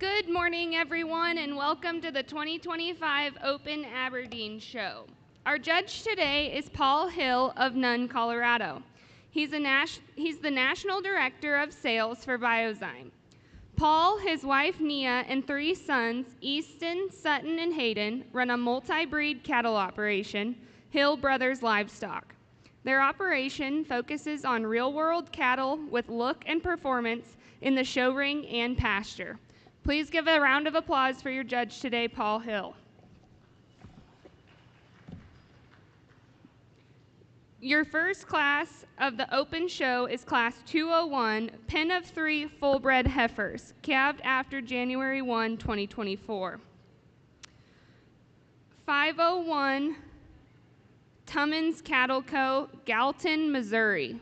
Good morning, everyone, and welcome to the 2025 Open Aberdeen Show. Our judge today is Paul Hill of Nunn, Colorado. He's the National Director of Sales for Biozyme. Paul, his wife Nia, and 3 sons, Easton, Sutton, and Hayden, run a multi-breed cattle operation, Hill Brothers Livestock. Their operation focuses on real-world cattle with look and performance in the show ring and pasture. Please give a round of applause for your judge today, Paul Hill. Your first class of the open show is Class 201, Pen of 3 Full-Bred Heifers, calved after January 1, 2024. 501 Tummins Cattle Co., Galton, Missouri.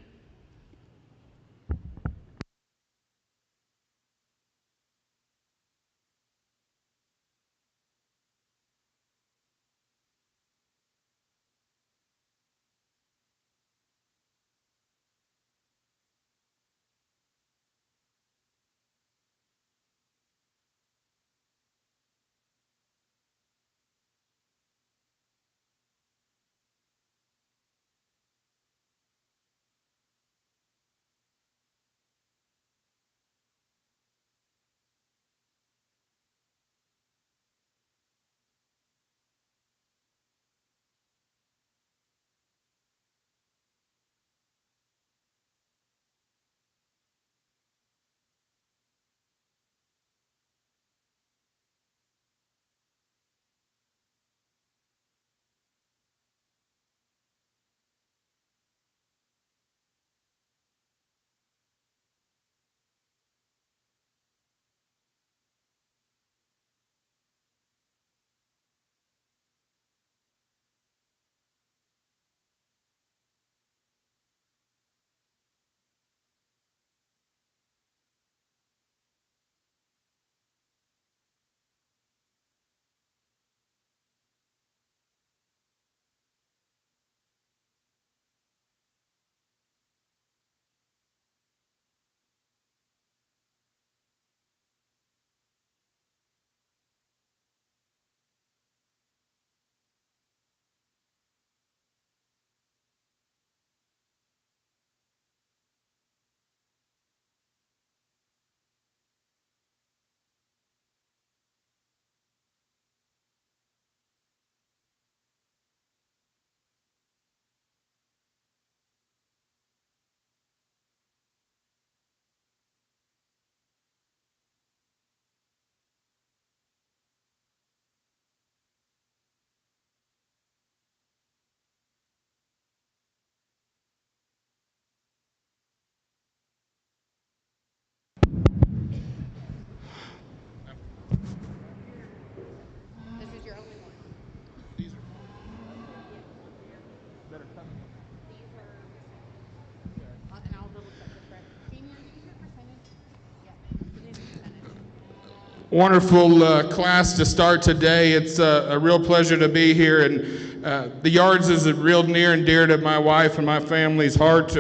Wonderful class to start today. It's a real pleasure to be here, and the yards is real near and dear to my wife and my family's heart.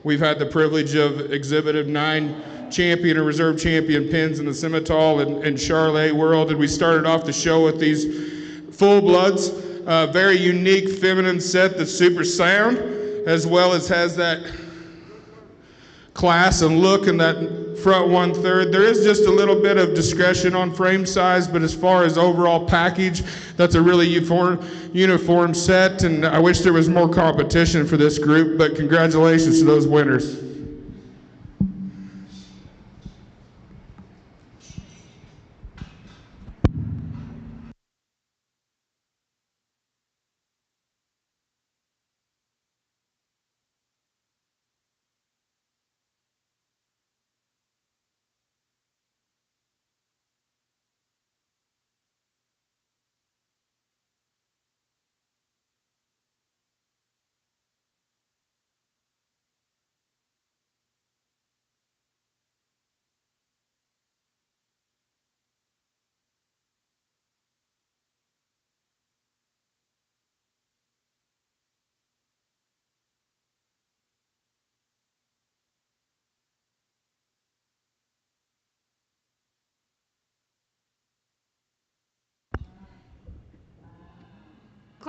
We've had the privilege of exhibiting 9 champion and reserve champion pins in the Simmental and Charolais world, and we started off the show with these full bloods, very unique feminine set that's super sound, as well as has that class and look and that front 1/3. There is just a little bit of discretion on frame size, but as far as overall package, that's a really uniform set, and I wish there was more competition for this group, but congratulations to those winners.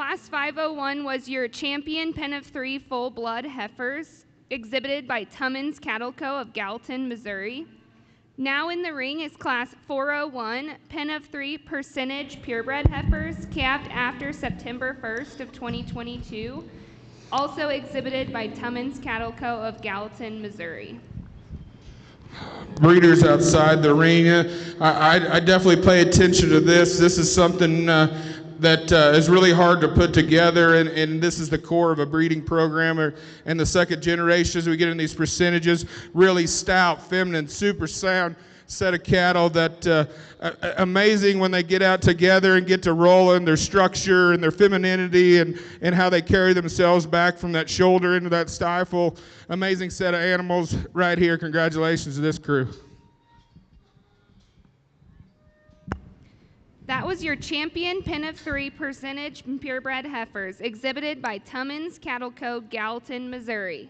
Class 501 was your champion pen of 3 full-blood heifers, exhibited by Tummins Cattle Co. of Gallatin, Missouri. Now in the ring is Class 401, pen of 3 percentage purebred heifers, calved after September 1st of 2022, also exhibited by Tummins Cattle Co. of Gallatin, Missouri. Breeders outside the ring, I definitely pay attention to this. This is something that is really hard to put together, and this is the core of a breeding program. And the second generation, as we get in these percentages, really stout, feminine, super sound set of cattle that amazing when they get out together and get to rolling, their structure and their femininity and how they carry themselves back from that shoulder into that stifle. Amazing set of animals right here. Congratulations to this crew. That was your champion pen of 3 percentage purebred heifers, exhibited by Tummins Cattle Co. Gallatin, Missouri.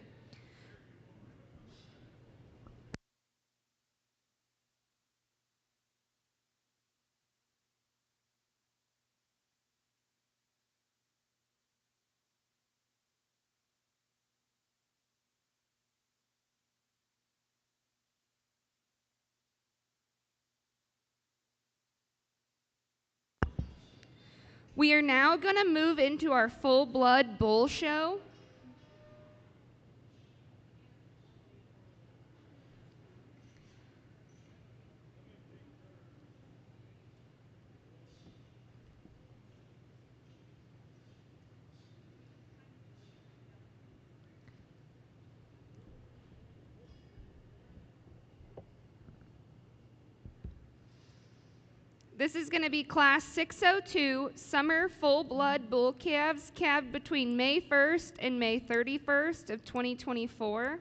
We are now going to move into our full-blood bull show. This is going to be Class 602 Summer Full-Blood Bull Calves, calved between May 1st and May 31st of 2024.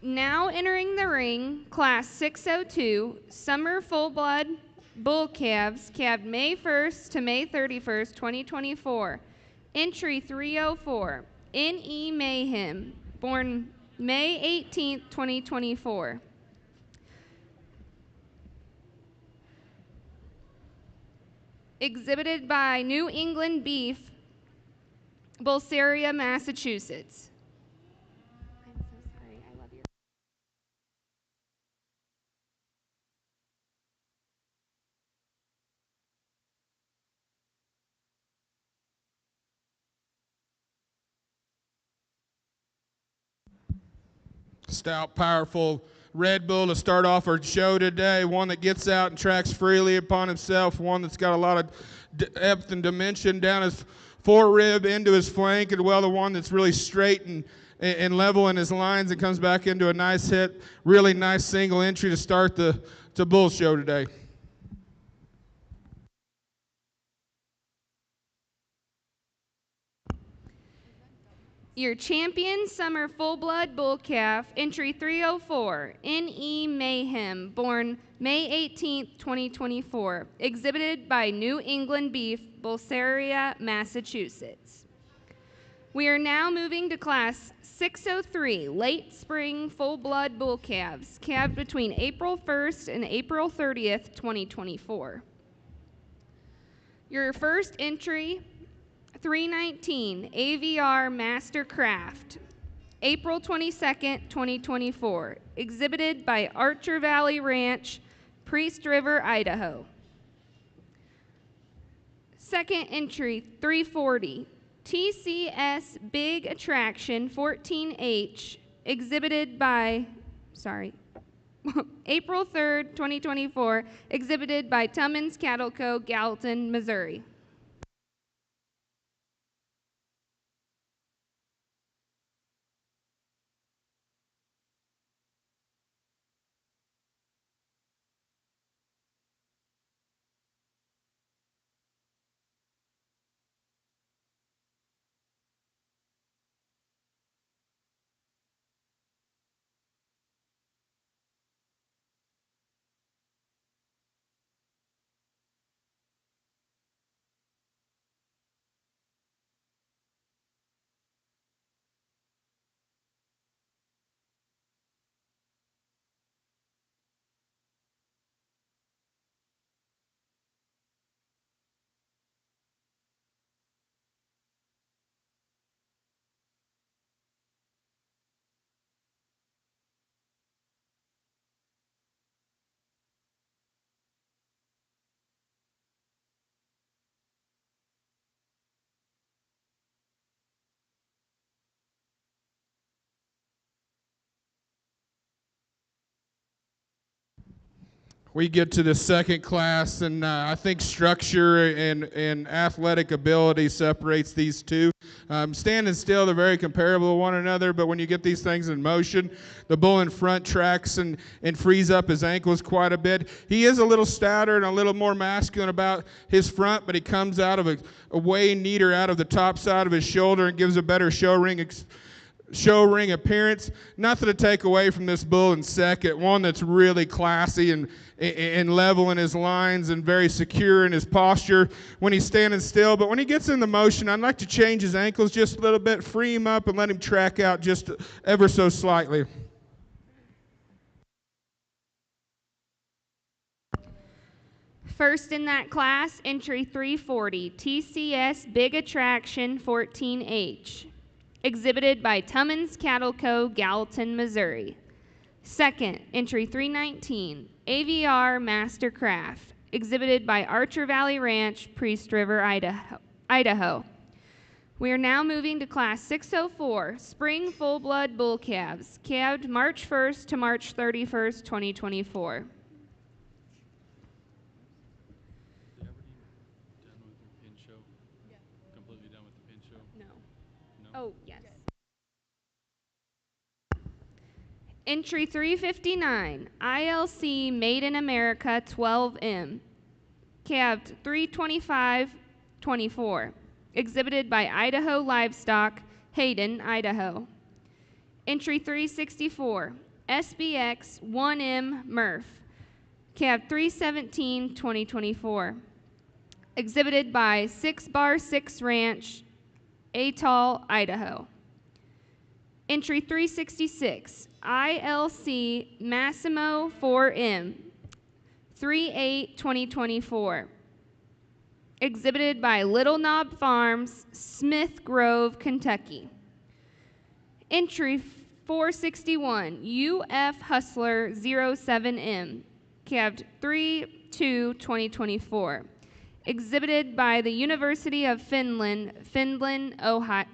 Now entering the ring, Class 602, Summer Full Blood Bull Calves, calved May 1st to May 31st, 2024. Entry 304, N.E. Mayhem, born May 18th, 2024. Exhibited by New England Beef, Bulgaria, Massachusetts. I'm so sorry. I love your. Stout, powerful Red Bull to start off our show today. One that gets out and tracks freely upon himself. One that's got a lot of depth and dimension down his forerib into his flank, and well, the one that's really straight and level in his lines and comes back into a nice hit. Really nice single entry to start the bull show today. Your champion summer full-blood bull calf, entry 304, N.E. Mayhem, born May 18, 2024, exhibited by New England Beef, Bulgaria, Massachusetts. We are now moving to Class 603, late spring full-blood bull calves, calved between April 1st and April 30th, 2024. Your first entry, 319 AVR Mastercraft, April 22nd, 2024, exhibited by Archer Valley Ranch, Priest River, Idaho. Second entry, 340 TCS Big Attraction 14H, exhibited by, April 3rd, 2024, exhibited by Tummins Cattle Co., Gallatin, Missouri. We get to the second class, and I think structure and athletic ability separates these two. Standing still, they're very comparable to one another, but when you get these things in motion, the bull in front tracks and frees up his ankles quite a bit. He is a little stouter and a little more masculine about his front, but he comes out of a way neater out of the top side of his shoulder and gives a better show ring appearance. Nothing to take away from this bull in second. One that's really classy and level in his lines and very secure in his posture when he's standing still. But when he gets in the motion, I'd like to change his ankles just a little bit, free him up, and let him track out just ever so slightly. First in that class, entry 340, TCS Big Attraction 14H, exhibited by Tummins Cattle Co., Gallatin, Missouri. Second, entry 319, AVR Mastercraft, exhibited by Archer Valley Ranch, Priest River, Idaho. We are now moving to Class 604, Spring Full Blood Bull Calves, calved March 1st to March 31st, 2024. Oh, yes. Entry 359, ILC Made in America 12M, calved 325-24, exhibited by Idaho Livestock, Hayden, Idaho. Entry 364, SBX 1M Murph, calf 317, 2024. Exhibited by 6 Bar 6 Ranch, Atoll, Idaho. Entry 366, ILC Massimo 4M, 3/8, 2024. Exhibited by Little Knob Farms, Smith Grove, Kentucky. Entry 461, UF Hustler 07M, calved 3/2, 2024. Exhibited by the University of Findlay, Ohio.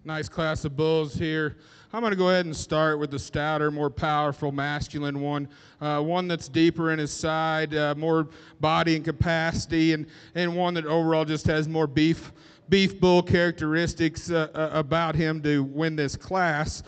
Nice class of bulls here. I'm going to go ahead and start with the stouter, more powerful, masculine one. One that's deeper in his side, more body and capacity, and one that overall just has more beef bull characteristics about him to win this class.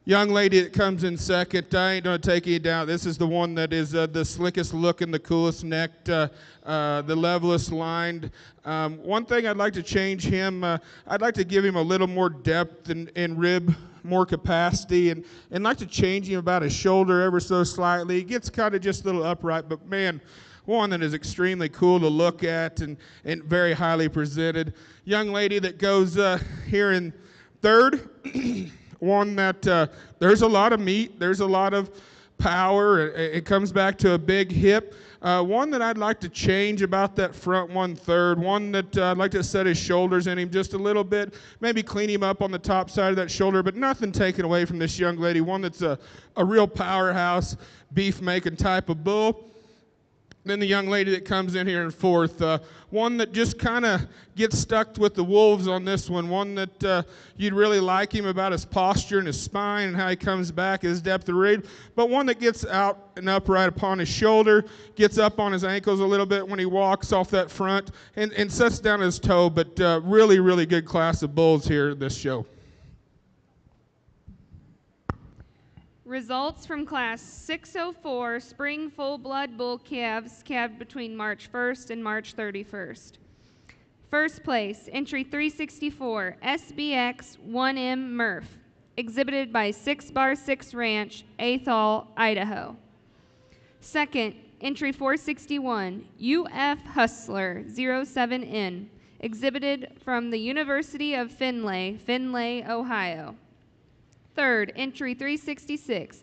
Young lady that comes in second, I ain't going to take you down. This is the one that is the slickest looking, the coolest necked, the levelest lined. One thing I'd like to change him, I'd like to give him a little more depth and rib, more capacity, and like to change him about his shoulder ever so slightly. He gets kind of just a little upright, but man, one that is extremely cool to look at and very highly presented. Young lady that goes here in third. One that there's a lot of meat, there's a lot of power. It comes back to a big hip. One that I'd like to change about that front 1/3. One that I'd like to set his shoulders in him just a little bit. Maybe clean him up on the top side of that shoulder, but nothing taken away from this young lady. One that's a real powerhouse, beef-making type of bull. Then the young lady that comes in here in fourth, one that just kind of gets stuck with the wolves on this one that you'd really like him about his posture and his spine and how he comes back, his depth of read, but one that gets out and upright upon his shoulder, gets up on his ankles a little bit when he walks off that front, and sets down his toe, but really, really good class of bulls here at this show. Results from Class 604 Spring Full Blood Bull calves calved between March 1st and March 31st. First place, entry 364, SBX 1M Murph, exhibited by 6 Bar 6 Ranch, Atoll, Idaho. Second, entry 461, UF Hustler 07N, exhibited from the University of Findlay, Ohio. Third, entry 366,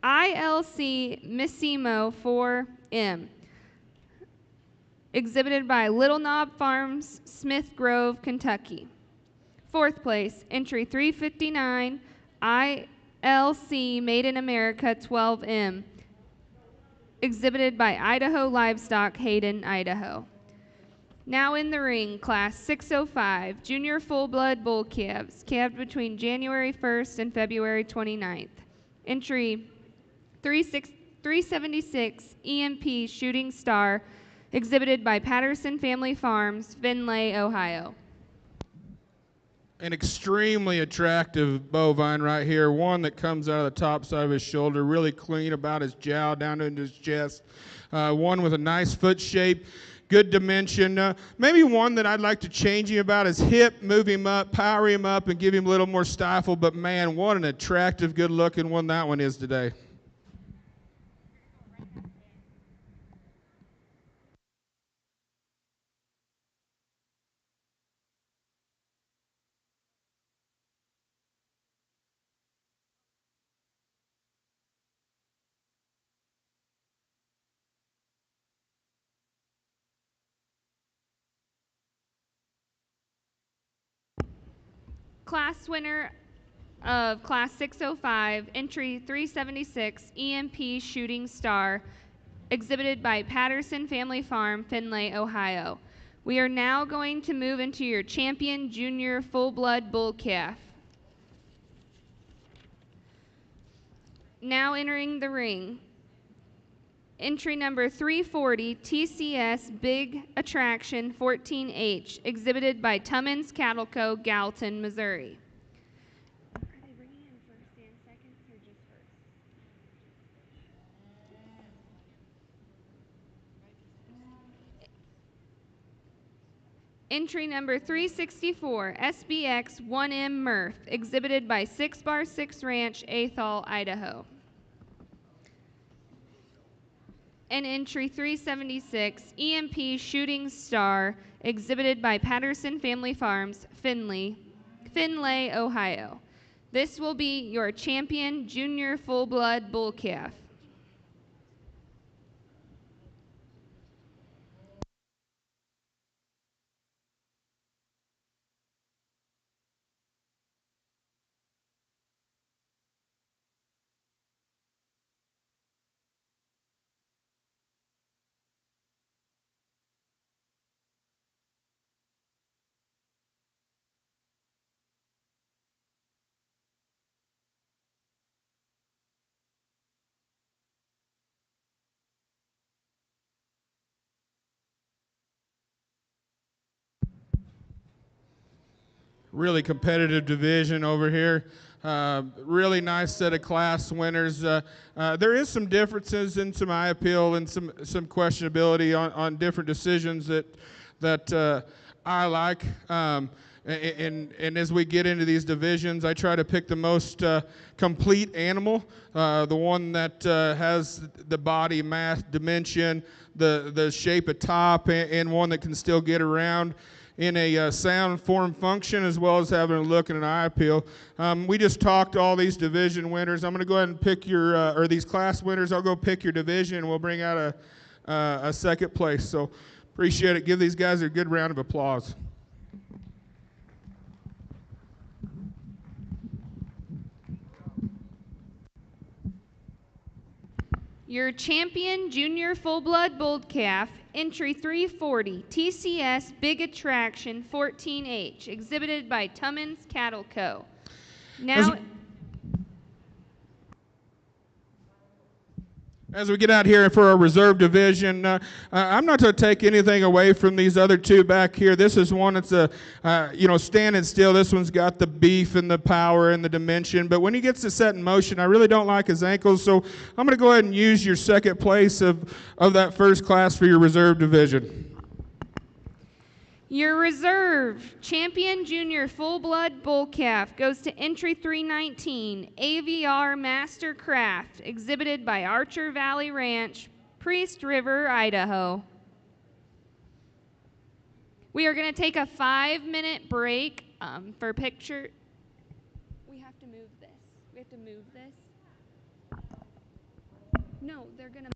ILC Massimo 4M, exhibited by Little Knob Farms, Smith Grove, Kentucky. Fourth place, entry 359, ILC Made in America 12M, exhibited by Idaho Livestock, Hayden, Idaho. Now in the ring, Class 605, Junior Full Blood Bull calves, calved between January 1st and February 29th. Entry 376, EMP Shooting Star, exhibited by Patterson Family Farms, Findlay, Ohio. An extremely attractive bovine right here, one that comes out of the top side of his shoulder, really clean about his jowl down into his chest, one with a nice foot shape. good dimension. Maybe one that I'd like to change him about is hip, move him up, power him up, and give him a little more stifle. But man, what an attractive, good-looking one that one is today. Class winner of Class 605, entry 376, EMP Shooting Star, exhibited by Patterson Family Farm, Findlay, Ohio. We are now going to move into your champion junior full-blood bull calf. Now entering the ring, entry number 340, TCS Big Attraction 14H, exhibited by Tummins Cattle Co., Gallatin, Missouri. Are they bringing in first and second, or just first? Entry number 364, SBX 1M Murph, exhibited by 6x6 Ranch, Athol, Idaho. And entry 376, EMP Shooting Star, exhibited by Patterson Family Farms, Findlay, Ohio. This will be your champion junior full-blood bull calf. Really competitive division over here. Really nice set of class winners. There is some differences in some eye appeal and some questionability on different decisions that I like. And as we get into these divisions, I try to pick the most complete animal, the one that has the body mass dimension, the shape of top, and one that can still get around in a sound form function, as well as having a look and an eye appeal. We just talked all these division winners. I'm going to go ahead and pick your, or these class winners. I'll go pick your division, and we'll bring out a second place. So appreciate it. Give these guys a good round of applause. Your champion junior full-blood bull calf, entry 340, TCS Big Attraction 14H, exhibited by Tummins Cattle Co. Now, as we get out here for our reserve division, I'm not going to take anything away from these other two back here. This is one that's standing still. This one's got the beef and the power and the dimension. But when he gets to set in motion, I really don't like his ankles. So I'm going to go ahead and use your second place of that first class for your reserve division. your reserve champion junior full-blood bull calf goes to entry 319, AVR Master Craft, exhibited by Archer Valley Ranch, Priest River, Idaho. We are going to take a 5-minute break for picture. We have to move this. We have to move this. No, they're going to.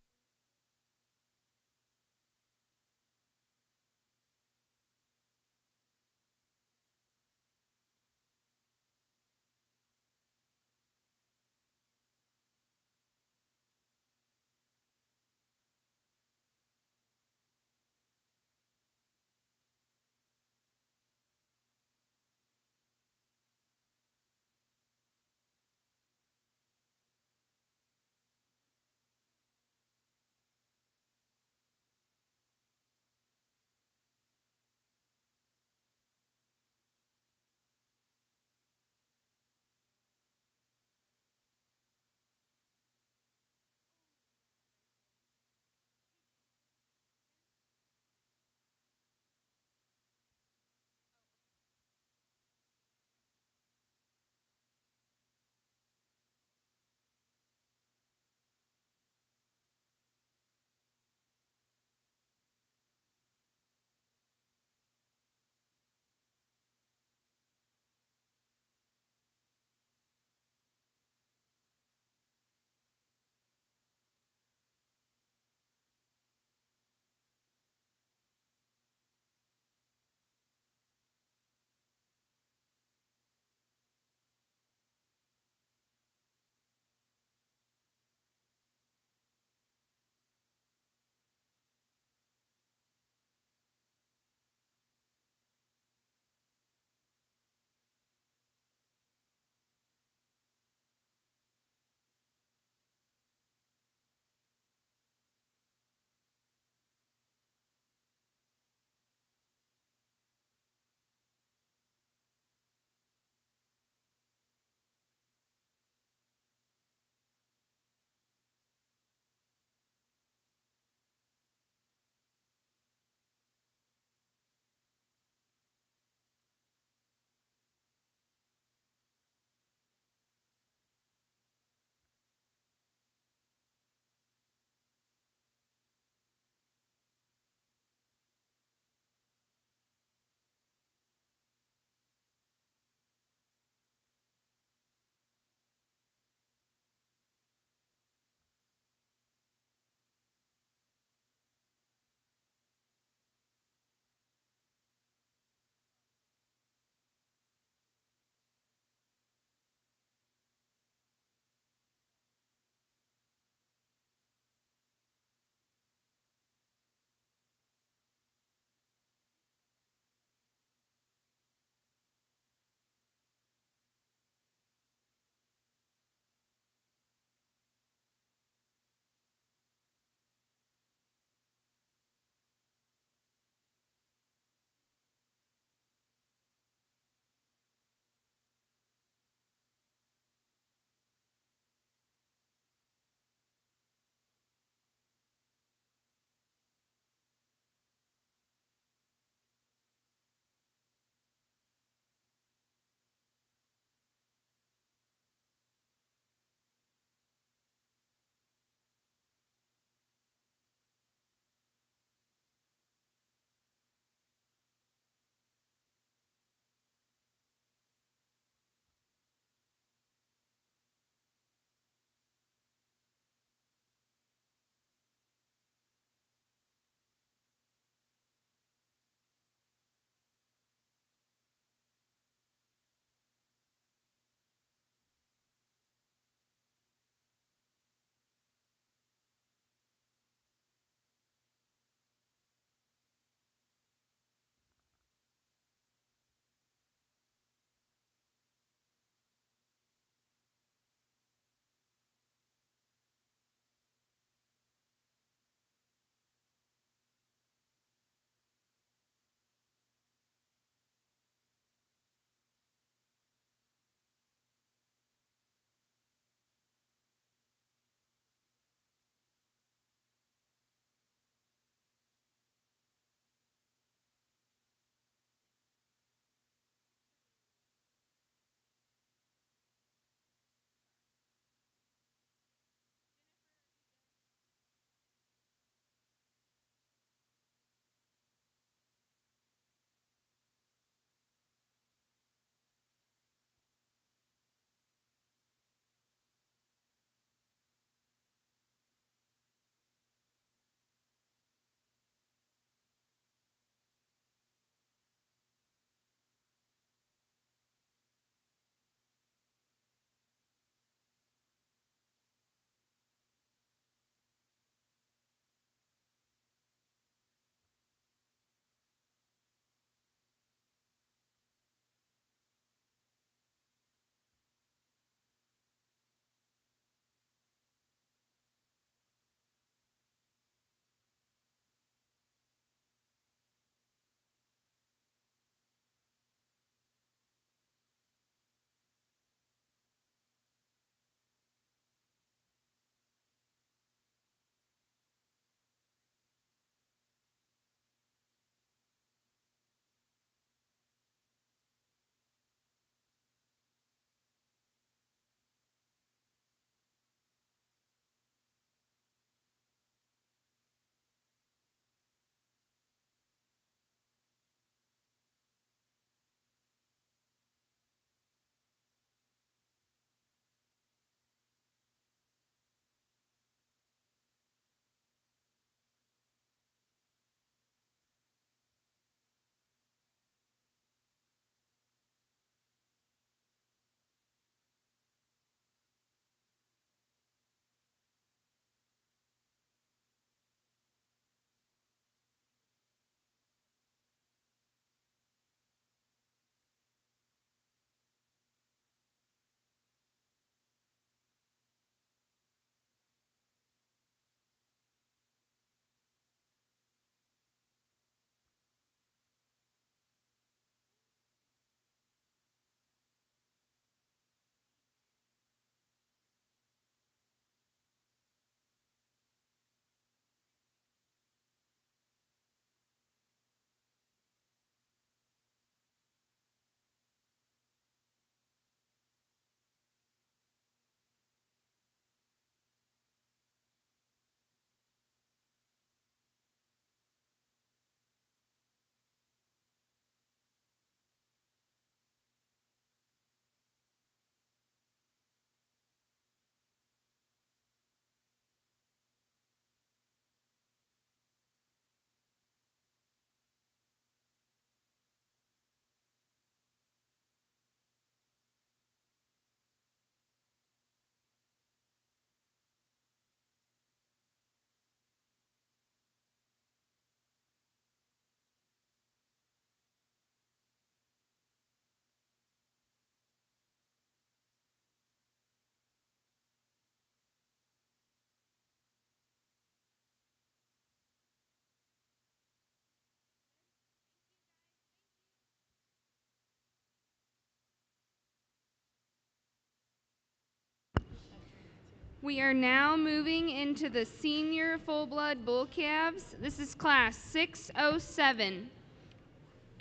We are now moving into the senior full-blood bull calves. This is class 607.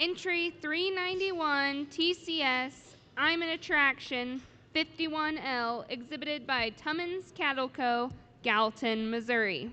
Entry 391 TCS, I'm an Attraction, 51L, exhibited by Tummins Cattle Co., Gallatin, Missouri.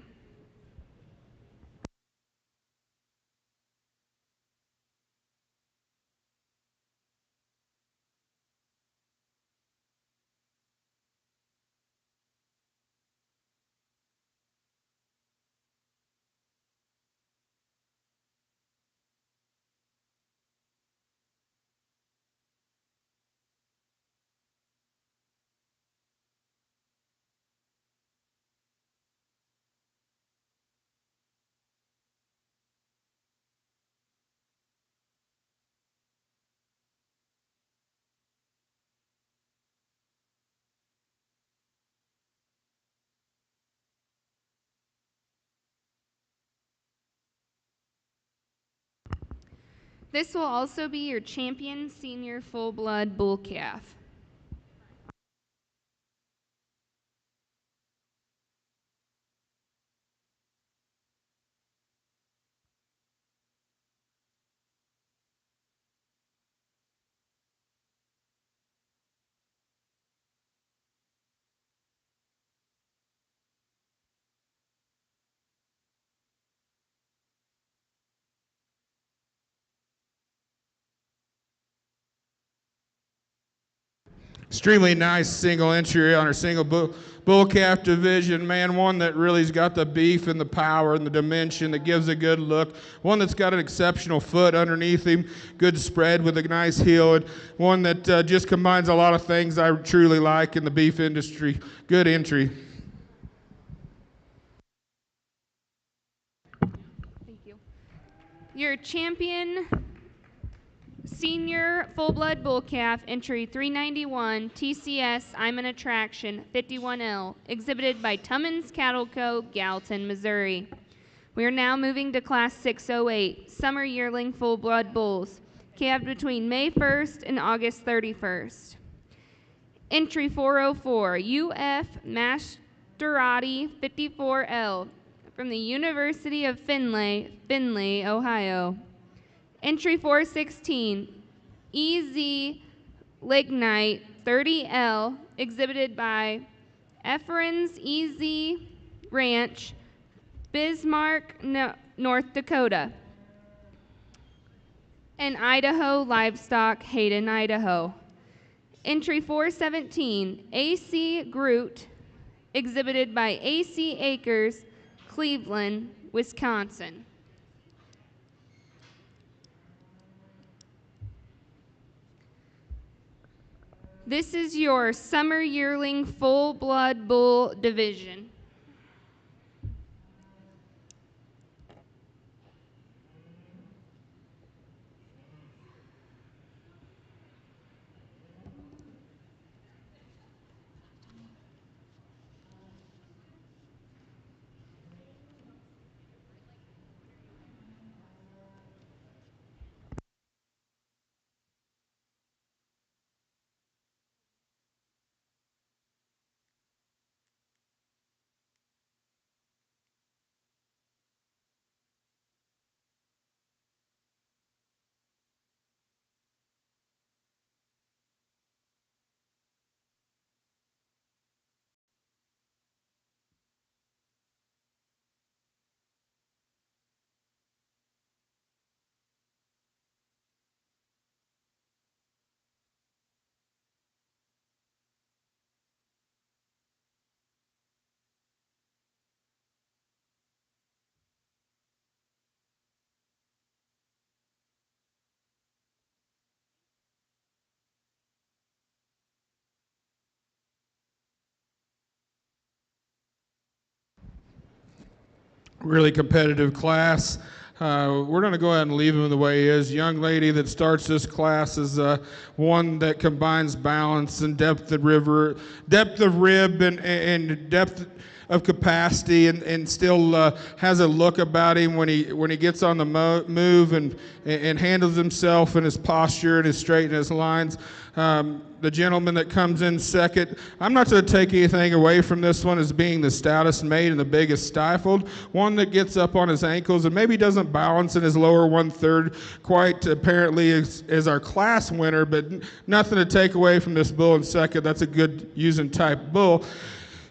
This will also be your champion senior full-blood bull calf. Extremely nice single entry on our single bull calf division, man. One that really's got the beef and the power and the dimension that gives a good look. One that's got an exceptional foot underneath him, good spread with a nice heel, and one that just combines a lot of things I truly like in the beef industry. Good entry. Thank you. Your champion senior full-blood bull calf, entry 391 TCS, I'm an Attraction, 51L, exhibited by Tummins Cattle Co., Gallatin, Missouri. We are now moving to class 608, summer yearling full-blood bulls, calved between May 1st and August 31st. Entry 404, UF Masterati 54L, from the University of Findlay, Ohio. Entry 416, EZ Lignite 30L, exhibited by Efferens EZ Ranch, Bismarck, North Dakota, and Idaho Livestock, Hayden, Idaho. Entry 417, AC Groot, exhibited by AC Acres, Cleveland, Wisconsin. This is your summer yearling full-blood bull division. Really competitive class. We're going to go ahead and leave him the way he is. Young lady that starts this class is one that combines balance and depth of rib and depth of capacity and still has a look about him when he gets on the move and handles himself and his posture and his straight and his lines. The gentleman that comes in second, I'm not going to take anything away from this one as being the stoutest made and the biggest stifled. One that gets up on his ankles and maybe doesn't balance in his lower 1/3 quite apparently as our class winner, but nothing to take away from this bull in second. That's a good using type bull.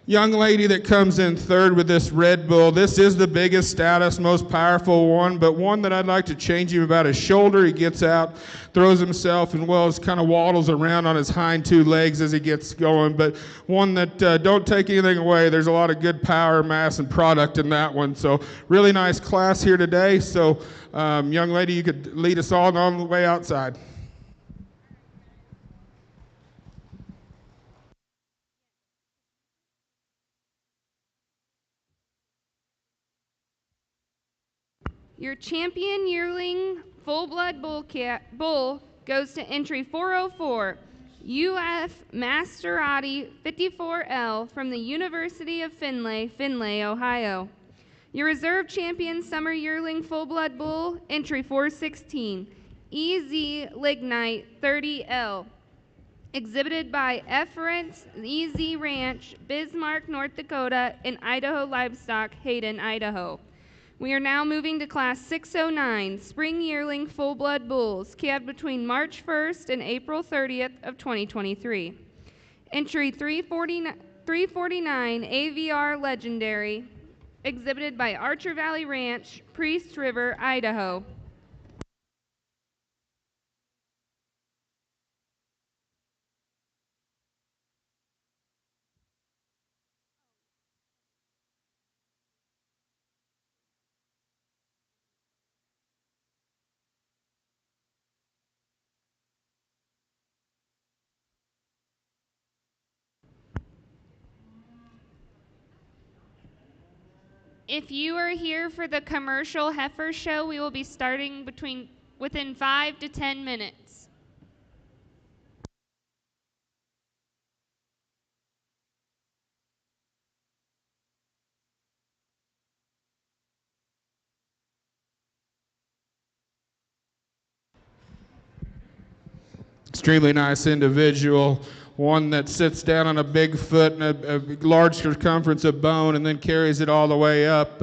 Young lady that comes in third with this red bull, this is the biggest, stoutest, most powerful one, but one that I'd like to change him about his shoulder. He gets out, throws himself, and kind of waddles around on his hind two legs as he gets going, but one that don't take anything away. There's a lot of good power, mass, and product in that one, so really nice class here today. So young lady, you could lead us all on the way outside. Your champion yearling full-blood bull goes to entry 404, UF Maserati 54L from the University of Findlay, Ohio. Your reserve champion summer yearling full-blood bull, entry 416, EZ Lignite 30L, exhibited by Efference EZ Ranch, Bismarck, North Dakota, and Idaho Livestock, Hayden, Idaho. We are now moving to Class 609, Spring Yearling Full-Blood Bulls, calved between March 1st and April 30th of 2023. Entry 349 AVR Legendary, exhibited by Archer Valley Ranch, Priest River, Idaho. If you are here for the commercial heifer show, we will be starting within 5 to 10 minutes. Extremely nice individual, one that sits down on a big foot and a large circumference of bone and then carries it all the way up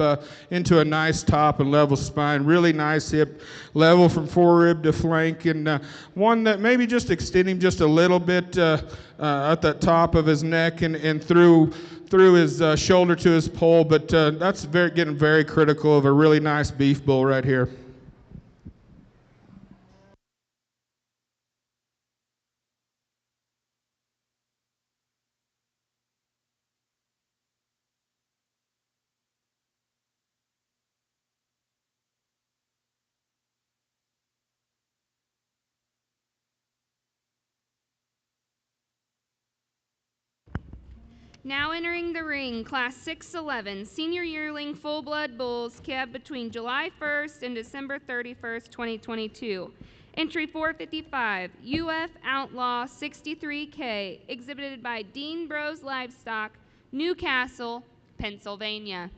into a nice top and level spine. Really nice hip level from forerib to flank, and one that maybe just extending just a little bit at the top of his neck and through his shoulder to his pole, but that's getting very critical of a really nice beef bull right here. Now entering the ring, Class 611, Senior Yearling Full-Blood Bulls, calved between July 1st and December 31st, 2022. Entry 455, UF Outlaw 63K, exhibited by Dean Bros Livestock, Newcastle, Pennsylvania.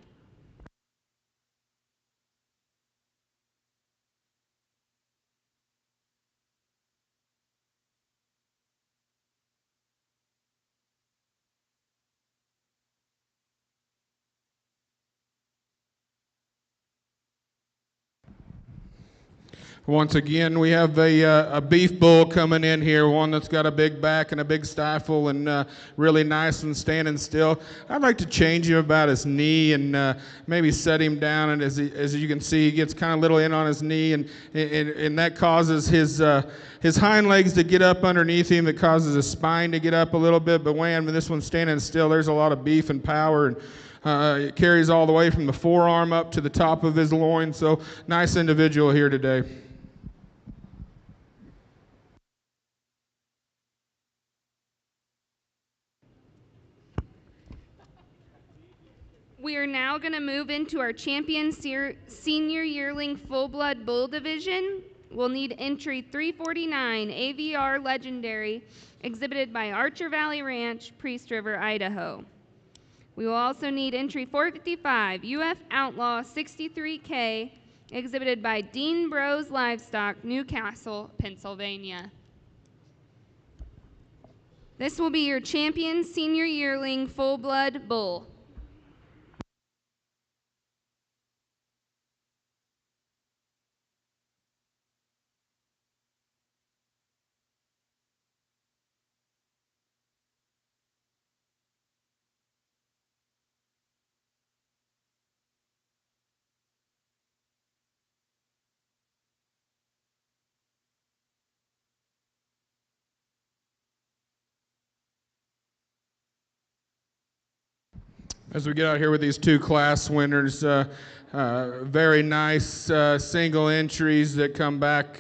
Once again, we have a beef bull coming in here, one that's got a big back and a big stifle and really nice and standing still. I'd like to change him about his knee and maybe set him down, and as you can see, he gets kind of little in on his knee, and that causes his hind legs to get up underneath him. That causes his spine to get up a little bit, but when this one's standing still, there's a lot of beef and power, and it carries all the way from the forearm up to the top of his loin, so nice individual here today. We are now going to move into our champion senior yearling full-blood bull division. We'll need entry 349 AVR Legendary, exhibited by Archer Valley Ranch, Priest River, Idaho. We will also need entry 455, UF Outlaw 63K, exhibited by Dean Bros Livestock, Newcastle, Pennsylvania. This will be your champion senior yearling full-blood bull. As we get out here with these two class winners, very nice single entries that come back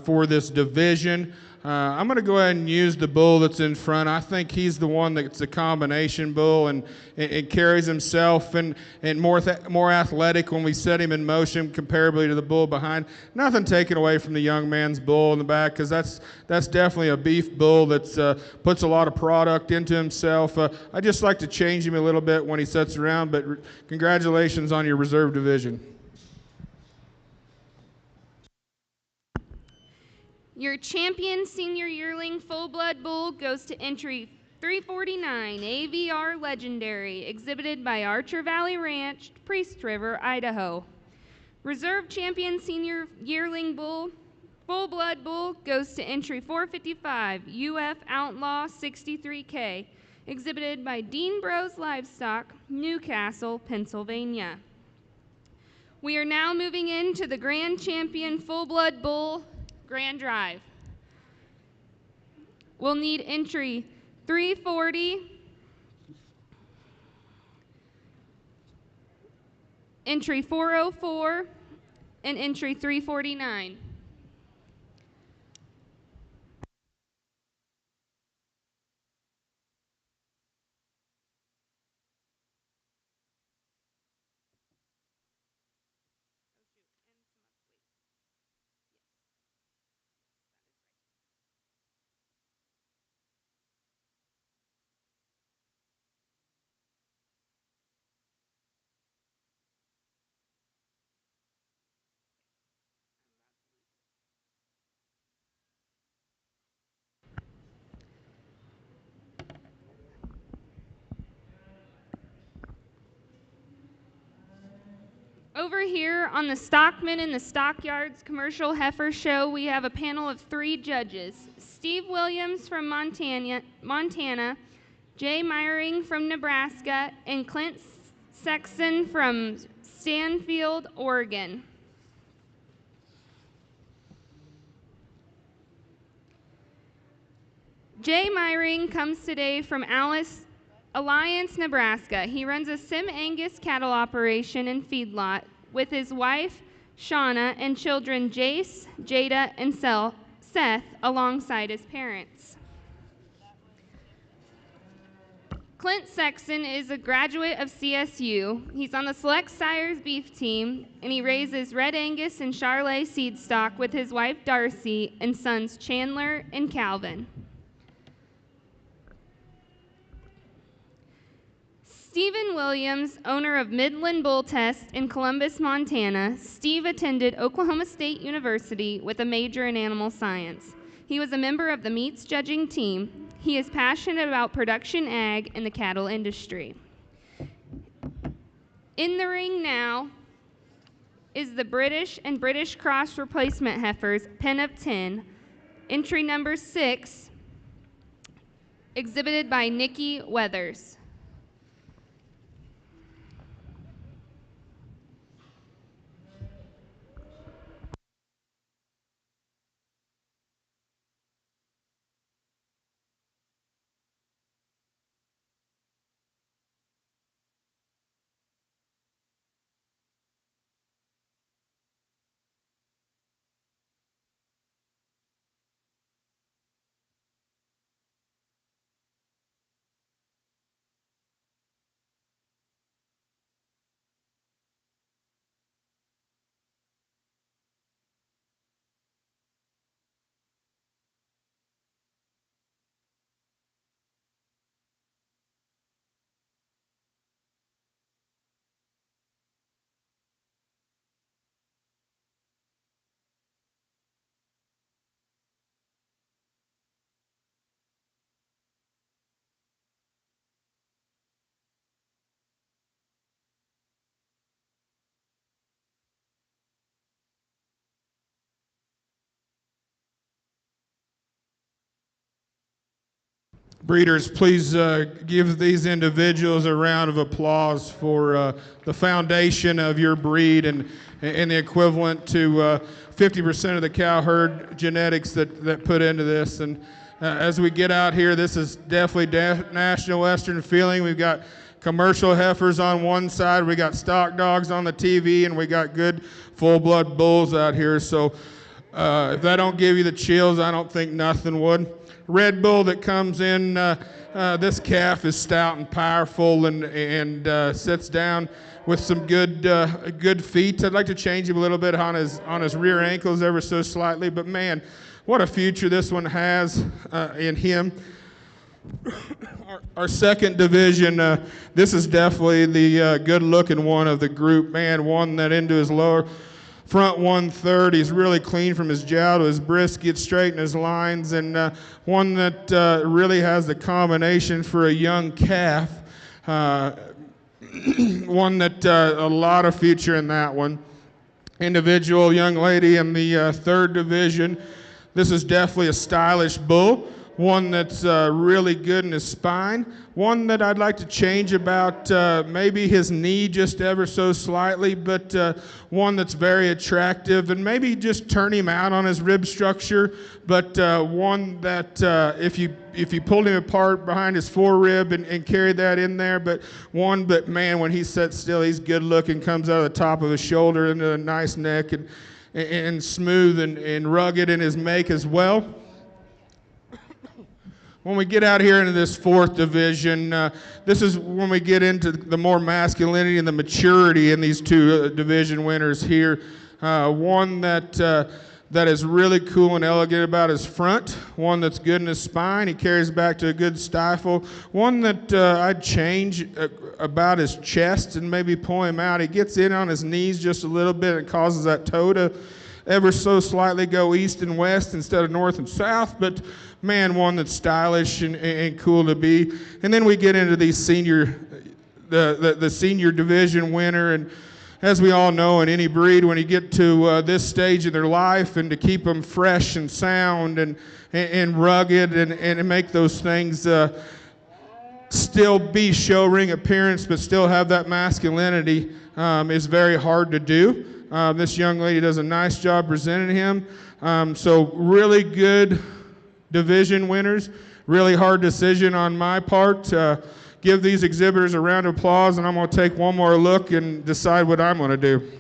for this division. I'm going to go ahead and use the bull that's in front. I think he's the one that's a combination bull and it carries himself and more athletic when we set him in motion comparably to the bull behind. Nothing taken away from the young man's bull in the back because that's definitely a beef bull that puts a lot of product into himself. I just like to change him a little bit when he sets around, but congratulations on your reserve division. Your champion senior yearling full-blood bull goes to entry 349, AVR Legendary, exhibited by Archer Valley Ranch, Priest River, Idaho. Reserve champion senior yearling bull, full-blood bull, goes to entry 455, UF Outlaw 63K, exhibited by Dean Bros Livestock, Newcastle, Pennsylvania. We are now moving into the Grand Champion Full-Blood Bull Grand Drive. We'll need entry 340, entry 404, and entry 349. Over here on the Stockman and the Stockyards Commercial Heifer Show, we have a panel of 3 judges. Steve Williams from Montana, Jay Meyering from Nebraska, and Clint Sexton from Stanfield, Oregon. Jay Meyering comes today from Alliance, Nebraska. He runs a Sim Angus cattle operation and feedlot with his wife, Shauna, and children Jace, Jada, and Seth alongside his parents. Clint Sexton is a graduate of CSU. He's on the Select Sires beef team, and he raises Red Angus and Charolais seed stock with his wife Darcy and sons Chandler and Calvin. Stephen Williams, owner of Midland Bull Test in Columbus, Montana. Steve attended Oklahoma State University with a major in animal science. He was a member of the meats judging team. He is passionate about production ag and the cattle industry. In the ring now is the British and British Cross replacement heifers, pen of 10, entry number 6, exhibited by Nikki Weathers. Breeders, please give these individuals a round of applause for the foundation of your breed and the equivalent to 50% of the cow herd genetics that put into this. And as we get out here, this is definitely National Western feeling. We've got commercial heifers on one side, we got stock dogs on the TV, and we got good full-blood bulls out here. So if that don't give you the chills, I don't think nothing would. Red Bull that comes in, this calf is stout and powerful and sits down with some good feet. I'd like to change him a little bit on his rear ankles ever so slightly, but man, what a future this one has in him. Our second division, this is definitely the good-looking one of the group. Man, one that into his lower front 1/3. He's really clean from his jowl to his brisket, straight in his lines, and one that really has the combination for a young calf. One that a lot of future in that one. Individual young lady in the third division. This is definitely a stylish bull. One that's really good in his spine. One that I'd like to change about maybe his knee just ever so slightly, but one that's very attractive, and maybe just turn him out on his rib structure, but one that if you pulled him apart behind his forerib and carried that in there, but man, when he sits still, he's good looking, comes out of the top of his shoulder into a nice neck, and smooth and rugged in his make as well. When we get out here into this fourth division, this is when we get into the more masculinity and the maturity in these two division winners here. One that is really cool and elegant about his front. One that's good in his spine. He carries back to a good stifle. One that I'd change about his chest and maybe pull him out. He gets in on his knees just a little bit and causes that toe to ever so slightly go east and west instead of north and south, but man, one that's stylish and cool to be. And then we get into these the senior division winner, and as we all know, in any breed, when you get to this stage of their life, and to keep them fresh and sound and rugged and make those things still be show ring appearance, but still have that masculinity is very hard to do. This young lady does a nice job presenting him. So really good division winners. Really hard decision on my part. Give these exhibitors a round of applause, and I'm going to take one more look and decide what I'm going to do.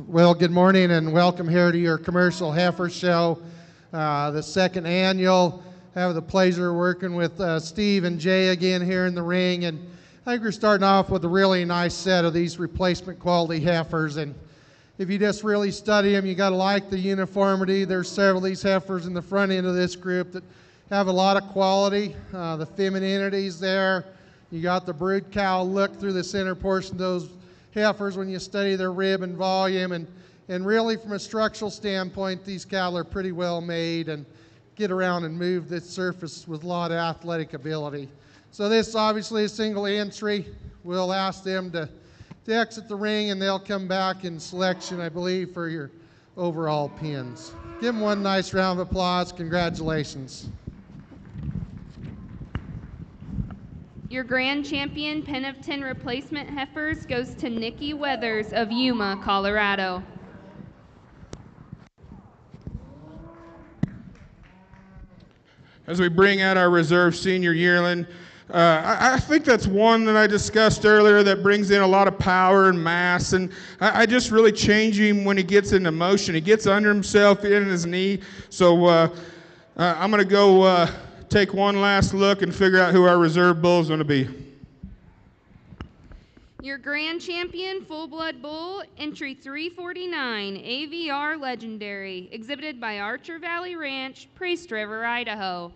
Well, good morning and welcome here to your commercial heifer show, the second annual. I have the pleasure of working with Steve and Jay again here in the ring, and I think we're starting off with a really nice set of these replacement quality heifers. And if you just really study them, you got to like the uniformity. There's several of these heifers in the front end of this group that have a lot of quality. The femininity's there. You got the brood cow look through the center portion of those heifers when you study their rib and volume, and really from a structural standpoint, these cattle are pretty well made and get around and move this surface with a lot of athletic ability. So this is obviously a single entry. We'll ask them to exit the ring, and they'll come back in selection, I believe, for your overall pins. Give them one nice round of applause. Congratulations. Your grand champion pen of 10 replacement heifers goes to Nikki Weathers of Yuma, Colorado. As we bring out our reserve senior yearling, I think that's one that I discussed earlier that brings in a lot of power and mass, and I just really change him when he gets into motion. He gets under himself, in his knee, so I'm going to go take one last look and figure out who our reserve bull is going to be. Your grand champion full-blood bull, entry 349, AVR Legendary, exhibited by Archer Valley Ranch, Priest River, Idaho.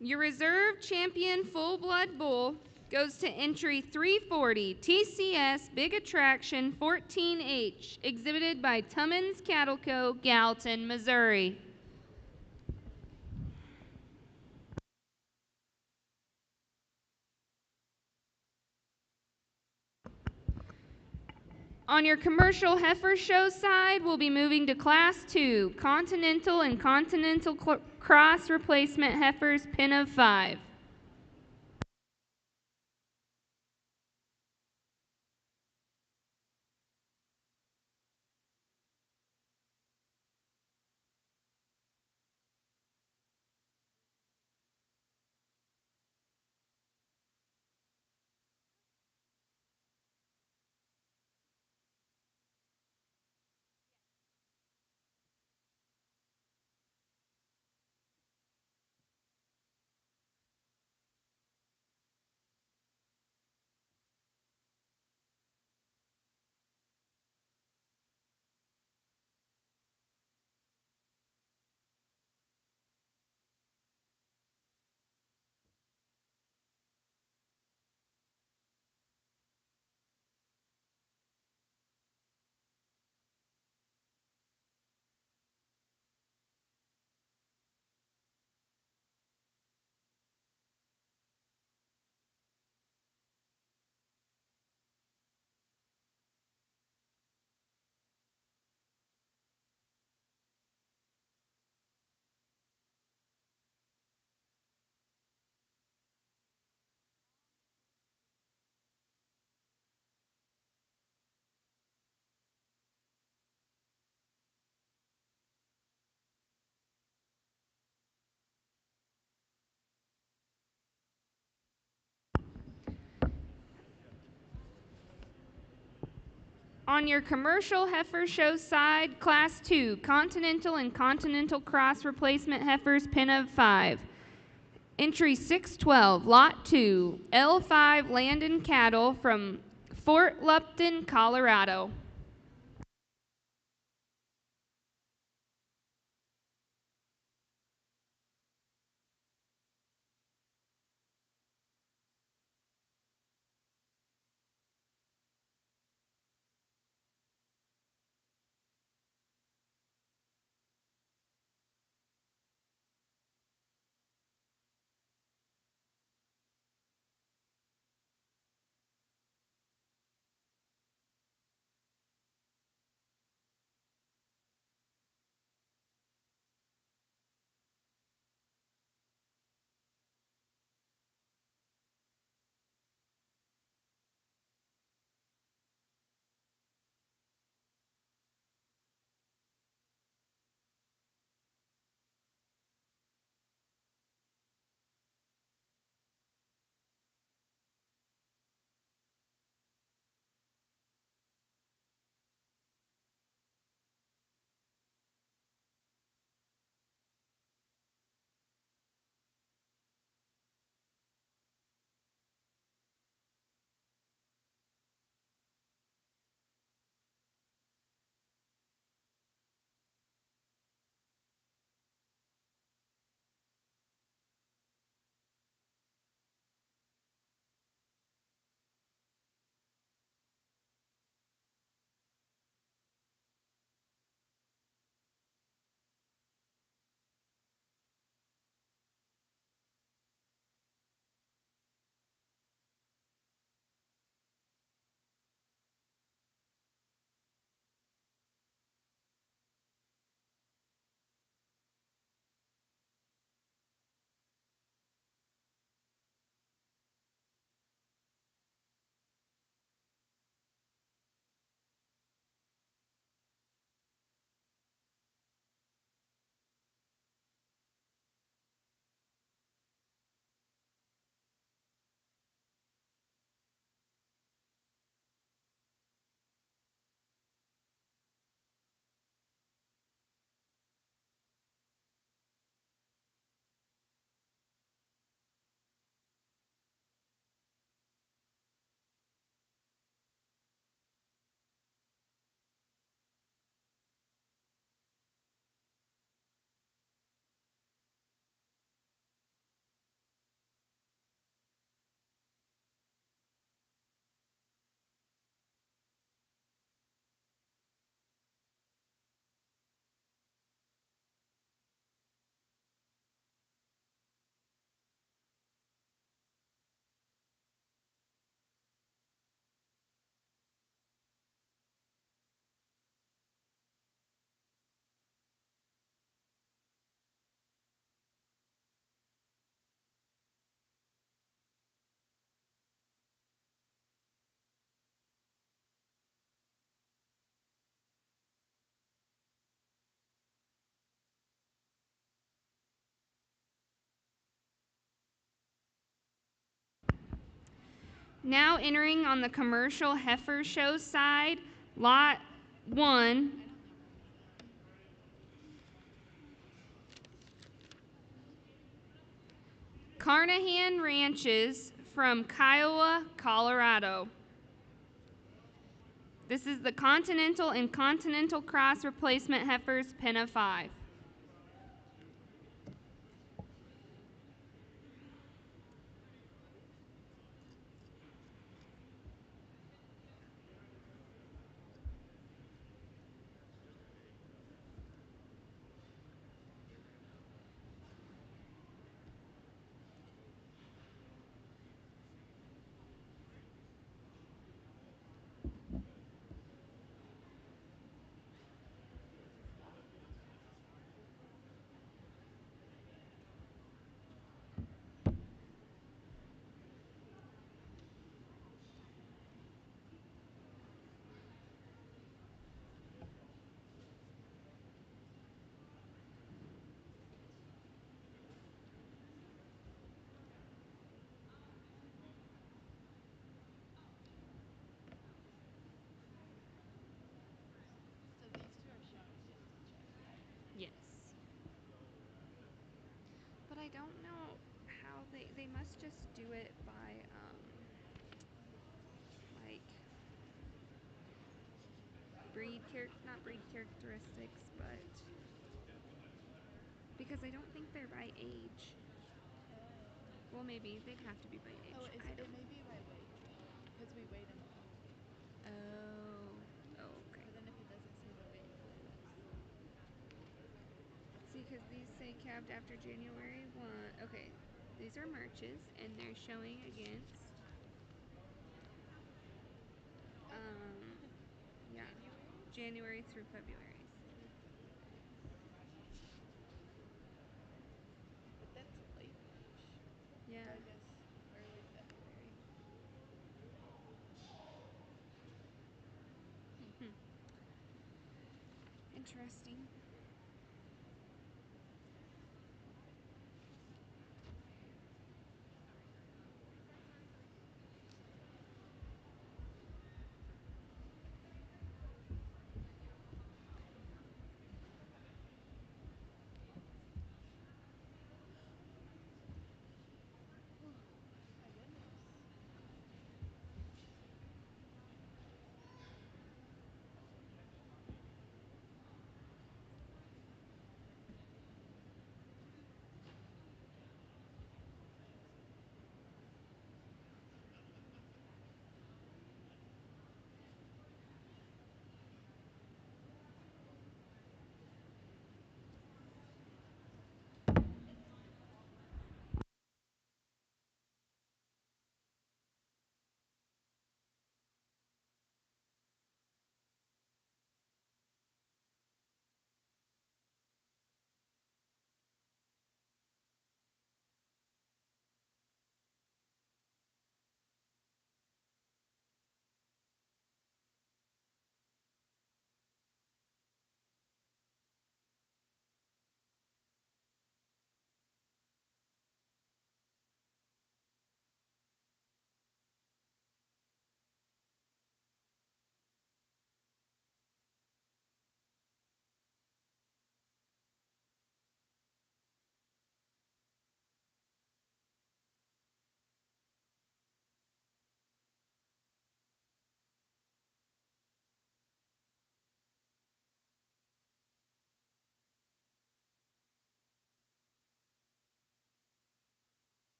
Your reserve champion full-blood bull goes to entry 340, TCS Big Attraction 14H, exhibited by Tummins Cattle Co., Gallatin, Missouri. On your commercial heifer show side, we'll be moving to Class 2, Continental and Continental Cross Replacement Heifers, pin of 5. On your commercial heifer show side, Class 2, Continental and Continental Cross Replacement Heifers, pin of 5. Entry 612, Lot 2, L5 Landon Cattle from Fort Lupton, Colorado. Now entering on the commercial heifer show side, lot 1. Carnahan Ranches from Kiowa, Colorado. This is the Continental and Continental Cross Replacement Heifers, pen of 5. Yes. But I don't know how they must just do it by, like, not breed characteristics, but because I don't think they're by age. Well, maybe they'd have to be by age. It may be by weight, because we weigh them all. Oh, okay. But then if it doesn't say the weight, then See, because these say calved after January 1. Okay, these are Marches, and they're showing against, yeah, January through February. but that's late March. Yeah. So I guess early February. Interesting. My goodness.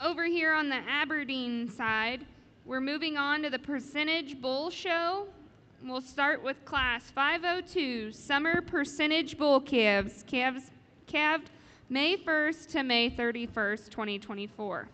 Over here on the Aberdeen side, we're moving on to the Percentage Bull Show. We'll start with Class 502 Summer Percentage Bull calved May 1st to May 31st, 2024.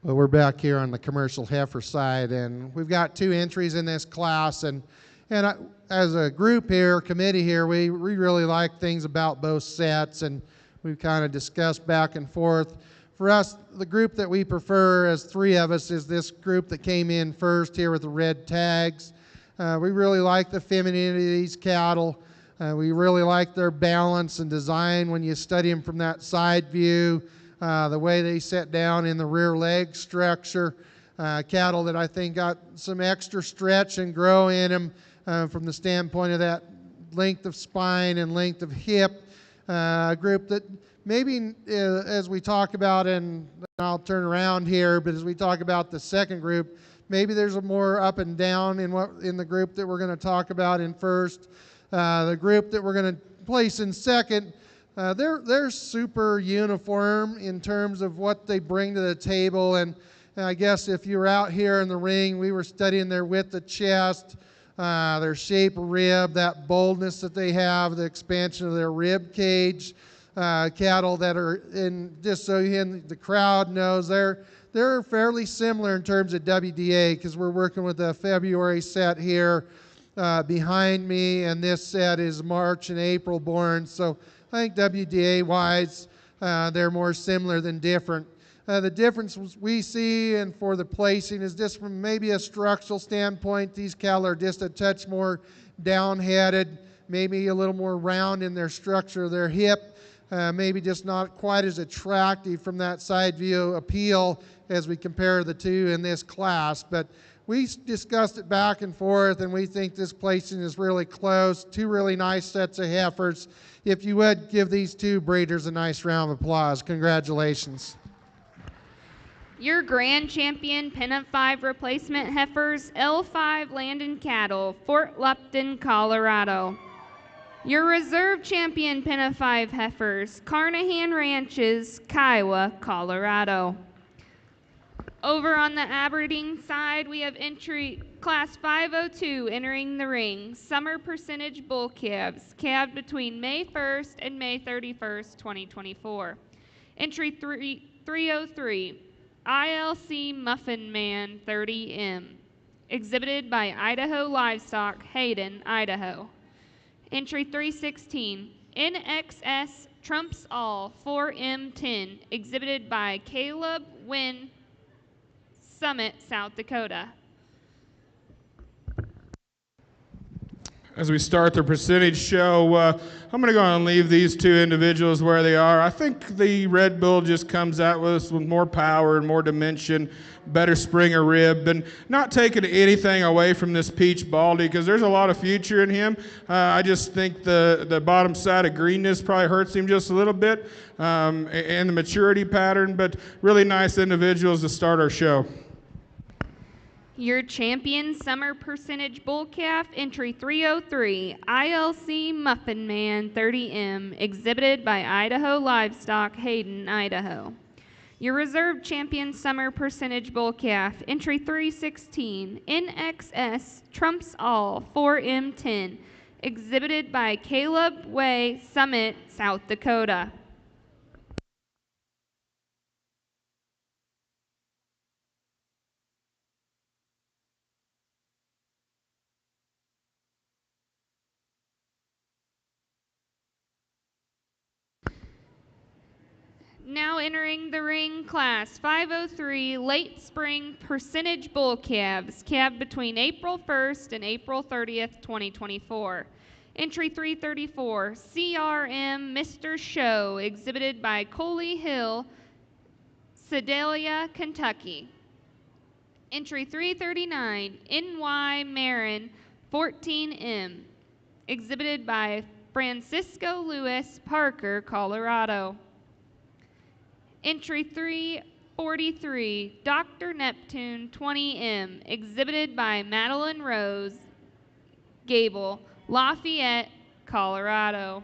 Well, we're back here on the commercial heifer side, and we've got 2 entries in this class. As a group here, committee here, we really like things about both sets, and we've kind of discussed back and forth. For us, the group that we prefer, as 3 of us, is this group that came in first here with the red tags. We really like the femininity of these cattle. We really like their balance and design when you study them from that side view. The way they set down in the rear leg structure, cattle that I think got some extra stretch and grow in them from the standpoint of that length of spine and length of hip. A group that maybe as we talk about, and I'll turn around here, but as we talk about the second group, maybe there's a more up and down in the group that we're going to talk about in first. The group that we're going to place in second, they're super uniform in terms of what they bring to the table, and I guess if you were out here in the ring, we were studying their width of chest, their shape of rib, that boldness that they have, the expansion of their rib cage. Cattle that are in, just so the crowd knows, they're fairly similar in terms of WDA, because we're working with a February set here behind me, and this set is March and April born. So I think WDA-wise, they're more similar than different. The difference we see and for the placing is just from maybe a structural standpoint. These cattle are just a touch more down-headed, maybe a little more round in their structure of their hip, maybe just not quite as attractive from that side view appeal as we compare the 2 in this class. But we discussed it back and forth, and we think this placing is really close. 2 really nice sets of heifers. If you would give these 2 breeders a nice round of applause. Congratulations. Your grand champion Pennant 5 replacement heifers, L5 Landon Cattle, Fort Lupton, Colorado. Your reserve champion Pennant 5 heifers, Carnahan Ranches, Kiowa, Colorado. Over on the Aberdeen side, we have entry Class 502 entering the ring, Summer Percentage Bull calves, calved between May 1st and May 31st, 2024. Entry 303, ILC Muffin Man 30M, exhibited by Idaho Livestock, Hayden, Idaho. Entry 316, NXS Trumps All 4M10, exhibited by Caleb Wynn, Summit, South Dakota. As we start the percentage show, I'm going to go and leave these two individuals where they are. I think the Red Bull just comes out with us with more power and more dimension, better springer rib, and not taking anything away from this Peach Baldy because there's a lot of future in him. I just think the bottom side of greenness probably hurts him just a little bit, and the maturity pattern, but really nice individuals to start our show. Your champion summer percentage bull calf, entry 303, ILC Muffin Man 30M, exhibited by Idaho Livestock, Hayden, Idaho. Your reserve champion summer percentage bull calf, entry 316, NXS Trumps All 4M10, exhibited by Caleb Way, Summit, South Dakota. Now entering the ring, class 503 late spring percentage bull calves, calved between April 1st and April 30th, 2024. Entry 334, CRM Mr. Show, exhibited by Coley Hill, Sedalia, Kentucky. Entry 339, NY Marin 14M, exhibited by Francisco Lewis, Parker, Colorado. Entry 343, Dr. Neptune 20M, exhibited by Madeline Rose, Gable, Lafayette, Colorado.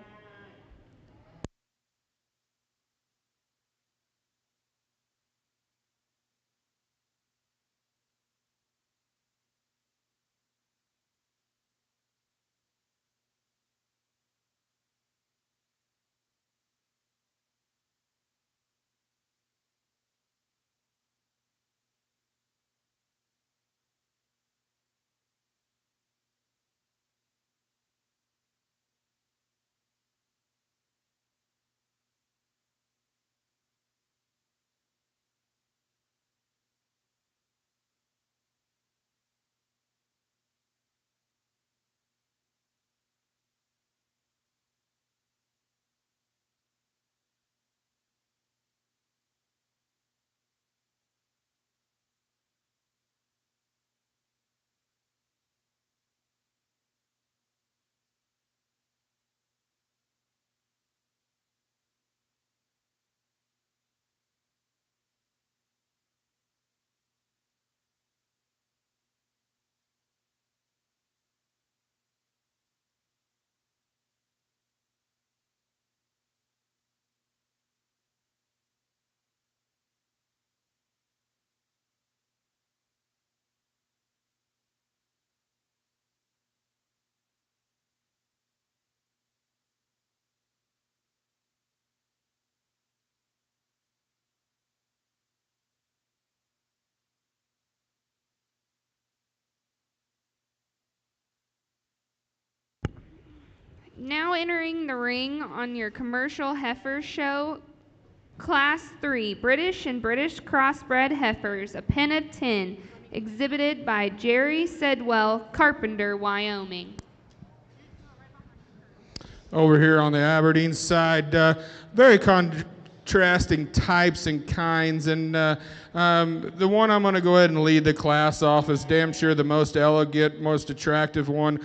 Now entering the ring on your commercial heifer show, Class 3, British and British crossbred heifers, a pen of 10, exhibited by Jerry Sedwell, Carpenter, Wyoming. Over here on the Aberdeen side, very contrasting types and kinds, and the one I'm going to go ahead and lead the class off is damn sure the most elegant, most attractive one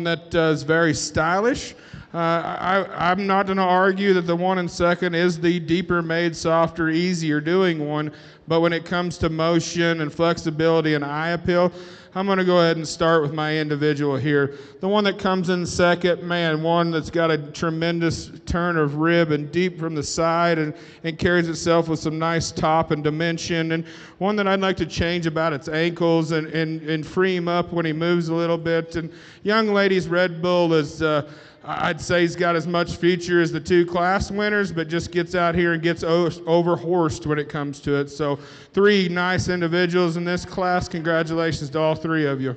that is very stylish. I'm not going to argue that the one in second is the deeper made, softer, easier doing one, but when it comes to motion and flexibility and eye appeal, I'm going to go ahead and start with my individual here. The one that comes in second, man, one that's got a tremendous turn of rib and deep from the side and carries itself with some nice top and dimension, and one that I'd like to change about its ankles and free him up when he moves a little bit. And young ladies, Red Bull is... I'd say he's got as much future as the two class winners, but just gets out here and gets overhorsed when it comes to it. So 3 nice individuals in this class. Congratulations to all 3 of you.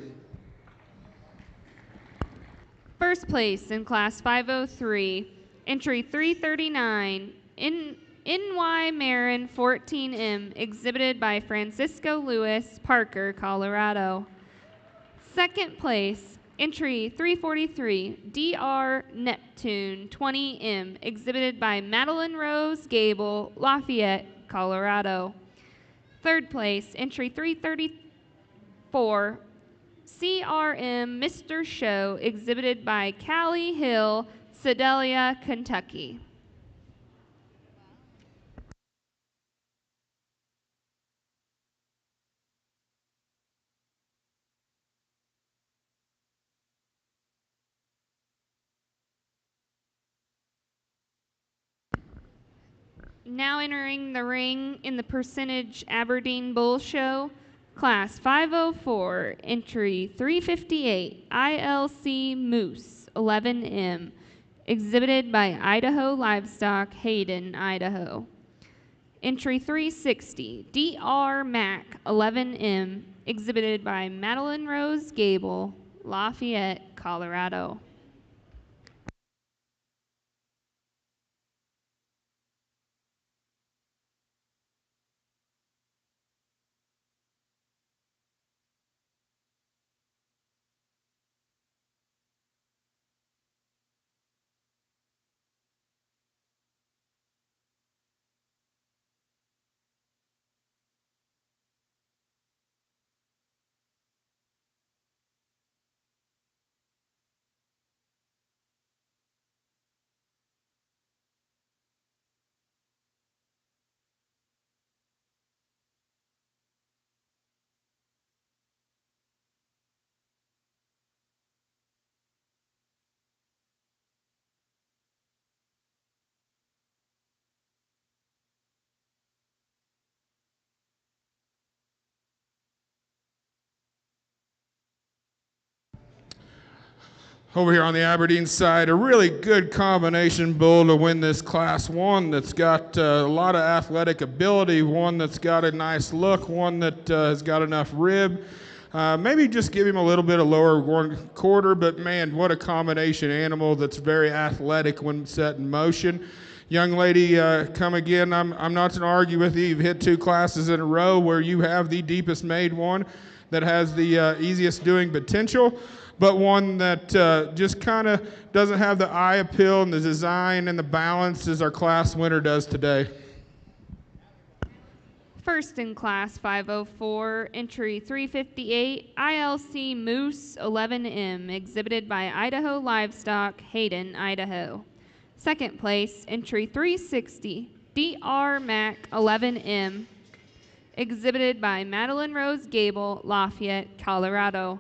First place in Class 503, entry 339, NY Marin 14M, exhibited by Francisco Lewis, Parker, Colorado. Second place, Entry 343, DR Neptune 20M, exhibited by Madeline Rose Gable, Lafayette, Colorado. Third place, entry 334, CRM Mr. Show, exhibited by Callie Hill, Sedalia, Kentucky. Now entering the ring in the Percentage Aberdeen Bull Show, Class 504, entry 358, ILC Moose 11M, exhibited by Idaho Livestock, Hayden, Idaho. Entry 360, DR Mac 11M, exhibited by Madeline Rose Gable, Lafayette, Colorado. Over here on the Aberdeen side, a really good combination bull to win this Class 1 that's got a lot of athletic ability, one that's got a nice look, one that has got enough rib. Maybe just give him a little bit of lower 1/4, but man, what a combination animal that's very athletic when set in motion. Young lady, come again. I'm not going to argue with you. You've hit 2 classes in a row where you have the deepest made one that has the easiest doing potential, but one that just kind of doesn't have the eye appeal and the design and the balance as our class winner does today. First in Class 504, entry 358, ILC Moose 11M, exhibited by Idaho Livestock, Hayden, Idaho. Second place, entry 360, DR Mac 11M, exhibited by Madeline Rose Gable, Lafayette, Colorado.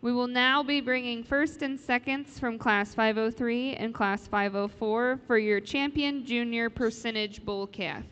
We will now be bringing first and seconds from Class 503 and Class 504 for your champion junior percentage bull calf.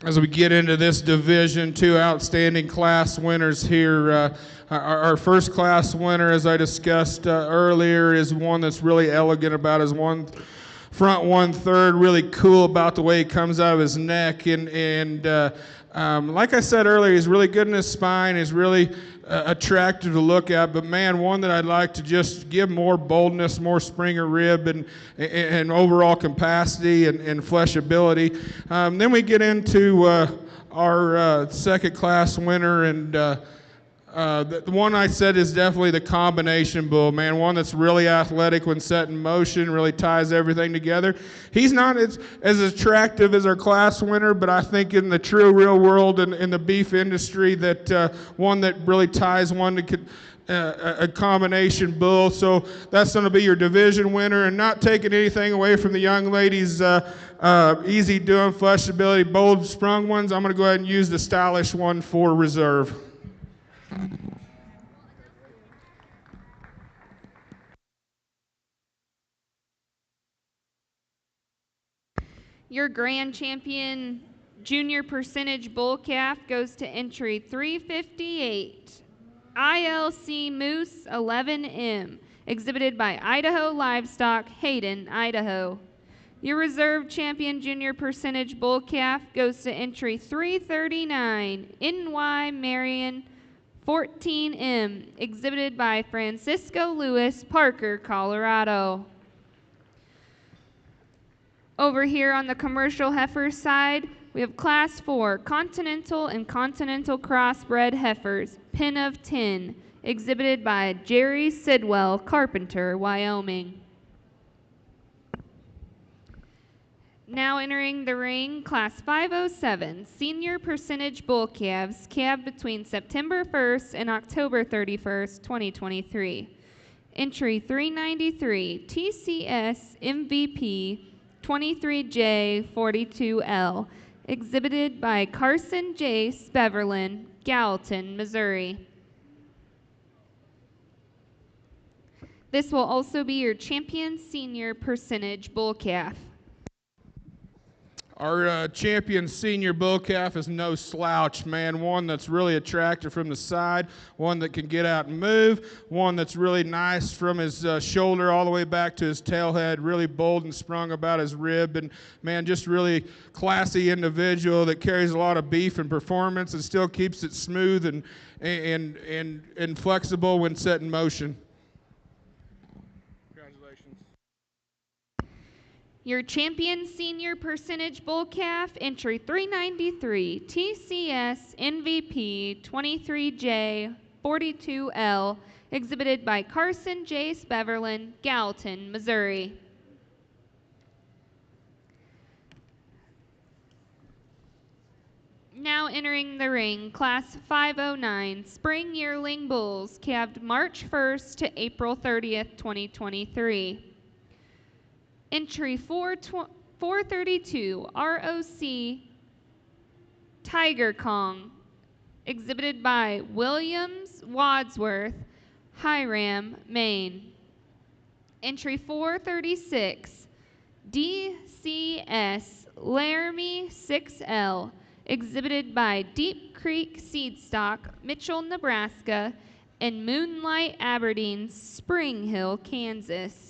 As we get into this division, 2 outstanding class winners here. Our first class winner, as I discussed earlier, is one that's really elegant about his front 1/3, really cool about the way he comes out of his neck. Like I said earlier, he's really good in his spine. He's really attractive to look at, but man, one that I'd like to just give more boldness, more Springer rib, and overall capacity and fleshability. Then we get into our second class winner, and the one I said is definitely the combination bull, man. One that's really athletic when set in motion, really ties everything together. He's not as attractive as our class winner, but I think in the true real world and in the beef industry, that one that really ties one to a combination bull. So that's going to be your division winner, and not taking anything away from the young ladies' easy doing, fleshability, bold sprung ones. I'm going to go ahead and use the stylish one for reserve. Your grand champion junior percentage bull calf goes to entry 358, ILC Moose 11M, exhibited by Idaho Livestock, Hayden, Idaho. Your reserve champion junior percentage bull calf goes to entry 339, NY Marion 14M, exhibited by Francisco Lewis, Parker, Colorado. Over here on the commercial heifer side, we have Class 4 Continental and Continental Crossbred heifers, pin of 10, exhibited by Jerry Sidwell, Carpenter, Wyoming. Now entering the ring, Class 507 Senior Percentage Bull Calves, calved between September 1st and October 31st, 2023. Entry 393, TCS MVP 23J42L, exhibited by Carson J. Speverlin, Gallatin, Missouri. This will also be your champion senior percentage bull calf. Our champion senior bull calf is no slouch, man. One that's really attractive from the side, one that can get out and move, one that's really nice from his shoulder all the way back to his tailhead, really bold and sprung about his rib, and man, just really classy individual that carries a lot of beef and performance and still keeps it smooth and flexible when set in motion. Your champion senior percentage bull calf, entry 393, TCS MVP 23J42L, exhibited by Carson J. Speverlin, Gallatin, Missouri. Now entering the ring, Class 509 Spring Yearling Bulls, calved March 1st to April 30th, 2023. Entry 432, ROC Tiger Kong, exhibited by Williams Wadsworth, Hiram, Maine. Entry 436, DCS Laramie 6L, exhibited by Deep Creek Seedstock, Mitchell, Nebraska, and Moonlight Aberdeen, Spring Hill, Kansas.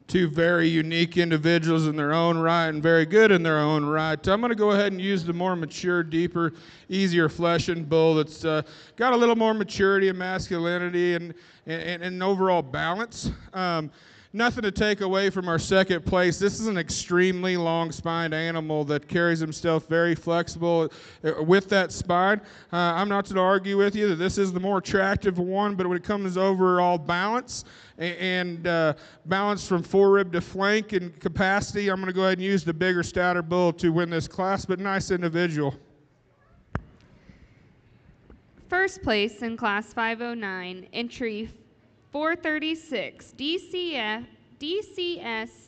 two very unique individuals in their own right and very good in their own right. I'm going to go ahead and use the more mature, deeper, easier fleshing bull that's got a little more maturity and masculinity and overall balance. Nothing to take away from our second place. This is an extremely long-spined animal that carries himself very flexible with that spine. I'm not to argue with you that this is the more attractive one, but when it comes to overall balance and balance from forerib to flank and capacity, I'm going to go ahead and use the bigger, stouter bull to win this class, but nice individual. First place in Class 509, entry 436, DCS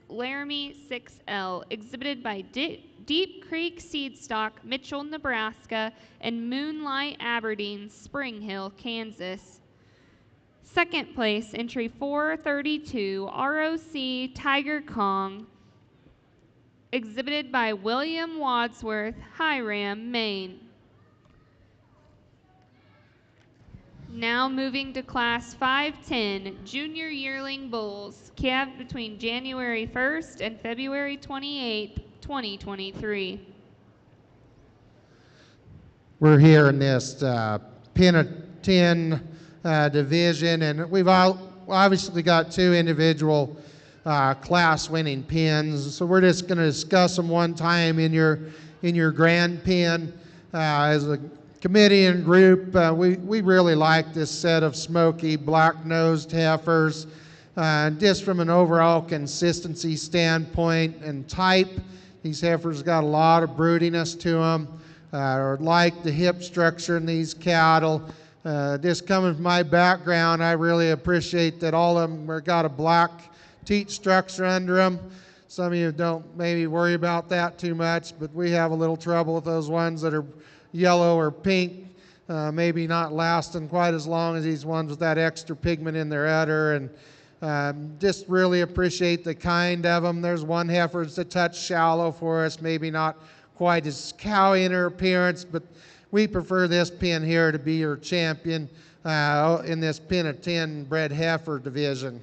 Laramie 6L, exhibited by Deep Creek Seedstock, Mitchell, Nebraska, and Moonlight Aberdeen, Spring Hill, Kansas. Second place, entry 432, ROC Tiger Kong, exhibited by William Wadsworth, Hiram, Maine. Now moving to Class 510, Junior Yearling Bulls, calved between January 1st and February 28th, 2023. We're here in this Pen of 10 division, and we've obviously got two individual class-winning pens. So we're just going to discuss them one time in your grand pen as a committee and group. We really like this set of smoky black-nosed heifers. Just from an overall consistency standpoint and type, these heifers got a lot of broodiness to them. Like the hip structure in these cattle. Just coming from my background, I really appreciate that all of them got a black teat structure under them. Some of you don't maybe worry about that too much, but we have a little trouble with those ones that are yellow or pink, maybe not lasting quite as long as these ones with that extra pigment in their udder. And just really appreciate the kind of them. There's one heifer that's a touch shallow for us, maybe not quite as cowy in her appearance, but we prefer this pen here to be your champion in this Pen of 10 bred heifer division.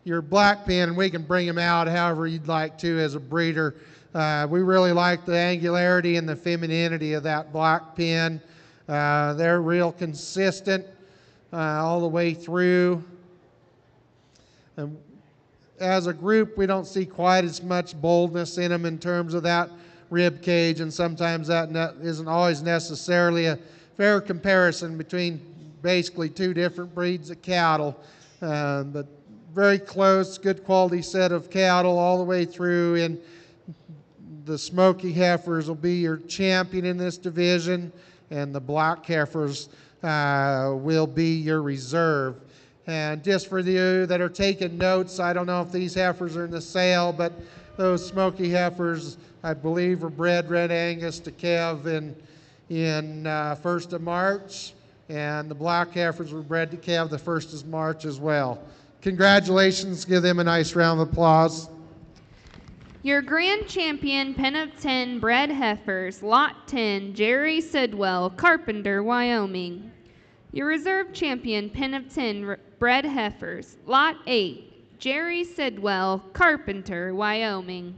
Your black pen, we can bring them out however you'd like to as a breeder. We really like the angularity and the femininity of that black pen. They're real consistent all the way through. And as a group, we don't see quite as much boldness in them in terms of that rib cage, and sometimes that isn't always necessarily a fair comparison between basically two different breeds of cattle. But very close, good quality set of cattle all the way through, and the smoky heifers will be your champion in this division, and the black heifers will be your reserve. And just for you that are taking notes, I don't know if these heifers are in the sale, but those smoky heifers, I believe, were bred Red Angus to calve in 1st of March, and the black heifers were bred to calve the 1st of March as well. Congratulations. Give them a nice round of applause. Your grand champion Pen of 10 bred heifers, Lot 10, Jerry Sidwell, Carpenter, Wyoming. Your reserve champion Pen of 10 bred heifers, Lot 8, Jerry Sidwell, Carpenter, Wyoming.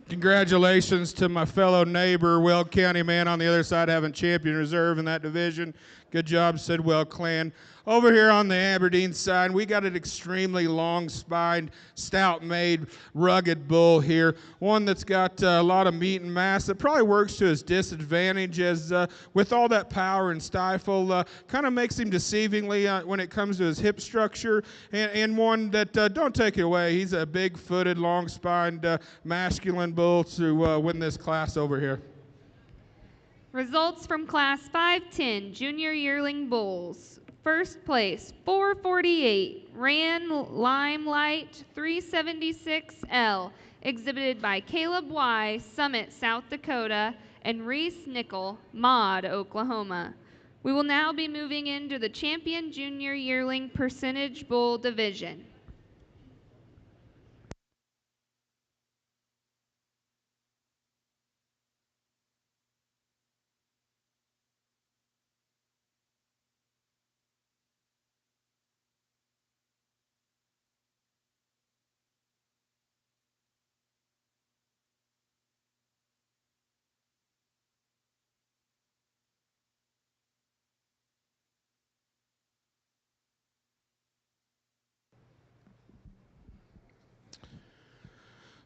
Congratulations to my fellow neighbor, Weld County man on the other side, having champion reserve in that division. Good job, Sidwell clan. Over here on the Aberdeen side, we got an extremely long-spined, stout-made, rugged bull here. One that's got a lot of meat and mass that probably works to his disadvantage as with all that power and stifle, kind of makes him deceivingly when it comes to his hip structure. And one that, don't take it away, he's a big-footed, long-spined, masculine bull to win this class over here. Results from Class 510 Junior Yearling Bulls. First place, 448, Ran Limelight 376L, exhibited by Caleb Y., Summit, South Dakota, and Reese Nickel, Maud, Oklahoma. We will now be moving into the Champion Junior Yearling Percentage Bull Division.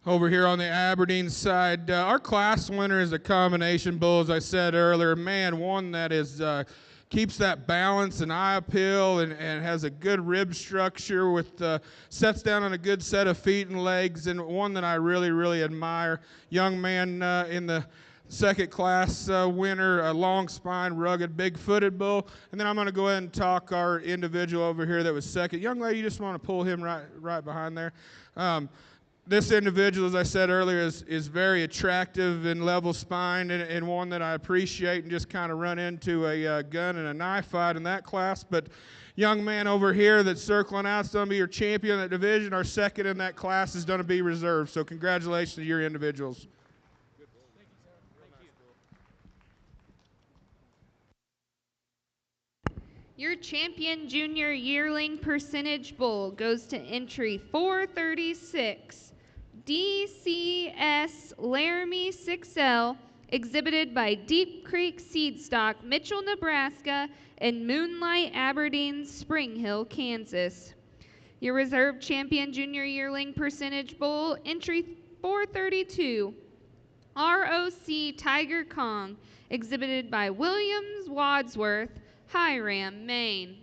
Over here on the Aberdeen side, our class winner is a combination bull, as I said earlier. Man, one that is keeps that balance and eye appeal and has a good rib structure with sets down on a good set of feet and legs, and one that I really, really admire. Young man in the second class winner, a long spine, rugged, big-footed bull. And then I'm going to go ahead and talk our individual over here that was second. Young lady, you just want to pull him right behind there. This individual, as I said earlier, is very attractive and level spine, and one that I appreciate, and just kind of run into a gun and a knife fight in that class. But young man over here that's circling out is going to be your champion in that division. Our second in that class is going to be reserved. So congratulations to your individuals. Your champion junior yearling percentage bull goes to entry 436. DCS Laramie 6L, exhibited by Deep Creek Seedstock, Mitchell, Nebraska, and Moonlight Aberdeen, Spring Hill, Kansas. Your reserve champion junior yearling percentage bull, entry 432. ROC Tiger Kong, exhibited by Williams Wadsworth, Hiram, Maine.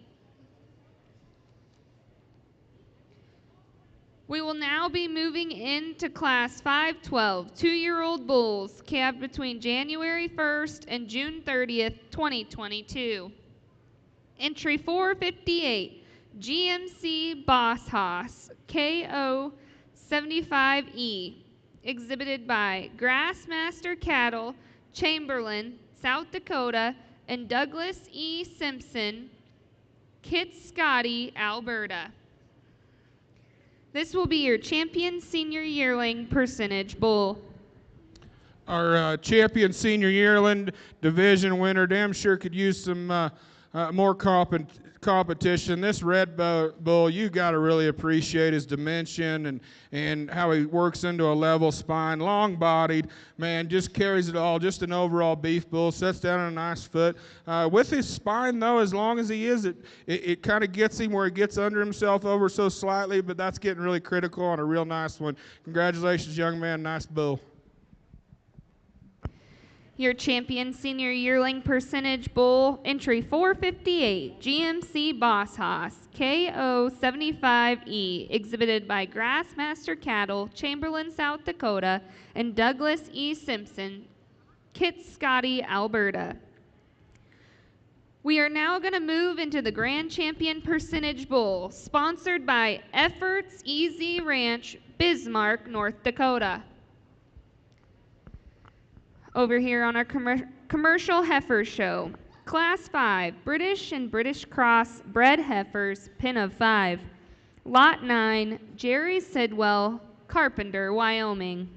We will now be moving into Class 512, 2-year-old bulls, calved between January 1st and June 30th, 2022. Entry 458, GMC Boss Hoss, KO 75E, exhibited by Grassmaster Cattle, Chamberlain, South Dakota, and Douglas E. Simpson, Kit Scotty, Alberta. This will be your champion senior yearling percentage bull. Our champion senior yearling division winner damn sure could use some more competition. This red bull, you got to really appreciate his dimension and how he works into a level spine, long-bodied, man, just carries it all, just an overall beef bull, sets down on a nice foot. With his spine, though, as long as he is, it kind of gets him where he gets under himself over so slightly, but that's getting really critical on a real nice one. Congratulations, young man, nice bull. Your champion senior yearling percentage bull, entry 458, GMC Boss Hoss, KO 75E, exhibited by Grassmaster Cattle, Chamberlain, South Dakota, and Douglas E. Simpson, Kit Scotty, Alberta. We are now going to move into the Grand Champion Percentage Bull, sponsored by Efforts Easy Ranch, Bismarck, North Dakota. Over here on our commercial heifer show, Class 5, British and British Cross bred heifers, pin of 5. Lot 9, Jerry Sidwell, Carpenter, Wyoming.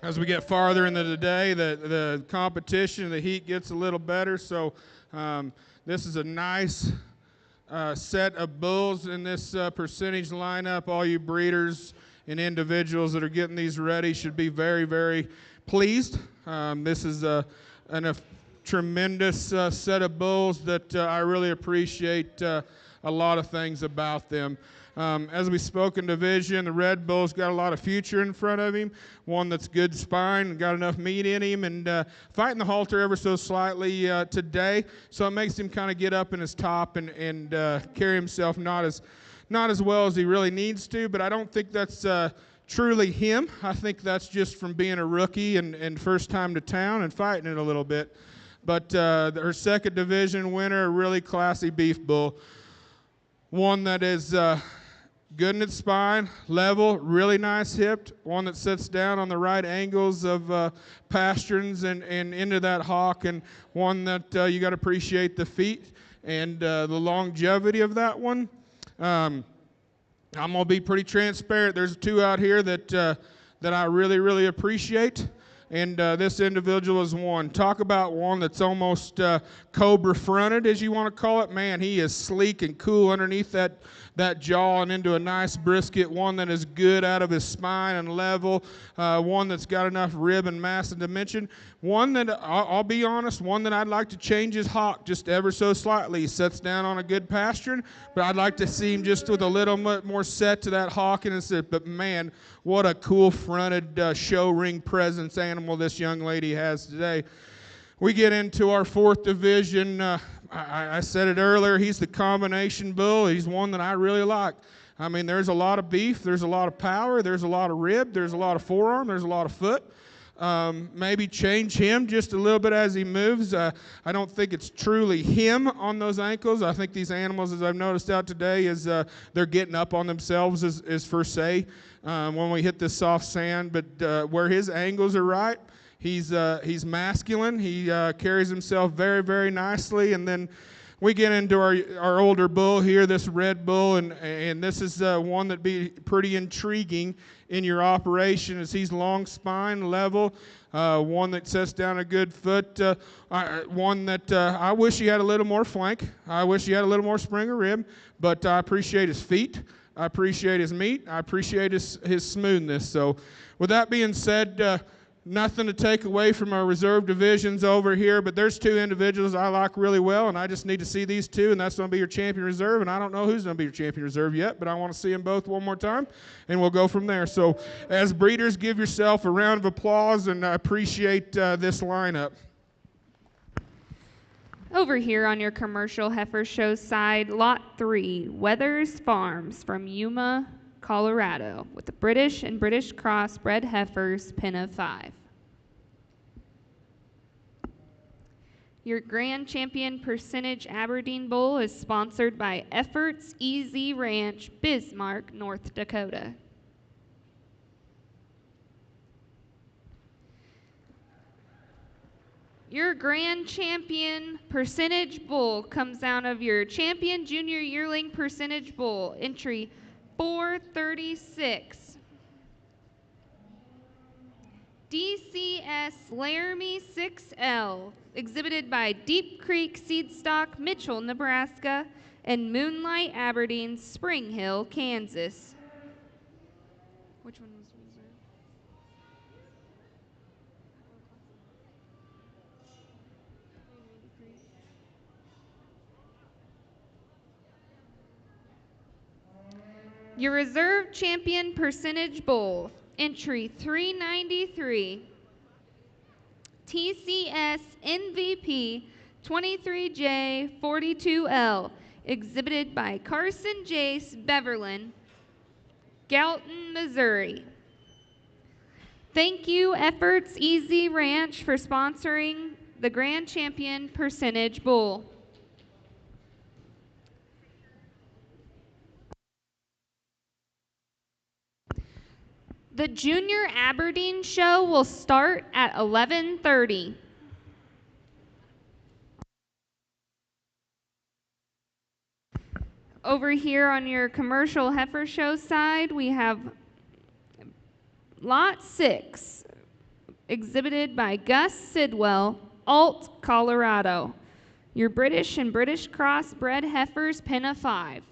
as we get farther into the day, the competition, the heat gets a little better. So this is a nice set of bulls in this percentage lineup. All you breeders and individuals that are getting these ready should be very, very pleased. This is a tremendous set of bulls that I really appreciate a lot of things about them. As we spoke in division, the Red Bull's got a lot of future in front of him, one that's good spine, got enough meat in him, and fighting the halter ever so slightly today, so it makes him kind of get up in his top and carry himself not as well as he really needs to, but I don't think that's truly him. I think that's just from being a rookie and first time to town and fighting it a little bit. But her second division winner, a really classy beef bull, one that is good in its spine, level, really nice hipped, one that sits down on the right angles of pasterns and into that hock, and one that you got to appreciate the feet and the longevity of that one. I'm going to be pretty transparent. There's two out here that I really, really appreciate, and this individual is one. Talk about one that's almost cobra-fronted, as you want to call it. Man, he is sleek and cool underneath that jaw and into a nice brisket, one that is good out of his spine and level, one that's got enough rib and mass and dimension, one that, I'll be honest, one that I'd like to change his hock just ever so slightly. He sets down on a good pasturing, but I'd like to see him just with a little more set to that hock. But man, what a cool fronted show ring presence animal this young lady has today. We get into our fourth division. I said it earlier, he's the combination bull. He's one that I really like. I mean, there's a lot of beef, there's a lot of power, there's a lot of rib, there's a lot of forearm, there's a lot of foot. Maybe change him just a little bit as he moves. I don't think it's truly him on those ankles. I think these animals, as I've noticed out today, is they're getting up on themselves, as per se, when we hit this soft sand. But where his angles are right, he's masculine. He carries himself very, very nicely. And then we get into our older bull here, this red bull, and this is one that'd be pretty intriguing in your operation, as he's long spine, level, one that sets down a good foot, one that I wish he had a little more flank. I wish he had a little more spring or rib, but I appreciate his feet. I appreciate his meat. I appreciate his smoothness. So with that being said, nothing to take away from our reserve divisions over here, but there's two individuals I like really well, and I just need to see these two, and that's going to be your champion reserve, and I don't know who's going to be your champion reserve yet, but I want to see them both one more time, and we'll go from there. So as breeders, give yourself a round of applause, and I appreciate this lineup. Over here on your commercial heifer show side, Lot 3, Weathers Farms from Yuma, Colorado, with the British and British crossbred heifers, pin of 5. Your Grand Champion Percentage Aberdeen Bull is sponsored by Efforts Easy Ranch, Bismarck, North Dakota. Your Grand Champion Percentage Bull comes out of your Champion Junior Yearling Percentage Bull, entry 436. DCS Laramie 6L, exhibited by Deep Creek Seedstock, Mitchell, Nebraska, and Moonlight Aberdeen, Spring Hill, Kansas. Which one was reserved? Your reserve champion percentage bull, entry 393, TCS MVP 23J42L, exhibited by Carson Jace Beverlin, Galton, Missouri. Thank you, Efforts Easy Ranch, for sponsoring the Grand Champion Percentage Bull. The Junior Aberdeen show will start at 11:30. Over here on your commercial heifer show side, we have Lot 6, exhibited by Gus Sidwell, Alt, Colorado. Your British and British Cross bred heifers, pin of 5.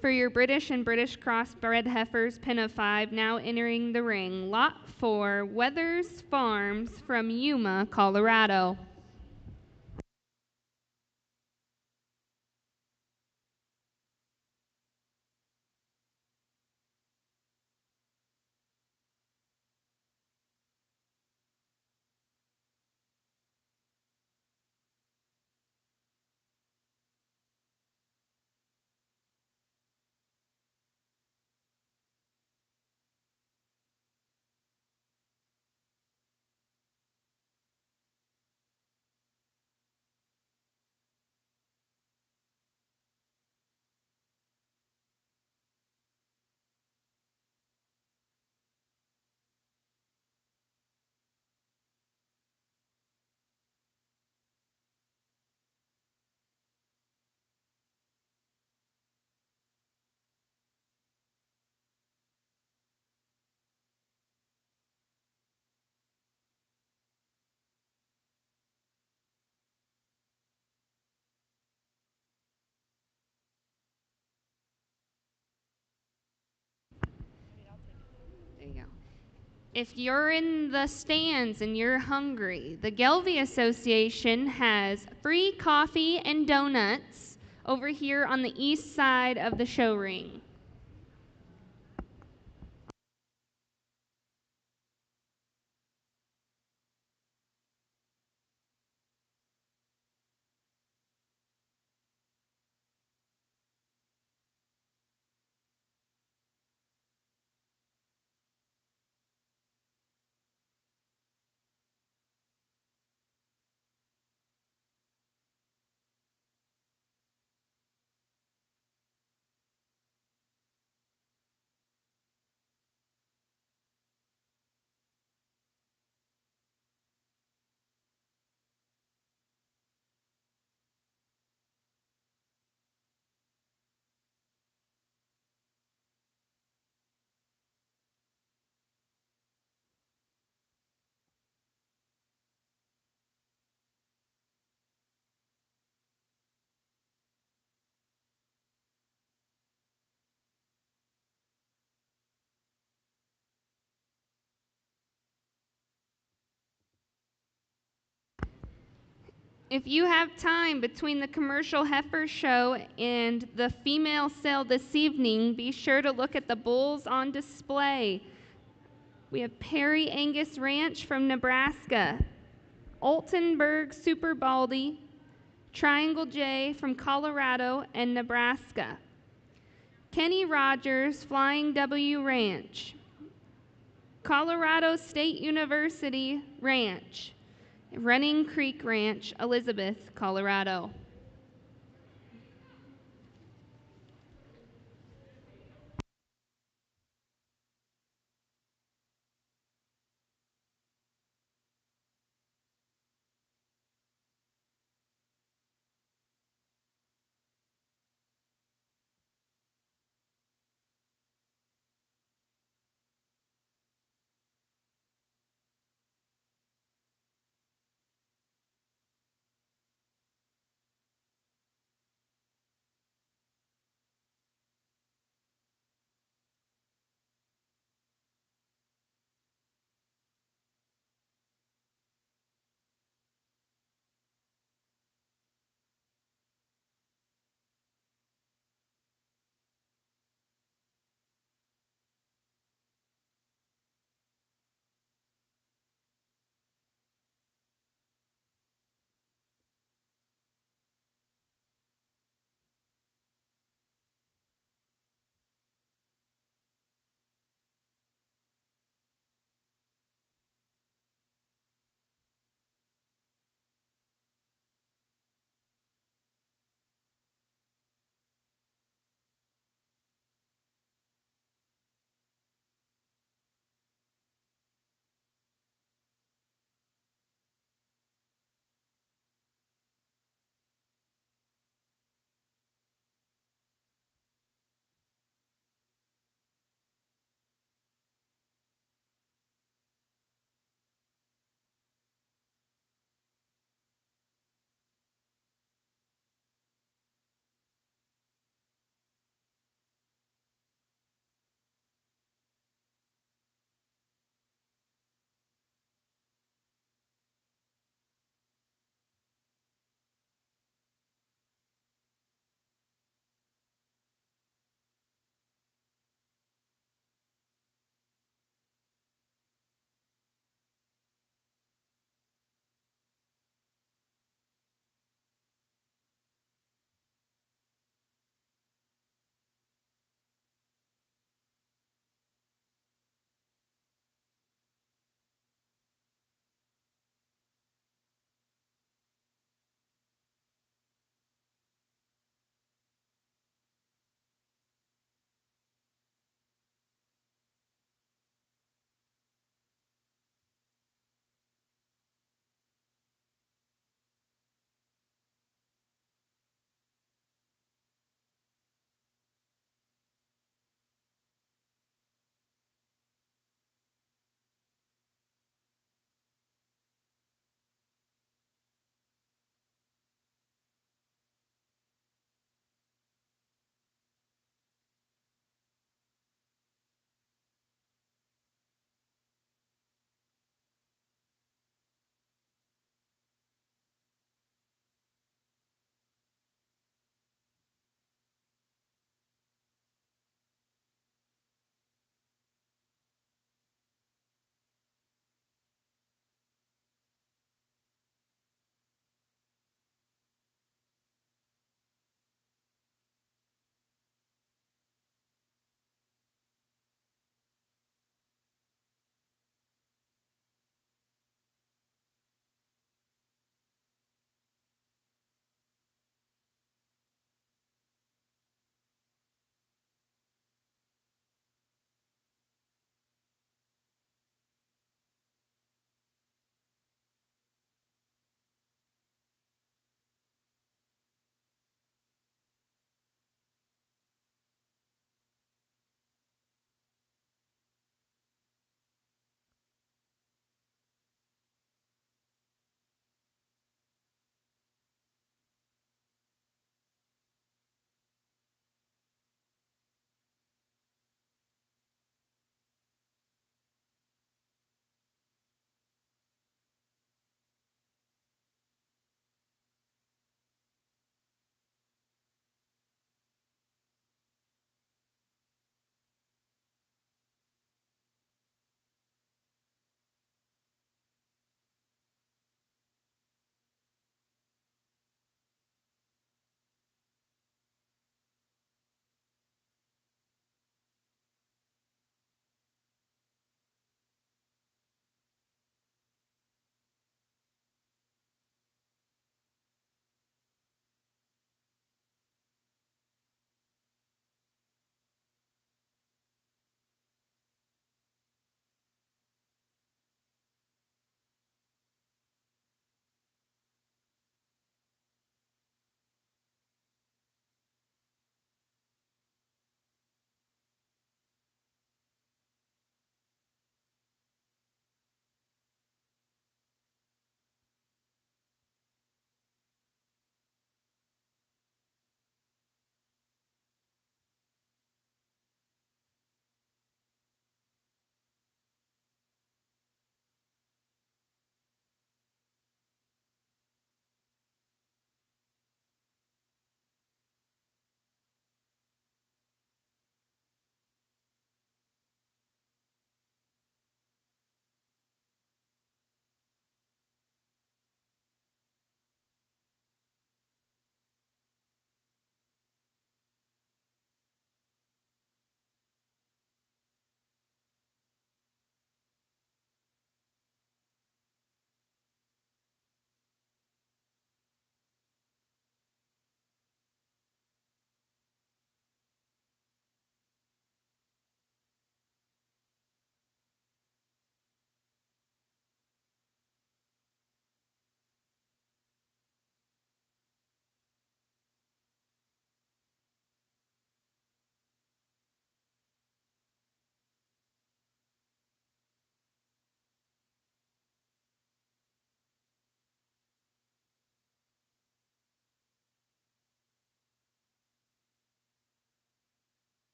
For your British and British Cross bred heifers, pin of 5, now entering the ring. Lot 4, Weathers Farms from Yuma, Colorado. If you're in the stands and you're hungry, the Gelby Association has free coffee and donuts over here on the east side of the show ring. If you have time between the commercial heifer show and the female sale this evening, be sure to look at the bulls on display. We have Perry Angus Ranch from Nebraska, Altenburg Super Baldy, Triangle J from Colorado and Nebraska, Kenny Rogers Flying W Ranch, Colorado State University Ranch, Running Creek Ranch, Elizabeth, Colorado.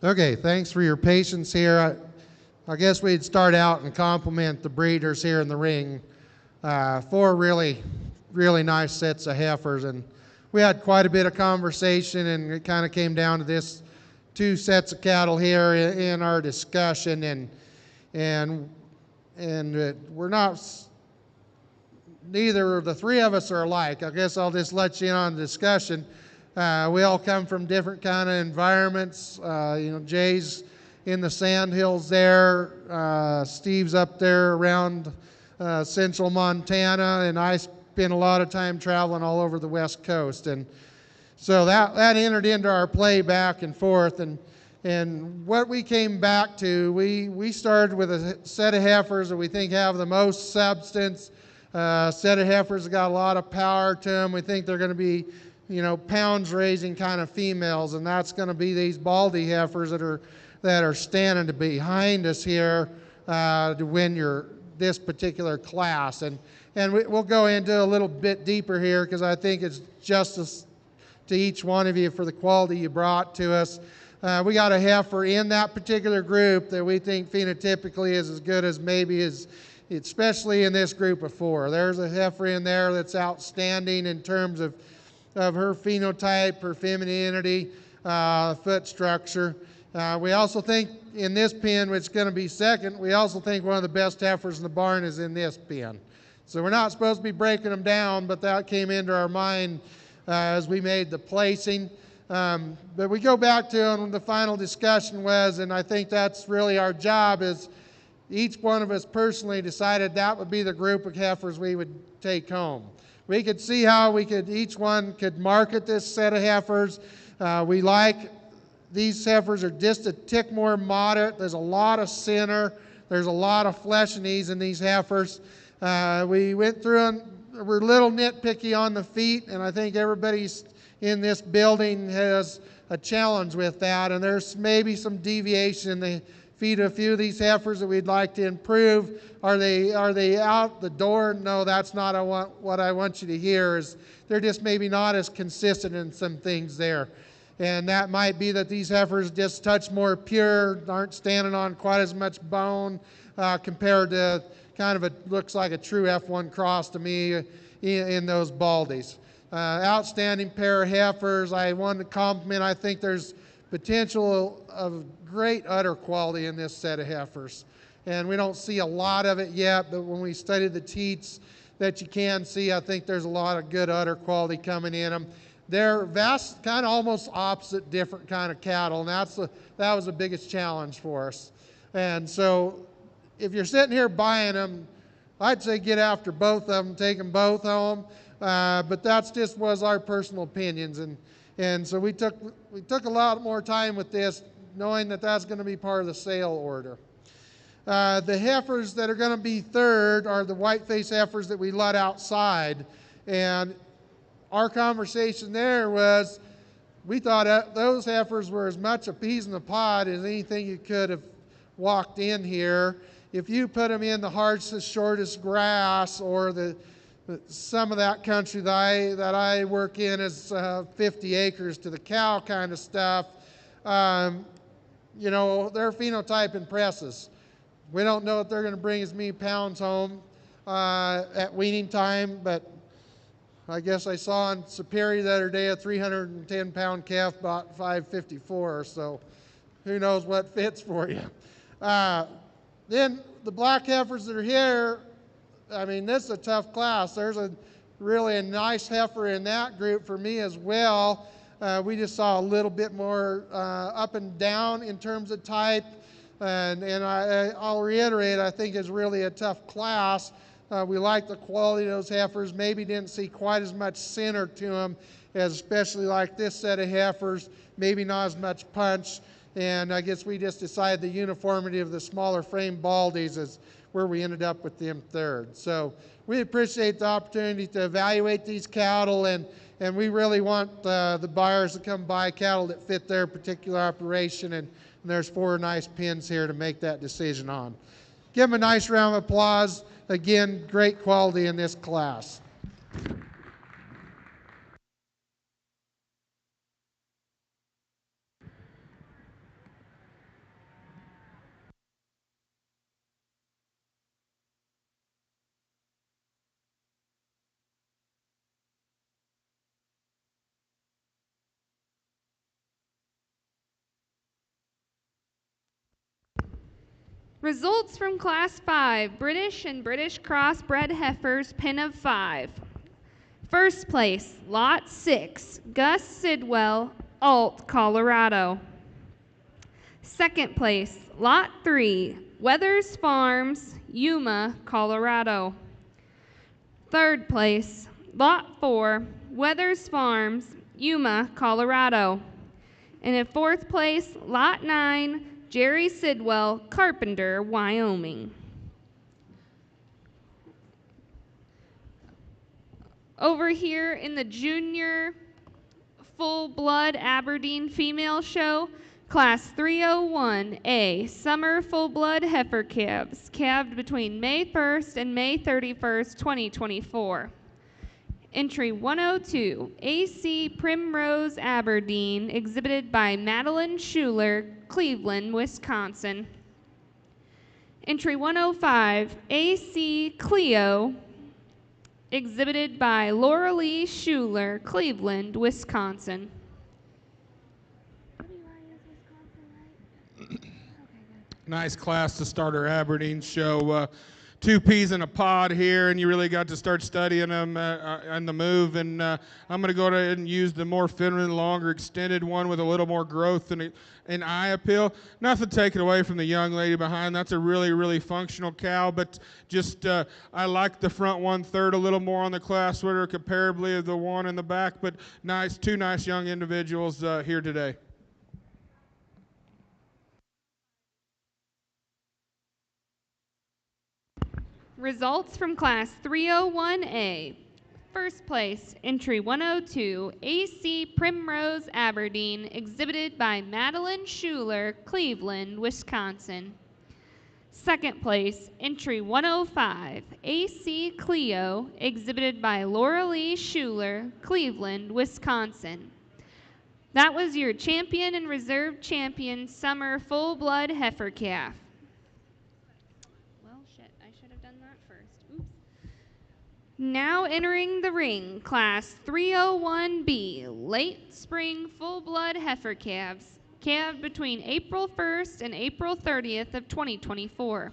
Okay, thanks for your patience here. I guess we'd start out and compliment the breeders here in the ring. Four really, really nice sets of heifers, and we had quite a bit of conversation, and it kind of came down to this two sets of cattle here in our discussion, and we're not. Neither of the three of us are alike. I guess I'll just let you in on the discussion. We all come from different kind of environments. Jay's in the sand hills there. Steve's up there around central Montana, and I spent a lot of time traveling all over the West Coast. And so that entered into our play back and forth. And what we came back to, we started with a set of heifers that we think have the most substance. Set of heifers that got a lot of power to them. We think they're going to be, pounds raising kind of females, and that's going to be these baldy heifers that are standing behind us here to win this particular class. And we'll go into a little bit deeper here because I think it's justice to each one of you for the quality you brought to us. We got a heifer in that particular group that we think phenotypically is as good as maybe especially in this group of four. There's a heifer in there that's outstanding in terms of her phenotype, her femininity, foot structure. We also think in this pen, which is going to be second, we also think one of the best heifers in the barn is in this pen. So we're not supposed to be breaking them down, but that came into our mind as we made the placing. But we go back to and the final discussion was, and I think that's really our job, is each one of us personally decided that would be the group of heifers we would take home. We could see how each one could market this set of heifers. We like these heifers are just a tick more moderate. There's a lot of center. There's a lot of flesh in these heifers. We went through and we're a little nitpicky on the feet, and I think everybody's in this building has a challenge with that, and there's maybe some deviation in the feed a few of these heifers that we'd like to improve. Are they out the door? No, that's not what I want you to hear. Is they're just maybe not as consistent in some things there. And that might be that these heifers just touch more pure, aren't standing on quite as much bone compared to kind of looks like a true F1 cross to me in those baldies. Outstanding pair of heifers. I wanted to compliment. I think there's potential of great udder quality in this set of heifers. And we don't see a lot of it yet, but when we study the teats that you can see, I think there's a lot of good udder quality coming in them. They're vast, kind of almost opposite, different kind of cattle, and that was the biggest challenge for us. And so if you're sitting here buying them, I'd say get after both of them, take them both home. But that's just was our personal opinions, and so we took a lot more time with this, knowing that that's going to be part of the sale order. The heifers that are going to be third are the white-faced heifers that we let outside, and our conversation there was we thought those heifers were as much a peas in the pod as anything you could have walked in here. If you put them in the hardest, shortest grass or some of that country that I work in is 50 acres to the cow kind of stuff, their phenotype impresses. We don't know if they're going to bring as many pounds home at weaning time, but I guess I saw on Superior the other day a 310-pound calf bought 554, so who knows what fits for you. Then the black heifers that are here, I mean, this is a tough class. There's really a nice heifer in that group for me as well. We just saw a little bit more up and down in terms of type. And I'll reiterate, I think it's really a tough class. We like the quality of those heifers. Maybe didn't see quite as much center to them as especially like this set of heifers. Maybe not as much punch. And I guess we just decided the uniformity of the smaller frame baldies is where we ended up with them third. So we appreciate the opportunity to evaluate these cattle, and we really want the buyers to come buy cattle that fit their particular operation, and there's 4 nice pins here to make that decision on. Give them a nice round of applause. Again, great quality in this class. Results from Class 5, British and British crossbred heifers, pen of 5. First place, Lot 6, Gus Sidwell, Alt, Colorado. Second place, Lot 3, Weathers Farms, Yuma, Colorado. Third place, Lot 4, Weathers Farms, Yuma, Colorado. And in fourth place, Lot 9, Jerry Sidwell, Carpenter, Wyoming. Over here in the junior full-blood Aberdeen female show, Class 301A, summer full-blood heifer calves, calved between May 1st and May 31st, 2024. Entry 102, AC Primrose Aberdeen, exhibited by Madeline Schuler, Cleveland, Wisconsin. Entry 105, AC Cleo, exhibited by Laura Lee Schuler, Cleveland, Wisconsin. Nice class to start our Aberdeen show. 2 peas in a pod here, and you really got to start studying them on the move. And I'm going to go ahead and use the more feminine, longer, extended one with a little more growth and eye appeal. Nothing taken away from the young lady behind. That's a really, really functional cow, but just I like the front 1/3 a little more on the class with her comparably of the one in the back. But nice, 2 nice young individuals here today. Results from Class 301A. First place, entry 102, AC Primrose Aberdeen, exhibited by Madeline Schuler, Cleveland, Wisconsin. Second place, entry 105, AC Cleo, exhibited by Laura Lee Schuler, Cleveland, Wisconsin. That was your champion and reserve champion summer full-blood heifer calf. Now entering the ring, Class 301B, late spring full-blood heifer calves, calved between April 1st and April 30th of 2024.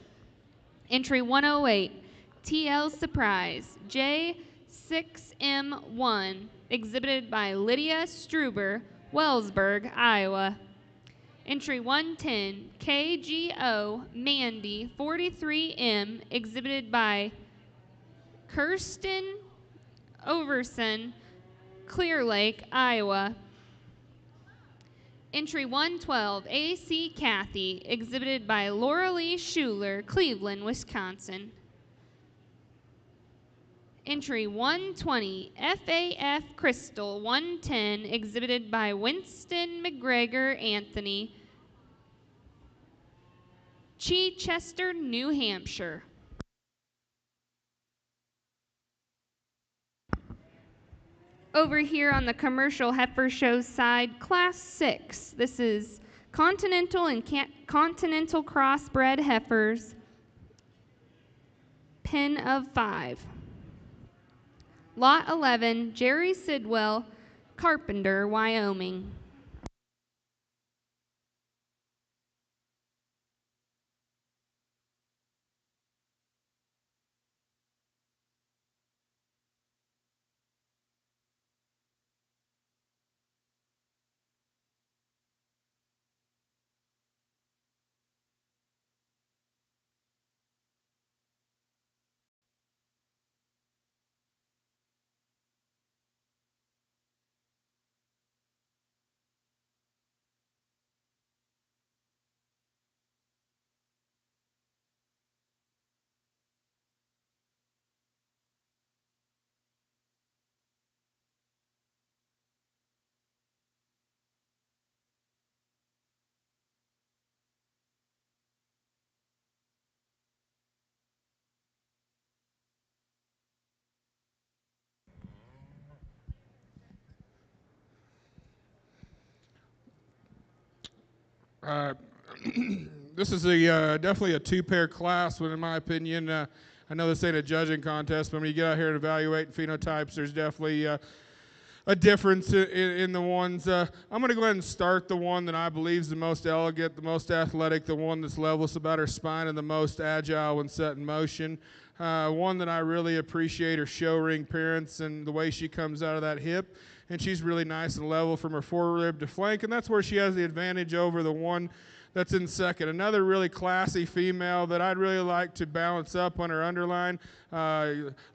Entry 108, TL Surprise, J6M1, exhibited by Lydia Struber, Wellsburg, Iowa. Entry 110, KGO Mandy 43M, exhibited by Kirsten Overson, Clear Lake, Iowa. Entry 112, AC Kathy, exhibited by Laura Lee Schuler, Cleveland, Wisconsin. Entry 120, FAF Crystal 110, exhibited by Winston McGregor Anthony, Chichester, New Hampshire. Over here on the commercial heifer show side, Class 6. This is continental and continental crossbred heifers, pen of 5. Lot 11, Jerry Sidwell, Carpenter, Wyoming. This is definitely a 2-pair class, in my opinion. I know this ain't a judging contest, but when you get out here and evaluate phenotypes, there's definitely a difference in the ones. I'm going to go ahead and start the one that I believe is the most elegant, the most athletic, the one that's levelest about her spine and the most agile when set in motion. One that I really appreciate her show ring appearance and the way she comes out of that hip. And she's really nice and level from her forerib to flank, and that's where she has the advantage over the one that's in second. Another really classy female that I'd really like to balance up on her underline,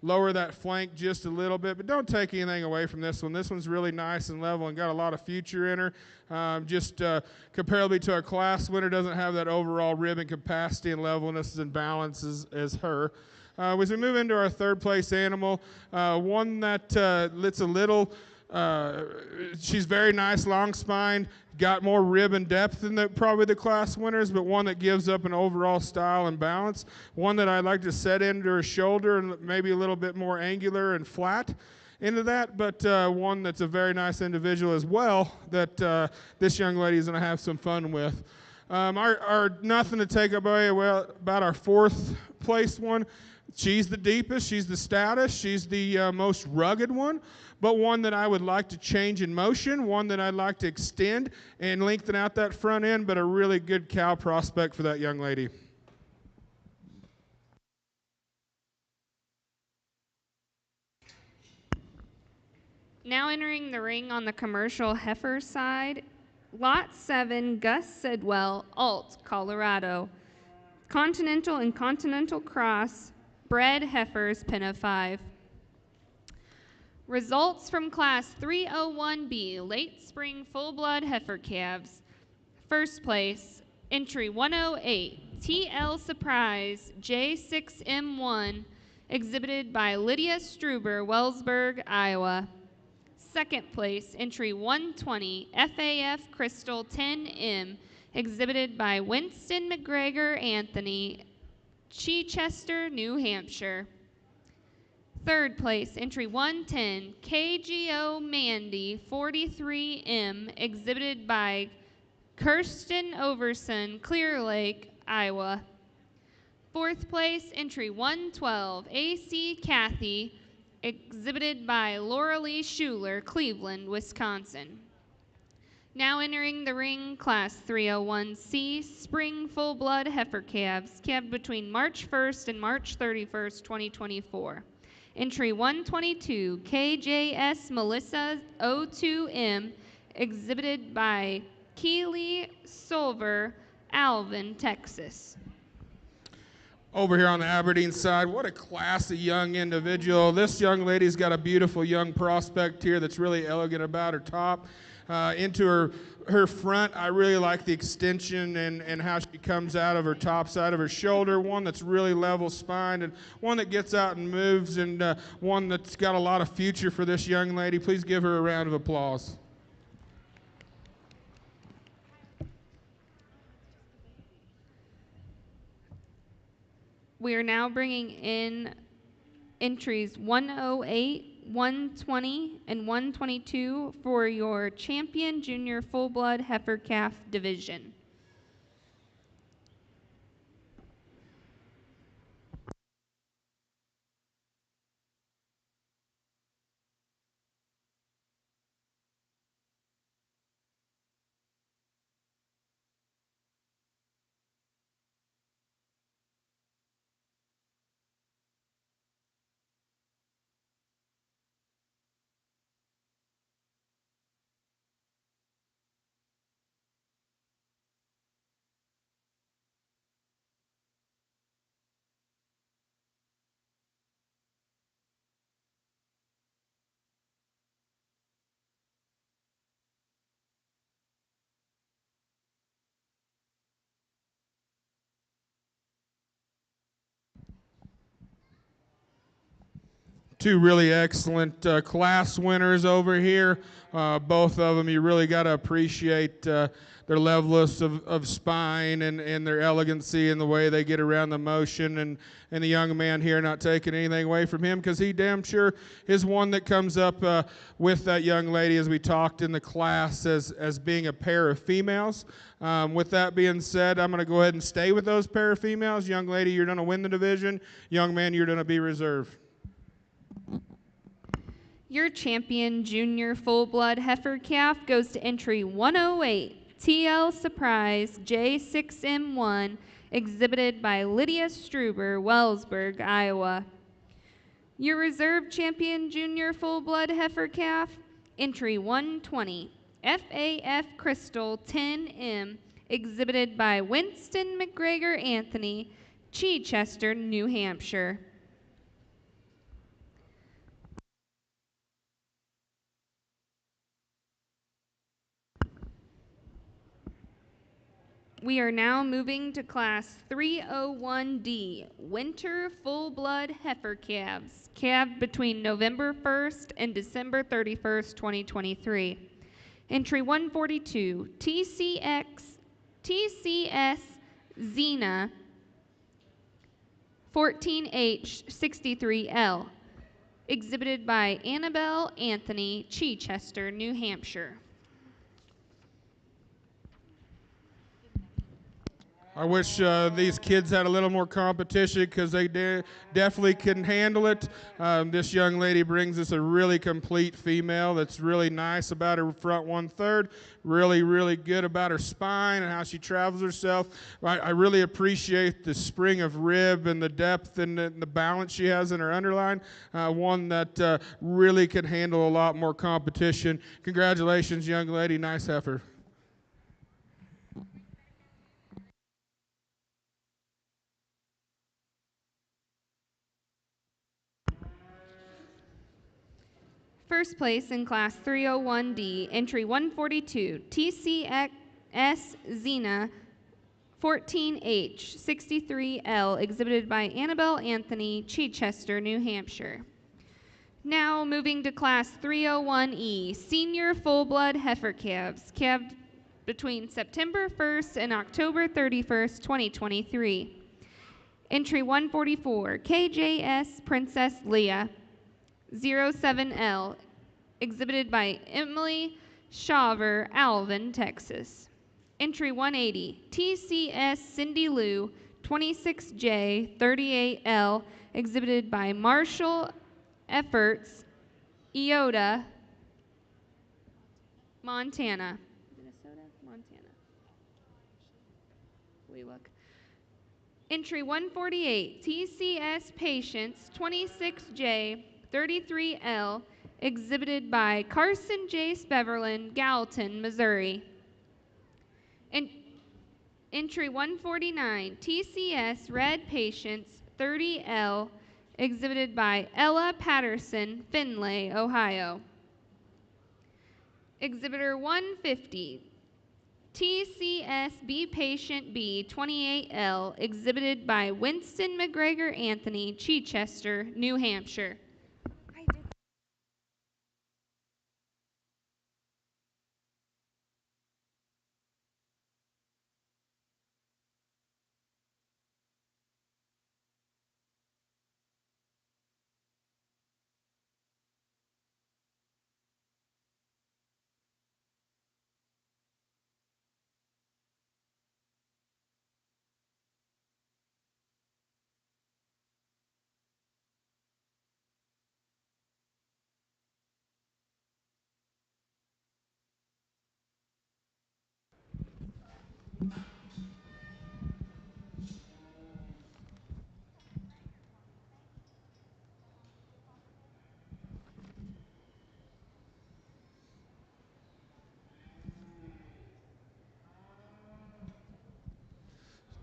lower that flank just a little bit, but don't take anything away from this one. This one's really nice and level and got a lot of future in her. Comparably to a class winner, doesn't have that overall ribbon capacity and levelness and balance as her. As we move into our third place animal, one that it's a little, she's very nice, long spine, got more rib and depth than probably the class winners, but one that gives up an overall style and balance. One that I'd like to set into her shoulder and maybe a little bit more angular and flat into that, but one that's a very nice individual as well that this young lady is going to have some fun with. Our nothing to take away about our fourth place one. She's the deepest, she's the stoutest, she's the most rugged one, but one that I would like to change in motion, one that I'd like to extend and lengthen out that front end, but a really good cow prospect for that young lady. Now entering the ring on the commercial heifer side, Lot 7, Gus Sidwell, Alt, Colorado. Continental and Continental Cross, bred heifers, pin of 5. Results from Class 301B, late spring full-blood heifer calves. First place, entry 108, TL Surprise, J6M1, exhibited by Lydia Struber, Wellsburg, Iowa. Second place, entry 120, FAF Crystal 10M, exhibited by Winston McGregor Anthony, Chichester, New Hampshire. Third place, entry 110, KGO Mandy 43M, exhibited by Kirsten Overson, Clear Lake, Iowa. Fourth place, entry 112, AC Kathy, exhibited by Laura Lee Schuler, Cleveland, Wisconsin. Now entering the ring, Class 301C, spring full-blood heifer calves, calved between March 1st and March 31st, 2024. Entry 122, KJS Melissa 02M, exhibited by Keely Solver, Alvin, Texas. Over here on the Aberdeen side, what a classy young individual. This young lady's got a beautiful young prospect here that's really elegant about her top. Into her front, I really like the extension and how she comes out of her top side of her shoulder. One that's really level spined and one that gets out and moves, and one that's got a lot of future for this young lady. Please give her a round of applause. We are now bringing in entries 108, 120, and 122 for your Champion Junior Full Blood Heifer Calf Division. Two really excellent class winners over here. Both of them, you really got to appreciate their levelness of spine and their elegancy and the way they get around the motion. And the young man here, not taking anything away from him, because he damn sure is one that comes up with that young lady, as we talked in the class, as being a pair of females. With that being said, I'm going to go ahead and stay with those pair of females. Young lady, you're going to win the division. Young man, you're going to be reserved. Your champion junior full-blood heifer calf goes to entry 108, TL Surprise J6M1, exhibited by Lydia Struber, Wellsburg, Iowa. Your reserve champion junior full-blood heifer calf, entry 120, FAF Crystal 10M, exhibited by Winston McGregor Anthony, Chichester, New Hampshire. We are now moving to Class 301D, Winter Full-Blood Heifer Calves, calved between November 1st and December 31st, 2023. Entry 142, TCS Xena 14H63L, exhibited by Annabelle Anthony, Chichester, New Hampshire. I wish these kids had a little more competition because they definitely couldn't handle it. This young lady brings us a really complete female that's really nice about her front 1/3, really good about her spine and how she travels herself. I really appreciate the spring of rib and the depth and the balance she has in her underline. One that really could handle a lot more competition. Congratulations, young lady. Nice heifer. First place in Class 301D, entry 142, TCS Xena 14H63L, exhibited by Annabelle Anthony, Chichester, New Hampshire. Now moving to Class 301E, Senior Full-Blood Heifer Calves, calved between September 1st and October 31st, 2023. Entry 144, KJS Princess Leah 07L, exhibited by Emily Shaver, Alvin, Texas. Entry 180, TCS Cindy Lou 26J38L, exhibited by Marshall Efforts, Iota, Montana. Minnesota? Montana. We look. Entry 148, TCS Patience 26J33L, exhibited by Carson J. Speverlin, Gallatin, Missouri. Entry 149, TCS Red Patience 30L, exhibited by Ella Patterson, Findlay, Ohio. Exhibitor 150, TCS Be Patient B 28L, exhibited by Winston McGregor Anthony, Chichester, New Hampshire.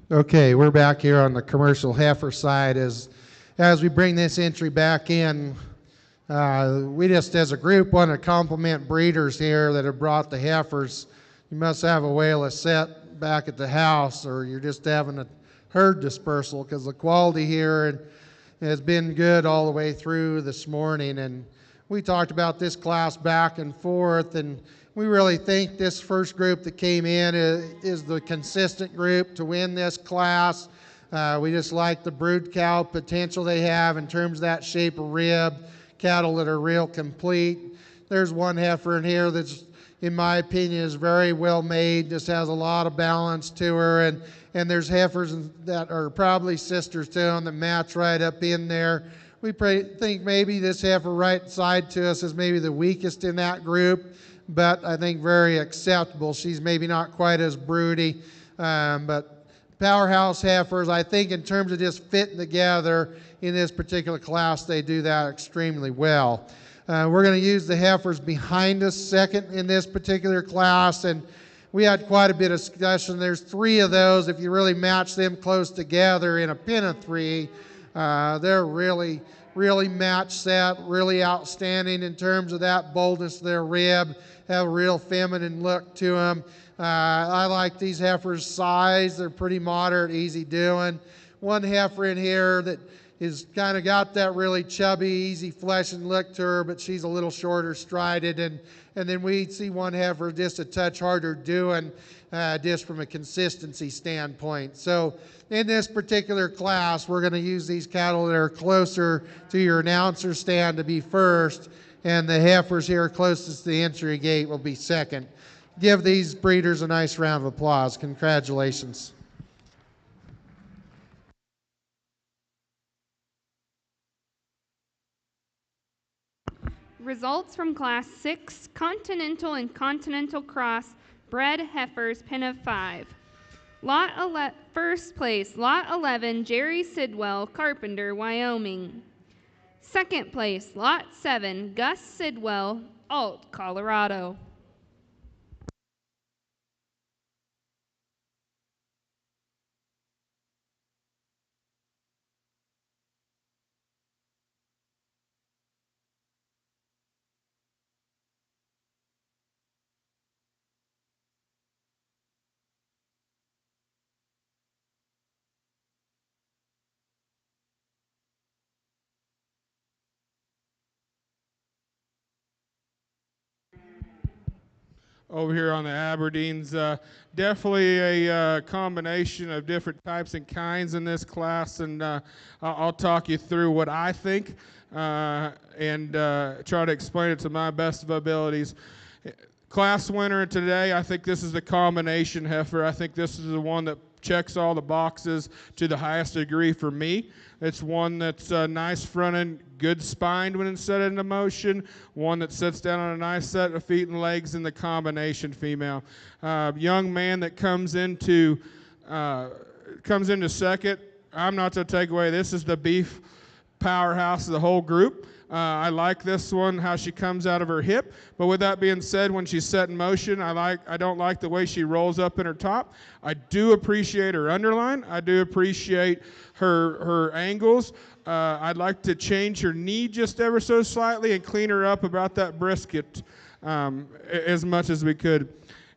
Okay, we're back here on the commercial heifer side as we bring this entry back in. We just, as a group, want to compliment breeders here that have brought the heifers. You must have a whale of set back at the house, or you're just having a herd dispersal, because the quality here has been good all the way through this morning. And we talked about this class back and forth, and we really think this first group that came in is the consistent group to win this class. We just like the brood cow potential they have in terms of that shape of rib, cattle that are real complete. There's one heifer in here that's, in my opinion, is very well made, just has a lot of balance to her, and there's heifers that are probably sisters to them that match right up in there. we think maybe this heifer right side to us is maybe the weakest in that group, but I think very acceptable. She's maybe not quite as broody, but powerhouse heifers, I think in terms of just fitting together in this particular class, they do that extremely well. We're going to use the heifers behind us second in this particular class, and we had quite a bit of discussion. There's 3 of those. If you really match them close together in a pin of 3, they're really match set, really outstanding in terms of that boldness of their rib, have a real feminine look to them. I like these heifers' size. They're pretty moderate, easy doing. One heifer in here that is kind of got that really chubby, easy flesh and look to her, but she's a little shorter strided. And then we see one heifer just a touch harder doing, just from a consistency standpoint. So in this particular class, we're going to use these cattle that are closer to your announcer stand to be first, and the heifers here closest to the entry gate will be second. Give these breeders a nice round of applause. Congratulations. Results from Class 6 Continental and Continental Cross bred heifers, pin of 5. First place, Lot 11, Jerry Sidwell, Carpenter, Wyoming. Second place, Lot 7, Gus Sidwell, Alt, Colorado. Over here on the Aberdeens, definitely a combination of different types and kinds in this class, and I'll talk you through what I think and try to explain it to my best of abilities. Class winner today, I think this is the combination heifer. I think this is the one that checks all the boxes to the highest degree for me. It's one that's nice front end, good spined when it's set into motion, one that sits down on a nice set of feet and legs in the combination female. Young man that comes into second, I'm not to take away, this is the beef powerhouse of the whole group. I like this one, how she comes out of her hip. But with that being said, when she's set in motion, I don't like the way she rolls up in her top. I do appreciate her underline. I do appreciate her angles. I'd like to change her knee just ever so slightly and clean her up about that brisket as much as we could.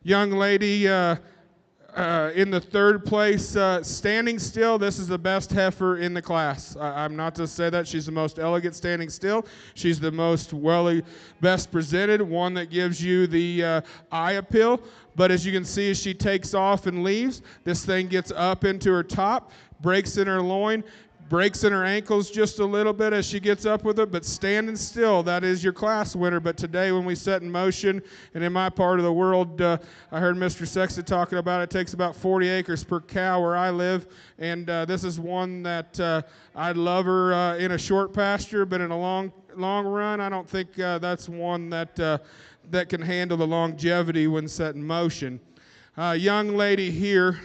Young lady in the third place, standing still, this is the best heifer in the class. I'm not to say that she's the most elegant standing still. She's the most best presented, one that gives you the eye appeal. But as you can see, as she takes off and leaves, this thing gets up into her top, breaks in her loin, breaks in her ankles just a little bit as she gets up with it, but standing still, that is your class winner. But today when we set in motion, and in my part of the world, I heard Mr. Sexton talking about it takes about 40 acres per cow where I live, and this is one that I'd love her in a short pasture, but in a long run, I don't think that's one that can handle the longevity when set in motion. Young lady here,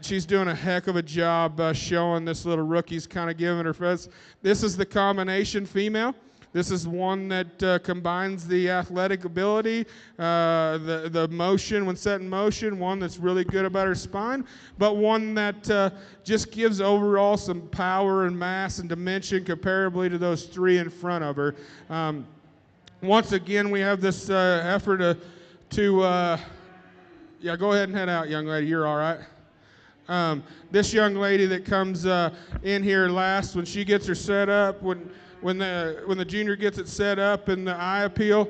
she's doing a heck of a job showing this little rookie's kind of giving her fist. This is the combination female. This is one that combines the athletic ability, the motion when set in motion, one that's really good about her spine, but one that just gives overall some power and mass and dimension comparably to those 3 in front of her. Once again, we have this effort to yeah, go ahead and head out, young lady. You're all right. This young lady that comes in here last, when she gets her set up, when the junior gets it set up in the eye appeal,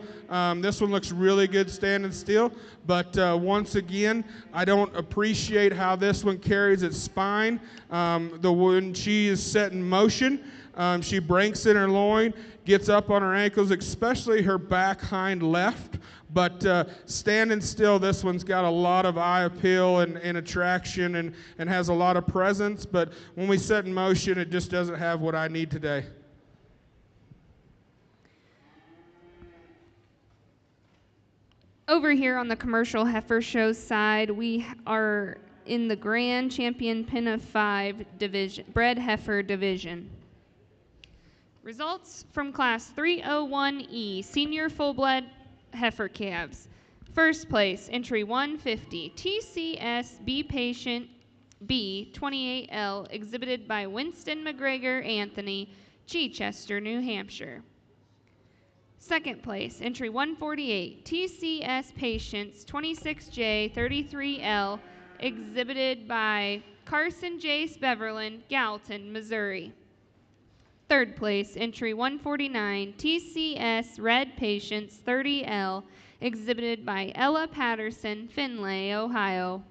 this one looks really good standing still. But once again, I don't appreciate how this one carries its spine. When she is set in motion, she breaks in her loin, gets up on her ankles, especially her back hind left, But standing still, this one's got a lot of eye appeal and attraction and has a lot of presence. But when we set in motion, it just doesn't have what I need today. Over here on the commercial heifer show side, we are in the Grand Champion Pin of 5 division, bred heifer division. Results from Class 301E, Senior Full-Blood Heifer Calves. First place, entry 150, TCS Be Patient B 28L, exhibited by Winston McGregor Anthony, Chichester, New Hampshire. Second place, entry 148, TCS Patience 26J 33L, exhibited by Carson J. Speverland, Gallatin, Missouri. Third place, entry 149, TCS Red Patience 30L, exhibited by Ella Patterson, Findlay, Ohio.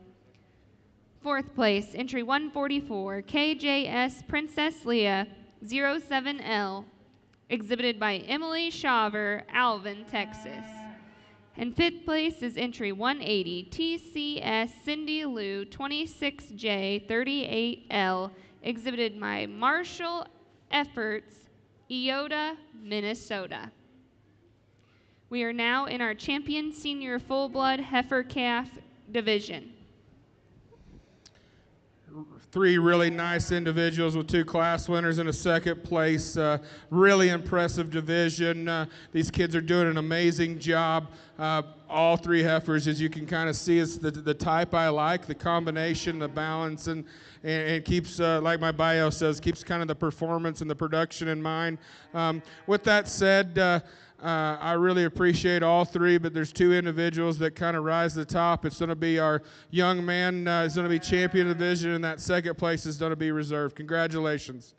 Fourth place, entry 144, KJS Princess Leah 07L, exhibited by Emily Shaver, Alvin, Texas. And fifth place is entry 180, TCS Cindy Lou 26J 38L, exhibited by Marshall Efforts, Eota, Minnesota. We are now in our Champion Senior Full Blood Heifer Calf division. 3 really nice individuals with 2 class winners in a second place. Really impressive division. These kids are doing an amazing job. All 3 heifers, as you can kind of see, is the type I like, the combination, the balance, and keeps, like my bio says, keeps kind of the performance and the production in mind. With that said, I really appreciate all 3, but there's 2 individuals that kind of rise to the top. It's going to be our young man is going to be champion of the division, and that second place is going to be reserved. Congratulations.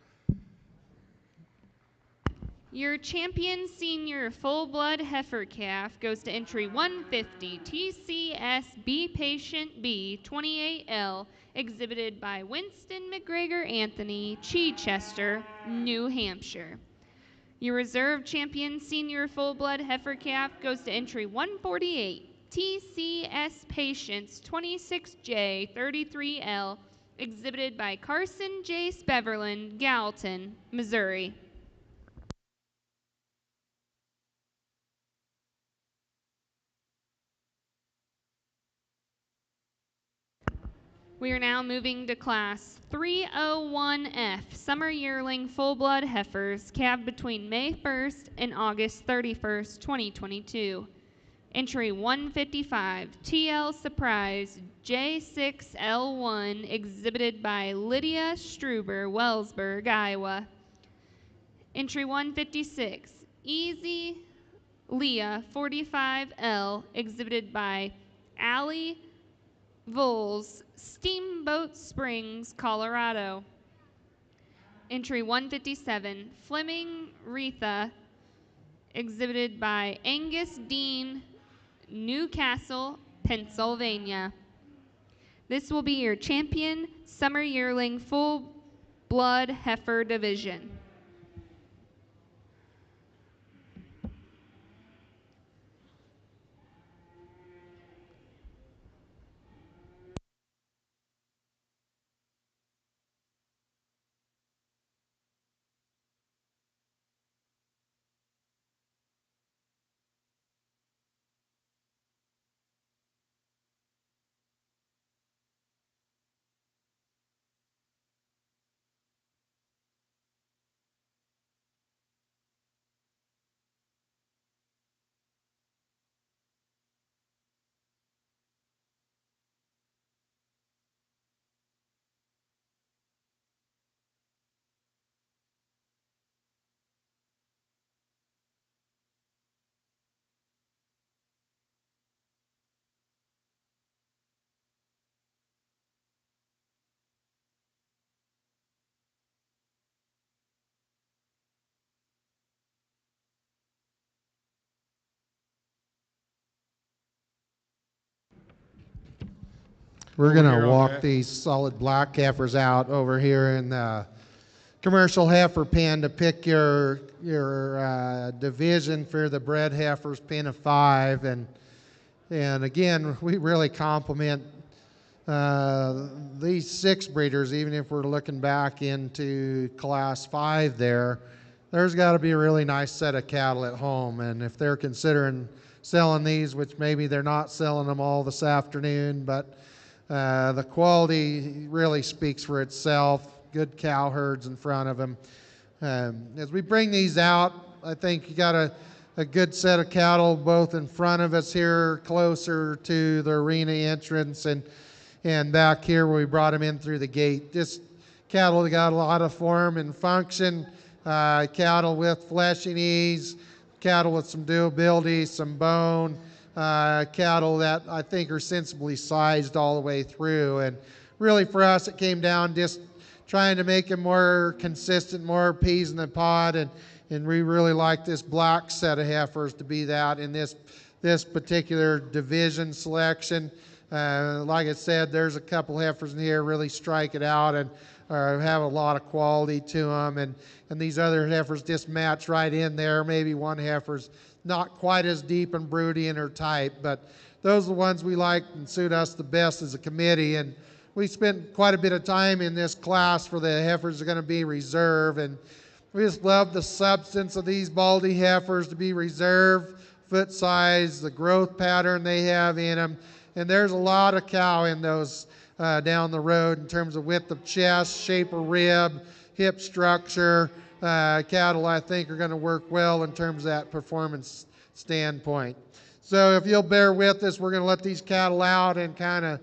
Your Champion Senior Full Blood Heifer Calf goes to entry 150, TCS Be Patient B 28L, exhibited by Winston McGregor Anthony, Chichester, New Hampshire. Your reserve Champion Senior Full Blood Heifer Calf goes to entry 148, TCS Patience 26J 33L, exhibited by Carson J. Speverland, Gallatin, Missouri. We are now moving to Class 301F, Summer Yearling Full Blood Heifers, calved between May 1st and August 31st, 2022. Entry 155, TL Surprise J6L1, exhibited by Lydia Struber, Wellsburg, Iowa. Entry 156, Easy Leah 45L, exhibited by Allie Voles, Steamboat Springs, Colorado. Entry 157, Fleming Retha, exhibited by Angus Dean, Newcastle, Pennsylvania. This will be your Champion Summer Yearling Full Blood Heifer Division. We're going to here on walk that. these solid black heifers out over here in the commercial heifer pen to pick your division for the bred heifers, pen of 5. And And again, we really compliment these 6 breeders. Even if we're looking back into Class 5 there's got to be a really nice set of cattle at home. And if they're considering selling these, which maybe they're not selling them all this afternoon, but the quality really speaks for itself. Good cow herds in front of them. As we bring these out, I think you got a good set of cattle both in front of us here, closer to the arena entrance, and back here where we brought them in through the gate. Just cattle that got a lot of form and function, cattle with fleshing ease, cattle with some durability, some bone, cattle that I think are sensibly sized all the way through. And really for us, it came down just trying to make them more consistent, more peas in the pod, and we really like this black set of heifers to be that in this particular division selection. Like I said, there's a couple heifers in here really strike it out and have a lot of quality to them, and these other heifers just match right in there. Maybe one heifer's not quite as deep and broody in her type, but those are the ones we like and suit us the best as a committee. And we spent quite a bit of time in this class for the heifers that are going to be reserve, and we just love the substance of these Baldy heifers to be reserve, foot size, the growth pattern they have in them, and there's a lot of cow in those down the road in terms of width of chest, shape of rib, hip structure. Cattle I think are going to work well in terms of that performance standpoint. So if you'll bear with us, we're going to let these cattle out and kind of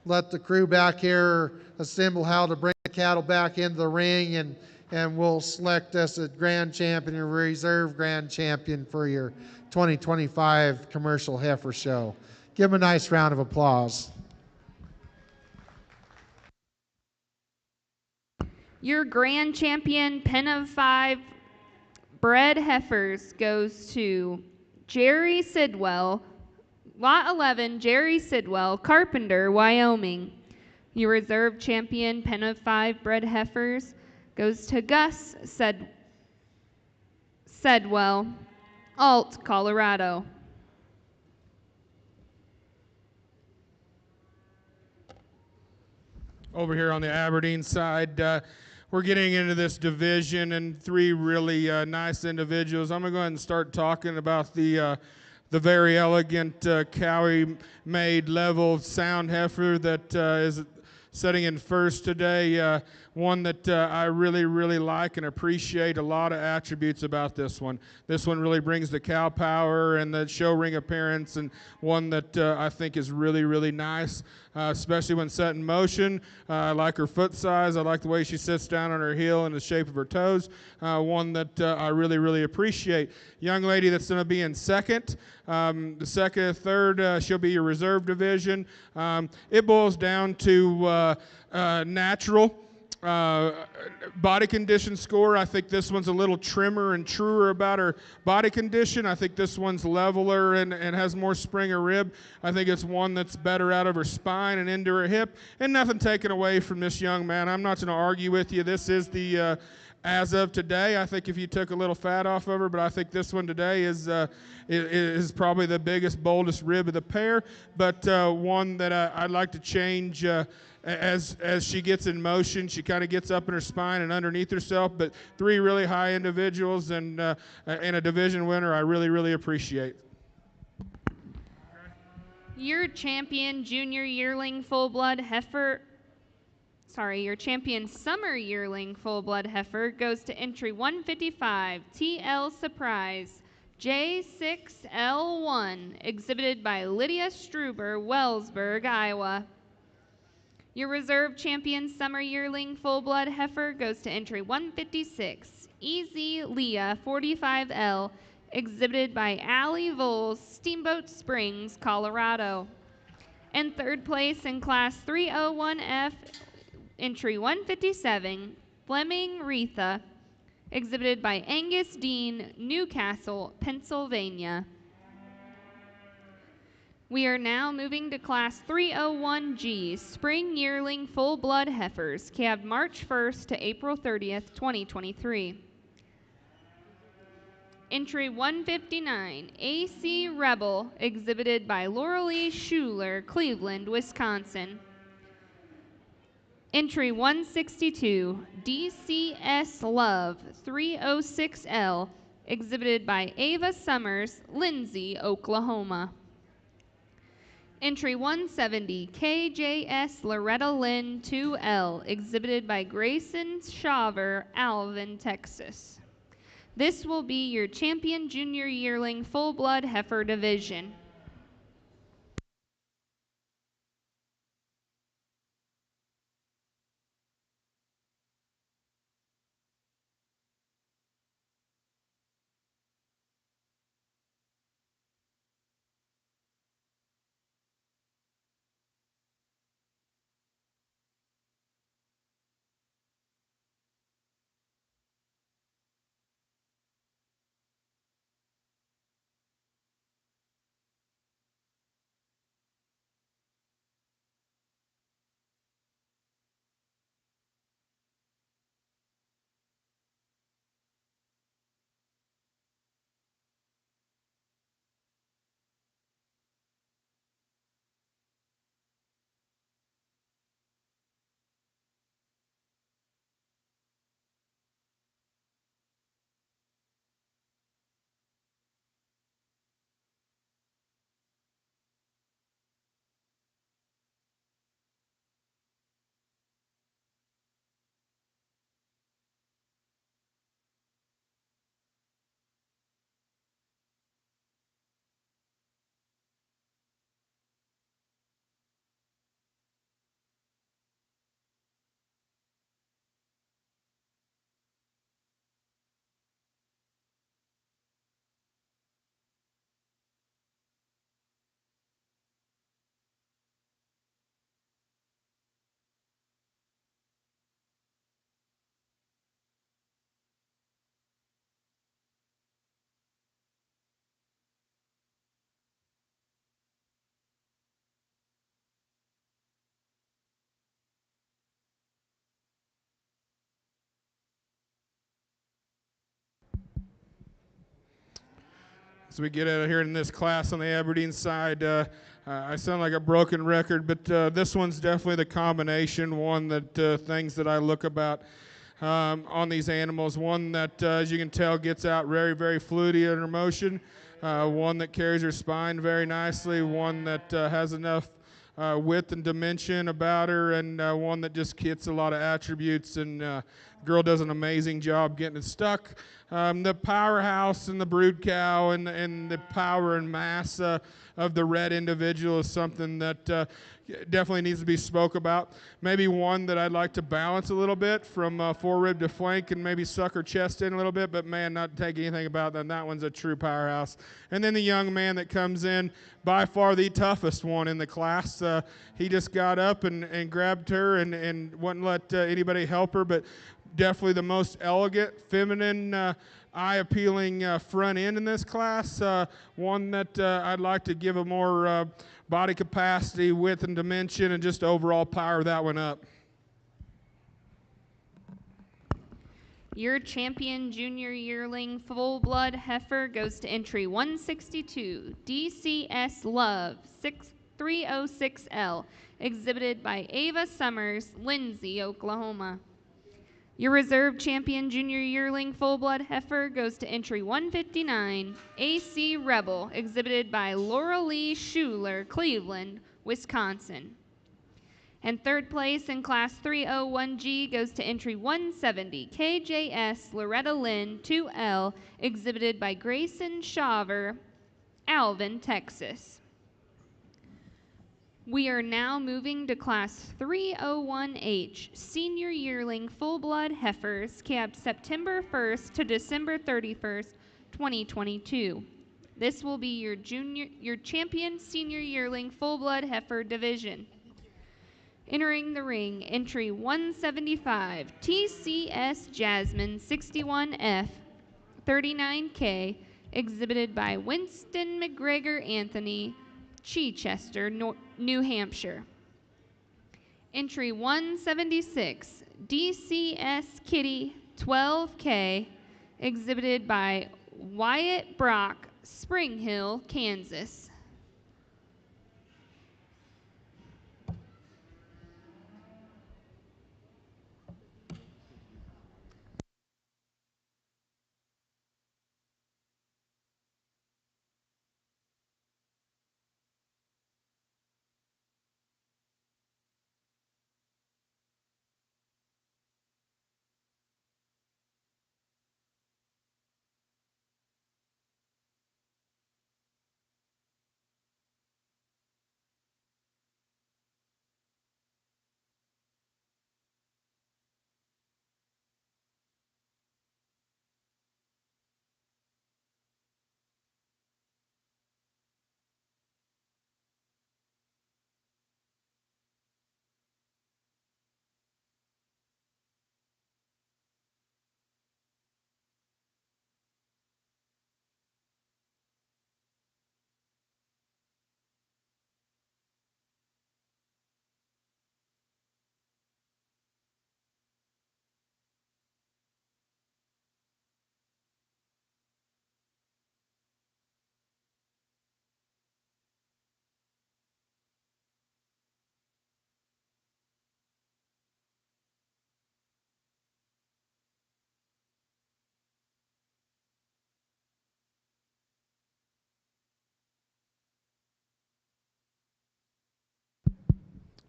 let the crew back here assemble how to bring the cattle back into the ring, and we'll select us a grand champion or reserve grand champion for your 2025 commercial heifer show. Give them a nice round of applause. Your grand champion pen of 5 bred heifers goes to Jerry Sidwell, Lot 11, Jerry Sidwell, Carpenter, Wyoming. Your reserve champion pen of 5 bred heifers goes to Gus Sedwell, Alt, Colorado. Over here on the Aberdeen side, we're getting into this division and 3 really nice individuals. I'm going to go ahead and start talking about the very elegant Cowie-made level sound heifer that is sitting in first today. One that I really, really like and appreciate a lot of attributes about this one. This one really brings the cow power and the show ring appearance, and one that I think is really, really nice, especially when set in motion. I like her foot size. I like the way she sits down on her heel and the shape of her toes. One that I really, really appreciate. Young lady that's going to be in second. The second and third, she'll be your reserve division. It boils down to natural body condition score. I think this one's a little trimmer and truer about her body condition. I think this one's leveler and has more spring or rib. I think it's one that's better out of her spine and into her hip. And nothing taken away from this young man. I'm not going to argue with you. This is the as of today. I think if you took a little fat off of her, but I think this one today is probably the biggest, boldest rib of the pair, but one that I'd like to change as she gets in motion. She kind of gets up in her spine and underneath herself, but 3 really high individuals and a division winner I really, really appreciate. Your champion junior yearling full-blood heifer, your champion summer yearling full-blood heifer goes to entry 155, TL Surprise, J6L1, exhibited by Lydia Struber, Wellsburg, Iowa. Your reserve champion summer yearling full-blood heifer goes to entry 156, EZ Leah 45L, exhibited by Allie Voles, Steamboat Springs, Colorado. And third place in class 301F, entry 157, Fleming Retha, exhibited by Angus Dean, Newcastle, Pennsylvania. We are now moving to class 301G, spring yearling full-blood heifers, calved March 1st to April 30th, 2023. Entry 159, AC Rebel, exhibited by Lauralee Schuler, Cleveland, Wisconsin. Entry 162, DCS Love 306L, exhibited by Ava Summers, Lindsay, Oklahoma. Entry 170, KJS Loretta Lynn 2L, exhibited by Grayson Shaver, Alvin, Texas. This will be your champion junior yearling full-blood heifer division. As we get out of here in this class on the Aberdeen side, I sound like a broken record, but this one's definitely the combination one that things that I look about on these animals. One that, as you can tell, gets out very, very fluidly under motion. One that carries her spine very nicely. One that has enough width and dimension about her, and one that just gets a lot of attributes. And girl does an amazing job getting it stuck. The powerhouse and the brood cow and the power and mass of the red individual is something that definitely needs to be spoke about. Maybe one that I'd like to balance a little bit from forerib to flank and maybe suck her chest in a little bit, but man, not take anything about that. That one's a true powerhouse. And then the young man that comes in, by far the toughest one in the class. He just got up and grabbed her and wouldn't let anybody help her, but definitely the most elegant, feminine, eye-appealing front end in this class. One that I'd like to give a more body capacity, width, and dimension, and just overall power that one up. Your champion junior yearling full-blood heifer goes to entry 162, DCS Love 306L, exhibited by Ava Summers, Lindsay, Oklahoma. Your reserve champion junior yearling full-blood heifer goes to entry 159, AC Rebel, exhibited by Lauralee Schuler, Cleveland, Wisconsin. And third place in Class 301G goes to entry 170, KJS Loretta Lynn 2L, exhibited by Grayson Shaver, Alvin, Texas. We are now moving to Class 301H, Senior Yearling Full-Blood Heifers, capped September 1st to December 31st, 2022. This will be your champion Senior Yearling Full-Blood Heifer division. Entering the ring, entry 175, TCS Jasmine 61F 39K, exhibited by Winston McGregor Anthony, Chichester, New Hampshire. Entry 176, DCS Kitty 12K, exhibited by Wyatt Brock, Spring Hill, Kansas.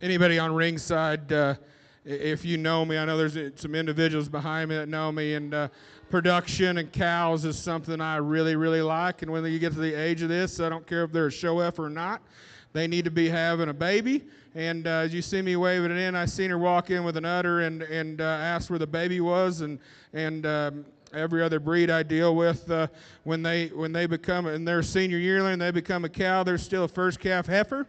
Anybody on ringside, if you know me, I know there's some individuals behind me that know me, and production and cows is something I really, really like. And when you get to the age of this, I don't care if they're a show effer or not, they need to be having a baby. And as you see me waving it in, I seen her walk in with an udder and asked where the baby was, and every other breed I deal with, when they become, and they're a senior yearling, they become a cow, they're still a first calf heifer.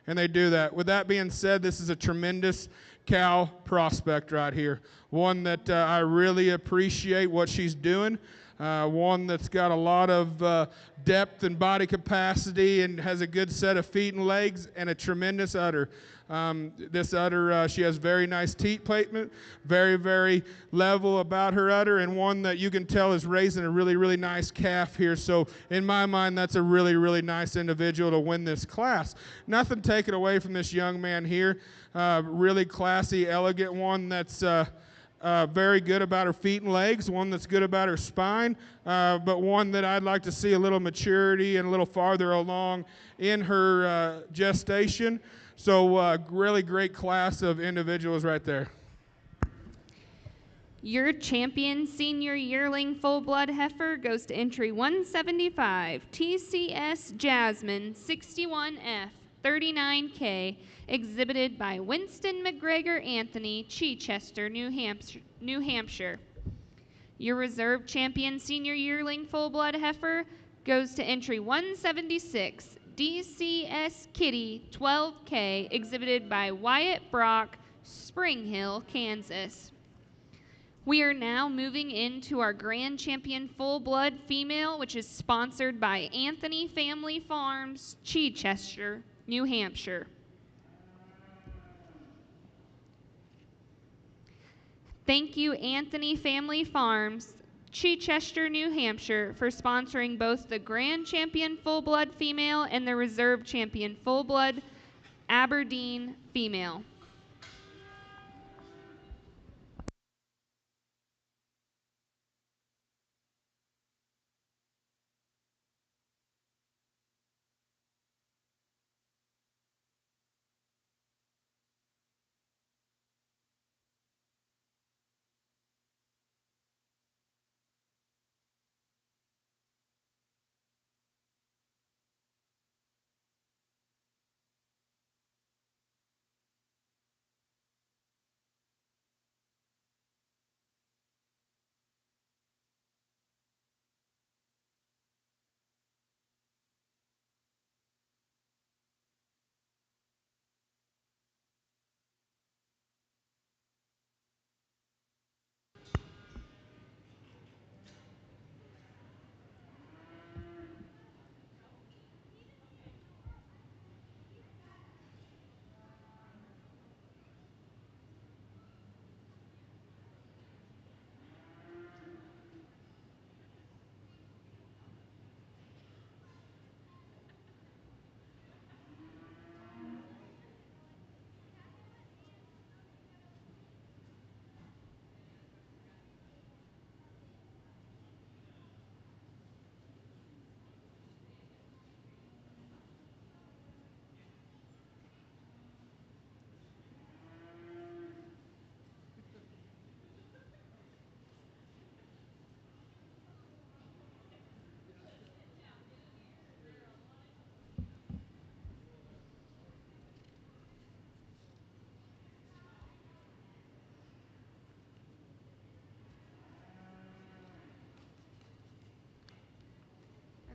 And they do that. With that being said, this is a tremendous cow prospect right here. One that I really appreciate what she's doing. One that's got a lot of depth and body capacity and has a good set of feet and legs and a tremendous udder. This udder, she has very nice teat placement, very, very level about her udder, and one that you can tell is raising a really, really nice calf here. So in my mind, that's a really, really nice individual to win this class. Nothing taken away from this young man here. Really classy, elegant one that's very good about her feet and legs, one that's good about her spine, but one that I'd like to see a little maturity and a little farther along in her gestation. So really great class of individuals right there. Your champion senior yearling full-blood heifer goes to entry 175, TCS Jasmine 61F 39K, exhibited by Winston McGregor Anthony, Chichester, New Hampshire. Your reserve champion senior yearling full-blood heifer goes to entry 176, DCS Kitty 12K, exhibited by Wyatt Brock, Spring Hill, Kansas. We are now moving into our Grand Champion Full Blood Female, which is sponsored by Anthony Family Farms, Chichester, New Hampshire. Thank you, Anthony Family Farms, Chichester, New Hampshire, for sponsoring both the Grand Champion Full Blood Female and the Reserve Champion Full Blood Aberdeen Female.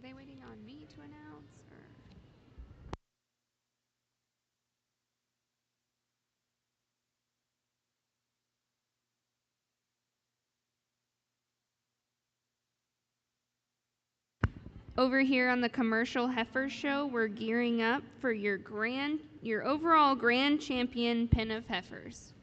Are they waiting on me to announce? Or? Over here on the Commercial Heifer Show, we're gearing up for your overall grand champion pen of heifers.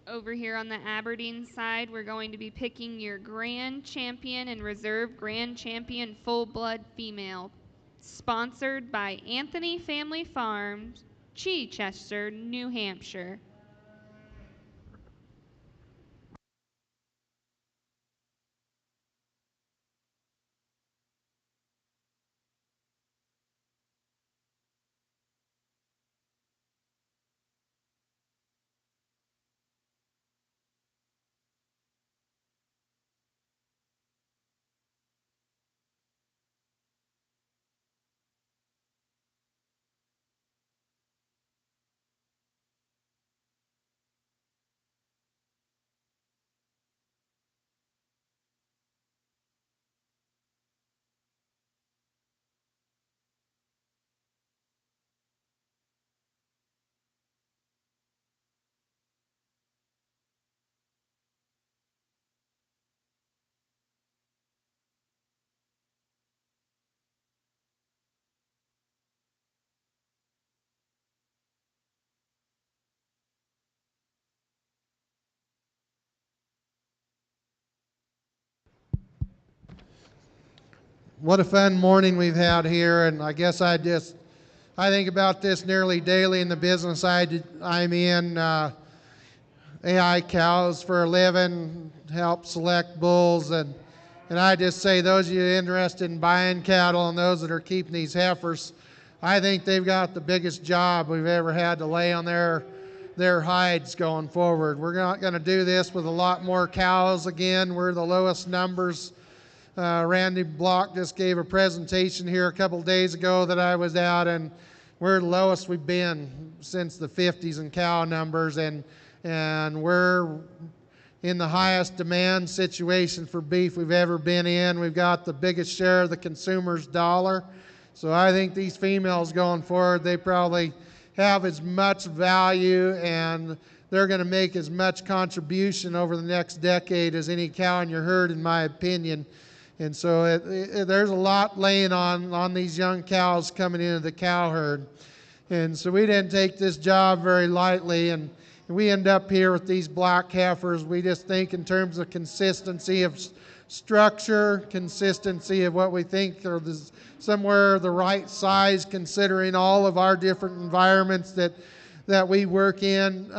Over here on the Aberdeen side, we're going to be picking your grand champion and reserve grand champion full blood female. Sponsored by Anthony Family Farms, Chichester, New Hampshire. What a fun morning we've had here, and I guess I think about this nearly daily in the business I'm in. AI cows for a living, help select bulls, and I just say those of you interested in buying cattle and those that are keeping these heifers, I think they've got the biggest job we've ever had to lay on their hides going forward. We're not going to do this with a lot more cows again. We're the lowest numbers. Randy Block just gave a presentation here a couple days ago that I was at, and we're the lowest we've been since the 50s in cow numbers, and we're in the highest demand situation for beef we've ever been in. We've got the biggest share of the consumer's dollar. So I think these females going forward, they probably have as much value, and they're going to make as much contribution over the next decade as any cow in your herd, in my opinion. And so there's a lot laying on these young cows coming into the cow herd. And so we didn't take this job very lightly, and we end up here with these black heifers. We just think in terms of consistency of structure, consistency of what we think are somewhere the right size, considering all of our different environments that we work in,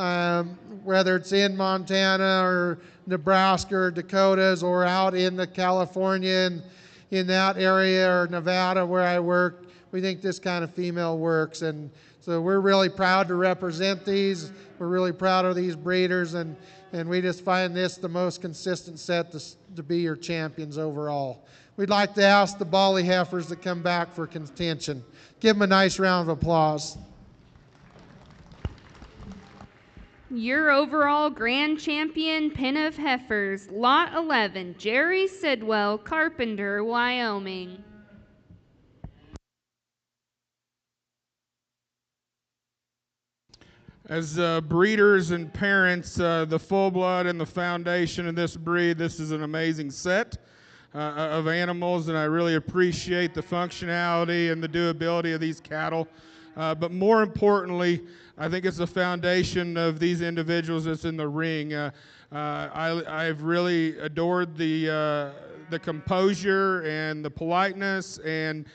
whether it's in Montana or Nebraska or Dakotas or out in the California and in that area, or Nevada where I work. We think this kind of female works, and so we're really proud to represent these. We're really proud of these breeders, and we just find this the most consistent set to be your champions overall. We'd like to ask the Bali heifers to come back for contention. Give them a nice round of applause. Your overall grand champion pen of heifers, Lot 11, Jerry Sidwell, Carpenter, Wyoming. As breeders and parents, the full blood and the foundation of this breed, this is an amazing set of animals, and I really appreciate the functionality and the doability of these cattle. But more importantly, I think it's the foundation of these individuals that's in the ring. I've really adored the composure and the politeness and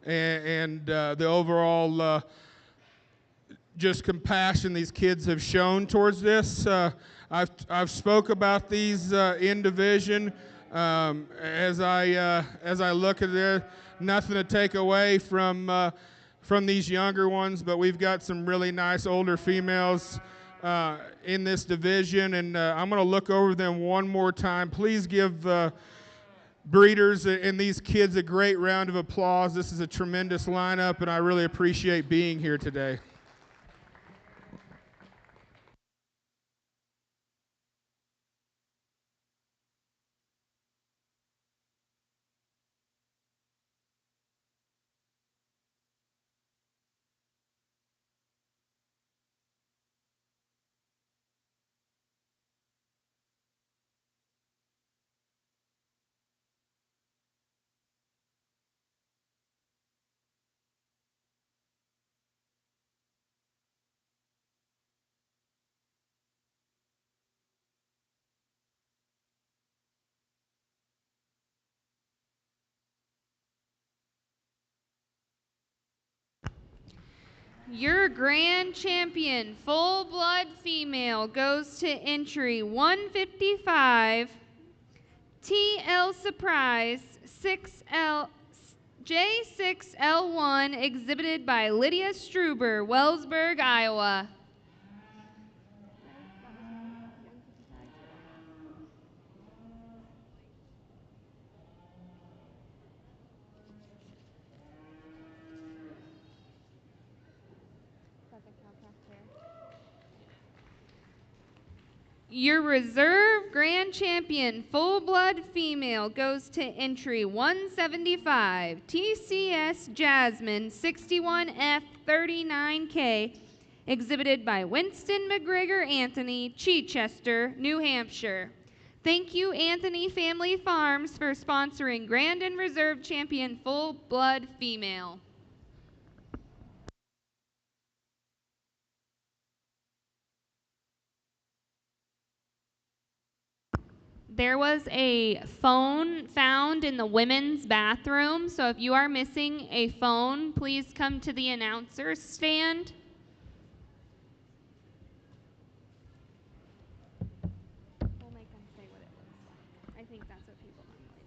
the overall just compassion these kids have shown towards this. I've spoke about these in division. As I look at it, nothing to take away from these younger ones, but we've got some really nice older females in this division, and I'm going to look over them one more time. Please give breeders and these kids a great round of applause. This is a tremendous lineup, and I really appreciate being here today. Your grand champion, full-blood female, goes to entry 155, TL Surprise, J6L1, exhibited by Lydia Struber, Wellsburg, Iowa. Your reserve grand champion, full-blood female, goes to entry 175, TCS Jasmine 61F39K, exhibited by Winston McGregor Anthony, Chichester, New Hampshire. Thank you, Anthony Family Farms, for sponsoring Grand and Reserve Champion Full-Blood Female. There was a phone found in the women's bathroom, so if you are missing a phone, please come to the announcer's stand. We'll make them say what it looks like. I think that's what people normally do.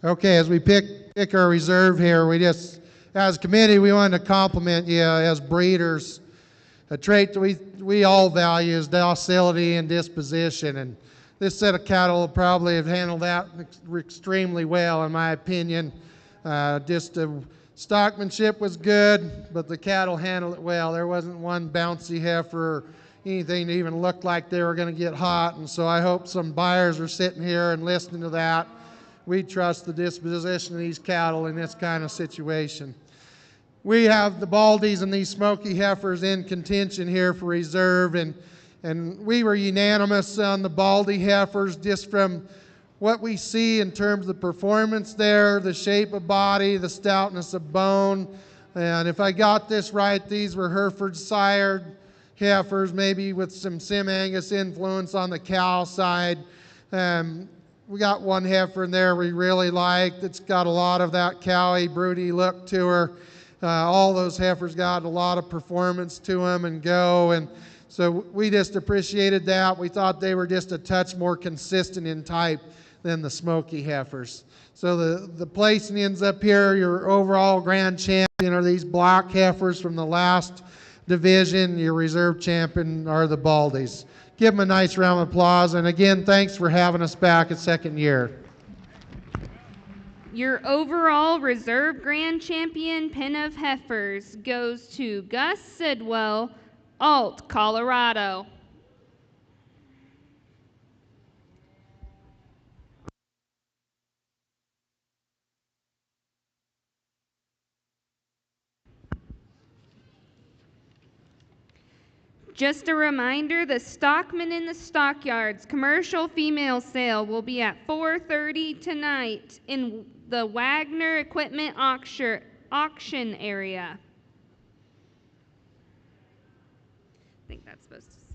Okay, as we pick our reserve here, as a committee, we wanted to compliment you as breeders. A trait that we all value is docility and disposition, and this set of cattle will probably have handled that extremely well, in my opinion. Just the stockmanship was good, but the cattle handled it well. There wasn't one bouncy heifer or anything that even looked like they were going to get hot, and so I hope some buyers are sitting here and listening to that. We trust the disposition of these cattle in this kind of situation. We have the Baldies and these smoky heifers in contention here for reserve, and we were unanimous on the Baldy heifers just from what we see in terms of performance there, the shape of body, the stoutness of bone. And if I got this right, these were Hereford sired heifers, maybe with some Sim Angus influence on the cow side. We got one heifer in there we really liked. It's got a lot of that cowy, broody look to her. All those heifers got a lot of performance to them and go. And so we just appreciated that. We thought they were just a touch more consistent in type than the smoky heifers. So the placing ends up here, your overall grand champion are these black heifers from the last division. Your reserve champion are the Baldies. Give them a nice round of applause. And again, thanks for having us back a second year. Your overall reserve grand champion pen of heifers goes to Gus Sidwell, Alt, Colorado. Just a reminder, the Stockman in the Stockyards commercial female sale will be at 4:30 tonight in the Wagner Equipment auction area. I think that's supposed to say.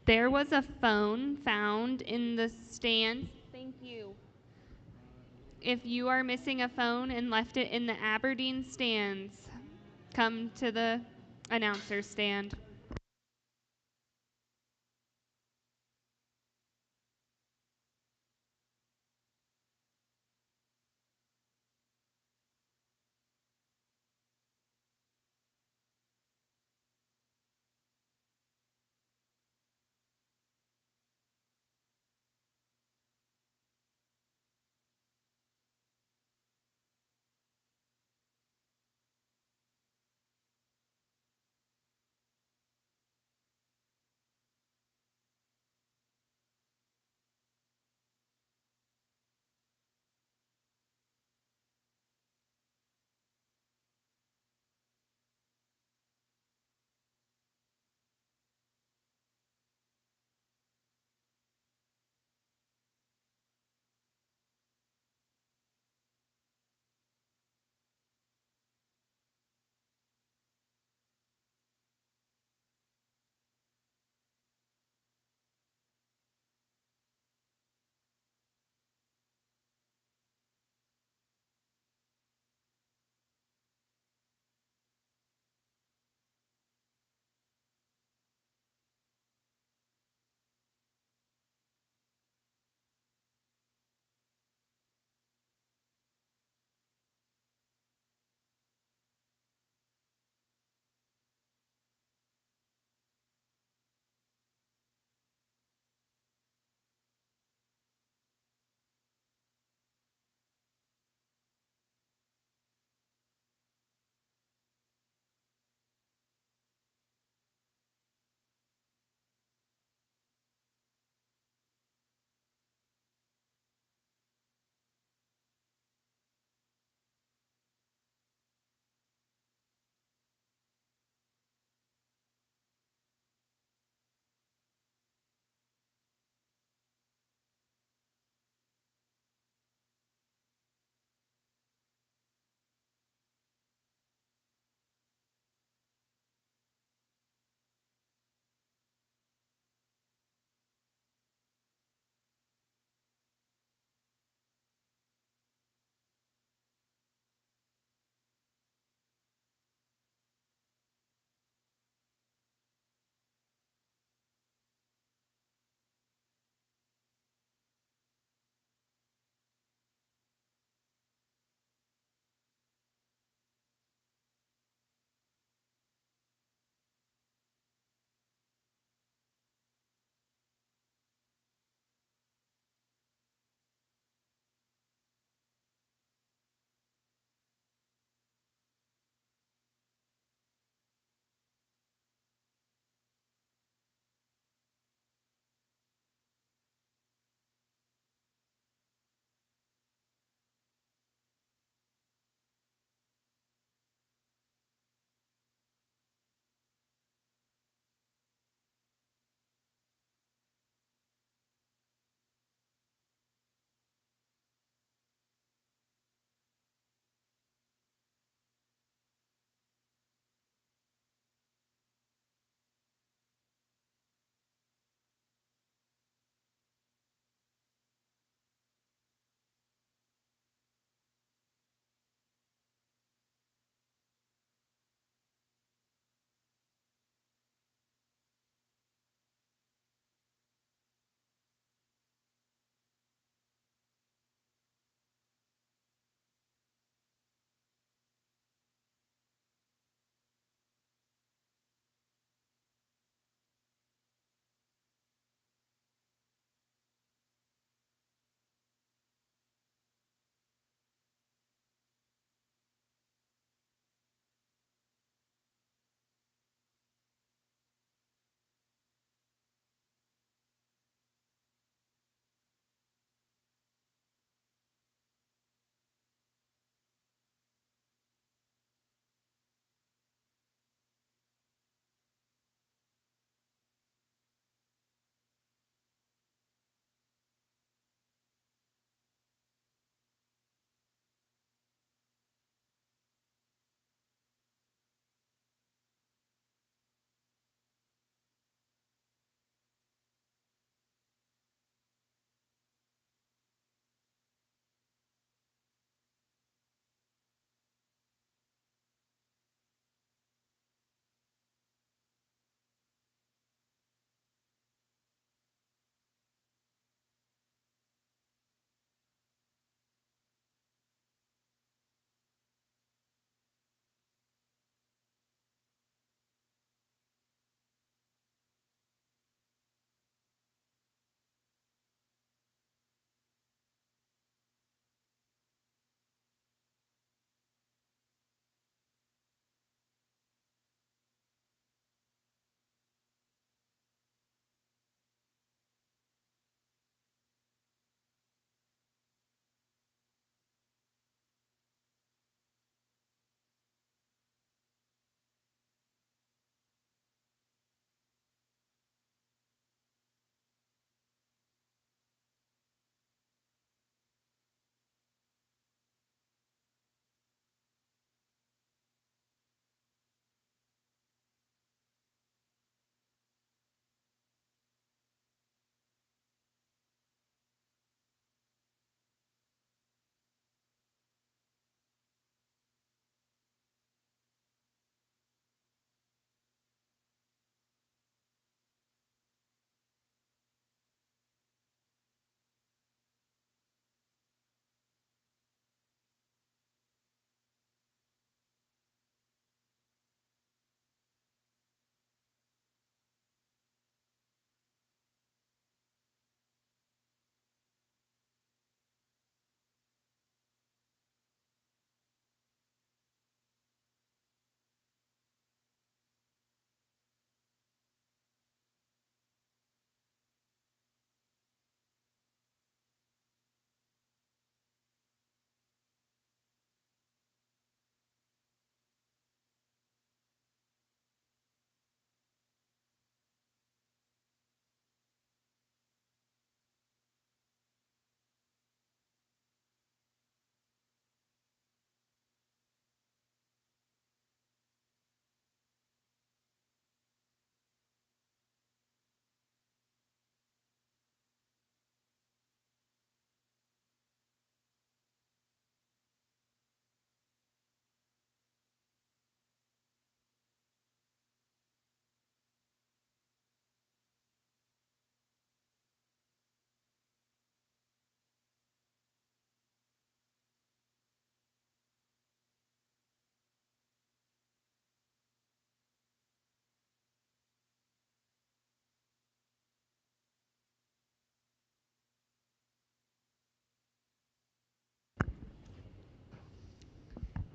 There was a phone found in the stands. Thank you. If you are missing a phone and left it in the Aberdeen stands, come to the announcer's stand.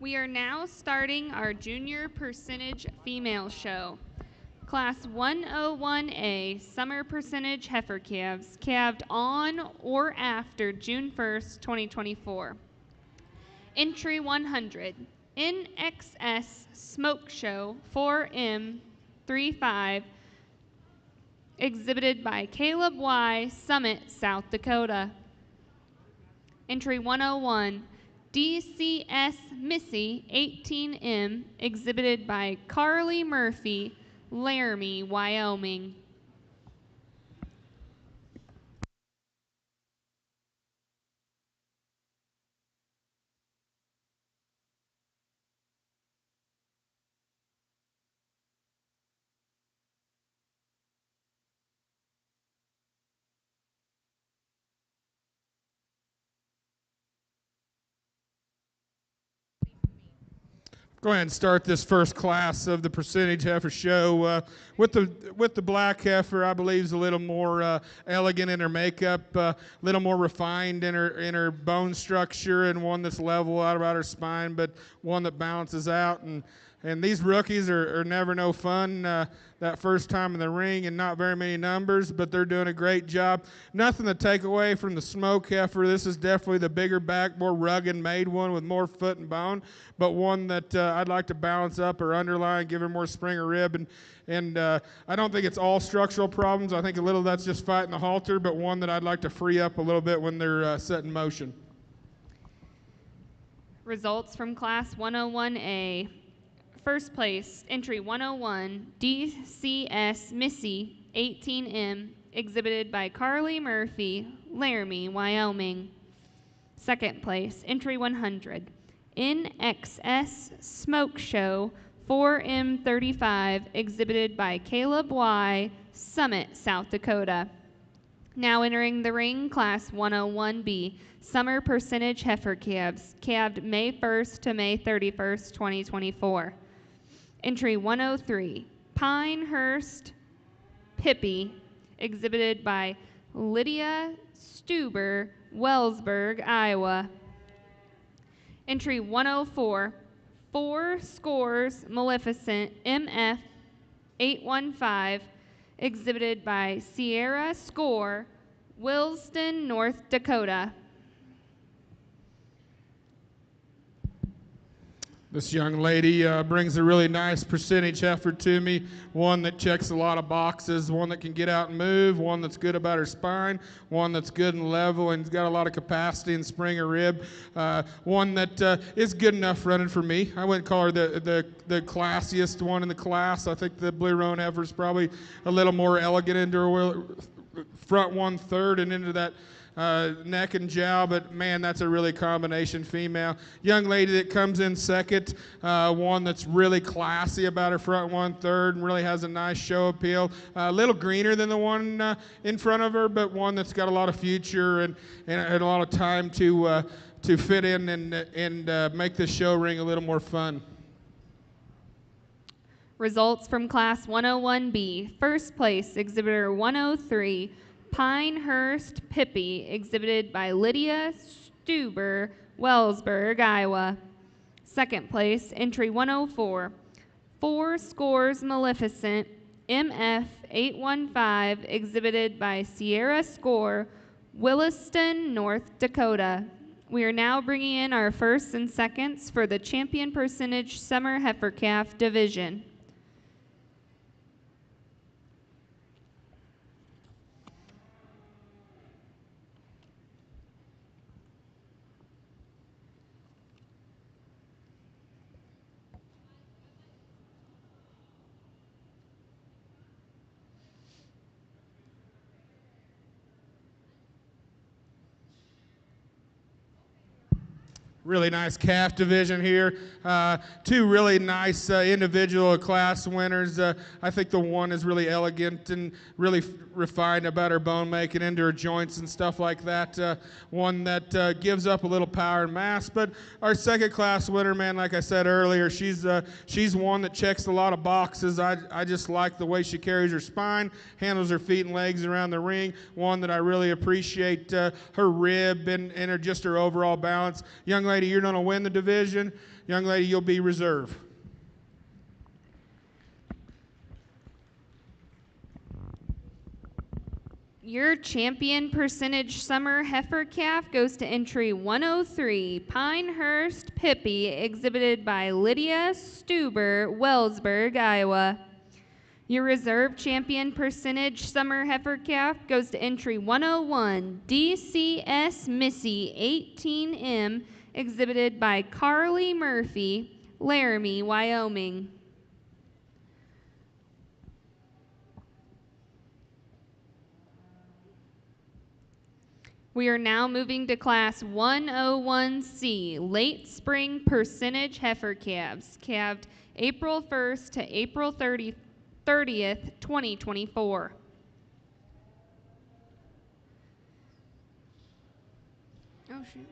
We are now starting our junior percentage female show. Class 101A summer percentage heifer calves calved on or after June 1st, 2024. Entry 100, NXS Smoke Show 4M35, exhibited by Caleb Y, Summit, South Dakota. Entry 101, DCS Missy 18M, exhibited by Carly Murphy, Laramie, Wyoming. Go ahead and start this first class of the percentage heifer show with the black heifer. I believe is a little more elegant in her makeup, a little more refined in her bone structure, and one that's level out about her spine, but one that balances out. And these rookies are never no fun that first time in the ring, and not very many numbers, but they're doing a great job. Nothing to take away from the smoke heifer. This is definitely the bigger back, more rugged made one with more foot and bone, but one that I'd like to balance up or underline, give her more spring or rib. And I don't think it's all structural problems. I think a little of that's just fighting the halter, but one that I'd like to free up a little bit when they're set in motion. Results from Class 101A. First place, entry 101, DCS Missy 18M, exhibited by Carly Murphy, Laramie, Wyoming. Second place, entry 100, NXS Smoke Show 4M35, exhibited by Caleb Y, Summit, South Dakota. Now entering the ring, Class 101B, Summer Percentage Heifer Calves, calved May 1st to May 31st, 2024. Entry 103, Pinehurst Pippi, exhibited by Lydia Stuber, Wellsburg, Iowa. Entry 104, Four Scores Maleficent, MF 815, exhibited by Sierra Score, Williston, North Dakota. This young lady brings a really nice percentage heifer to me, one that checks a lot of boxes, one that can get out and move, one that's good about her spine, one that's good and level and's got a lot of capacity and spring or rib, one that is good enough running for me. I wouldn't call her the classiest one in the class. I think the Blue Roan heifer is probably a little more elegant into her front 1/3 and into that neck and jowl, but man, that's a really combination female. Young lady that comes in second, one that's really classy about her front 1/3 and really has a nice show appeal. A little greener than the one in front of her, but one that's got a lot of future and a lot of time to fit in and make this show ring a little more fun. Results from Class 101B. First place, exhibitor 103, Pinehurst Pippi, exhibited by Lydia Stuber, Wellsburg, Iowa. Second place, entry 104, Four Scores Maleficent, MF 815, exhibited by Sierra Score, Williston, North Dakota. We are now bringing in our firsts and seconds for the Champion Percentage Summer Heifer Calf Division. Really nice calf division here. Two really nice individual class winners. I think the one is really elegant and really refined about her bone making into her joints and stuff like that. One that gives up a little power and mass. But our second class winner, man, like I said earlier, she's one that checks a lot of boxes. I just like the way she carries her spine, handles her feet and legs around the ring. One that I really appreciate her rib and her overall balance. Young lady lady, you're going to win the division. Young lady, you'll be reserve. Your champion percentage summer heifer calf goes to entry 103, Pinehurst Pippi, exhibited by Lydia Stuber, Wellsburg, Iowa. Your reserve champion percentage summer heifer calf goes to entry 101, DCS Missy 18M, exhibited by Carly Murphy, Laramie, Wyoming. We are now moving to Class 101C, late spring percentage heifer calves, calved April 1st to April 30th, 2024. Oh, shoot.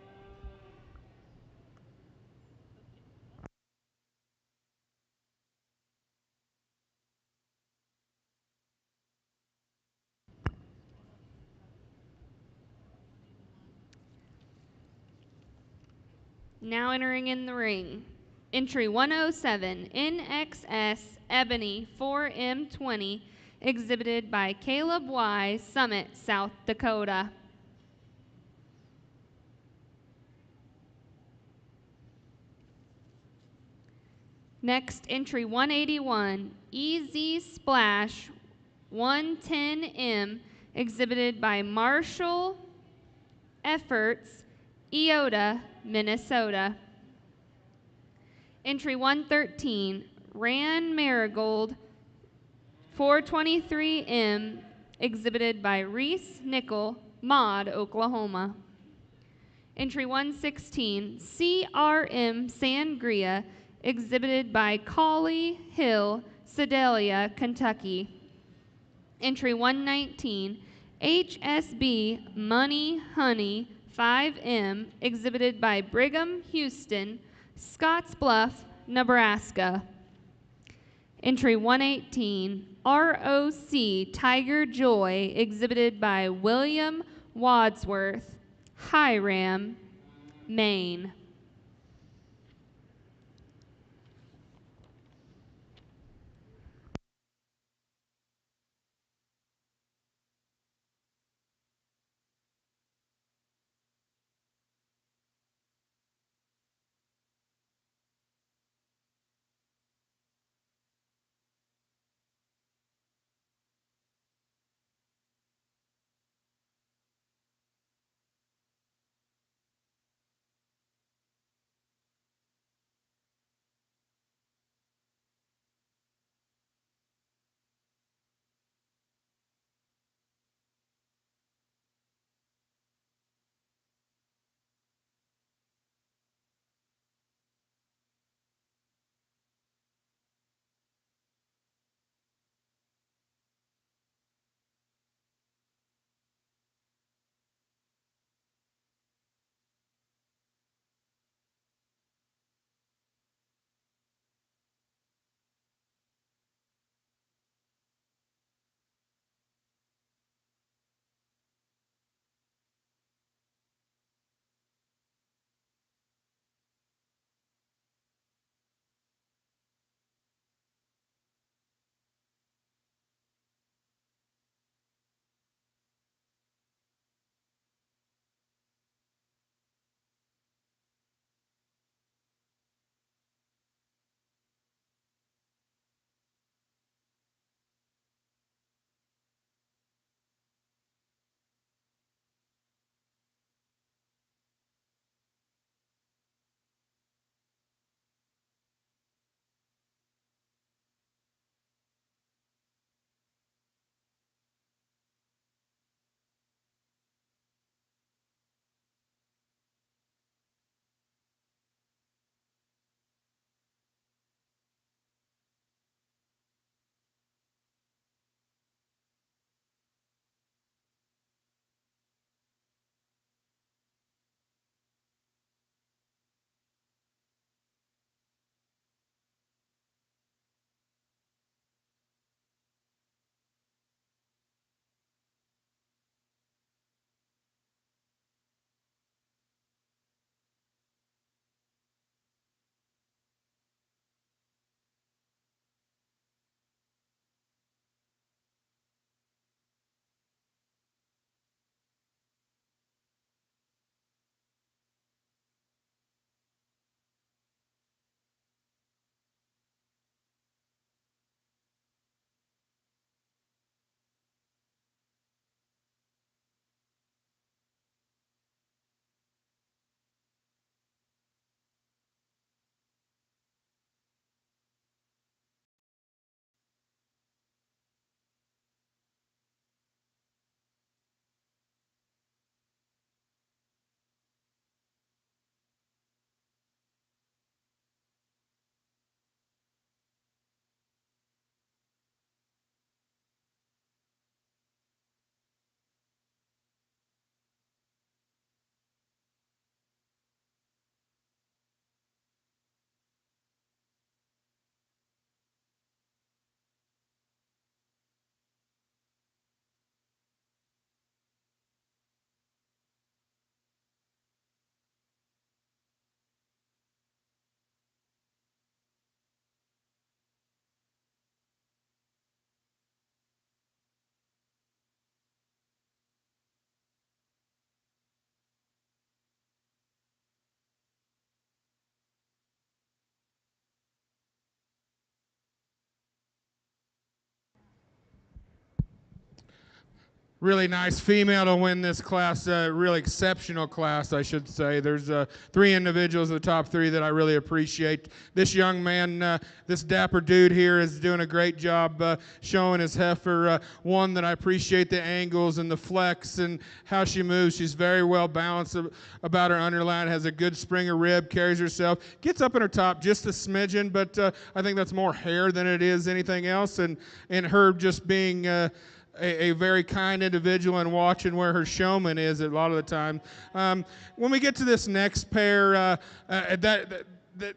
Now entering in the ring. Entry 107, NXS Ebony 4M20, exhibited by Caleb Y, Summit, South Dakota. Next, entry 181, EZ Splash 110M, exhibited by Marshall Efforts, Eota, Minnesota. Entry 113, Ran Marigold 423M, exhibited by Reese Nickel, Maud, Oklahoma. Entry 116, CRM Sangria, exhibited by Collie Hill, Sedalia, Kentucky. Entry 119, HSB Money Honey 5M, exhibited by Brigham Houston, Scottsbluff, Nebraska. Entry 118, ROC Tiger Joy, exhibited by William Wadsworth, Hiram, Maine. really nice female to win this class, really exceptional class, I should say. There's 3 individuals in the top 3 that I really appreciate. This young man, this dapper dude here is doing a great job showing his heifer. One that I appreciate the angles and the flex and how she moves. She's very well balanced about her underline, has a good springer rib, carries herself, gets up in her top just a smidgen, but I think that's more hair than it is anything else. And her just being a very kind individual and watching where her showman is a lot of the time. When we get to this next pair,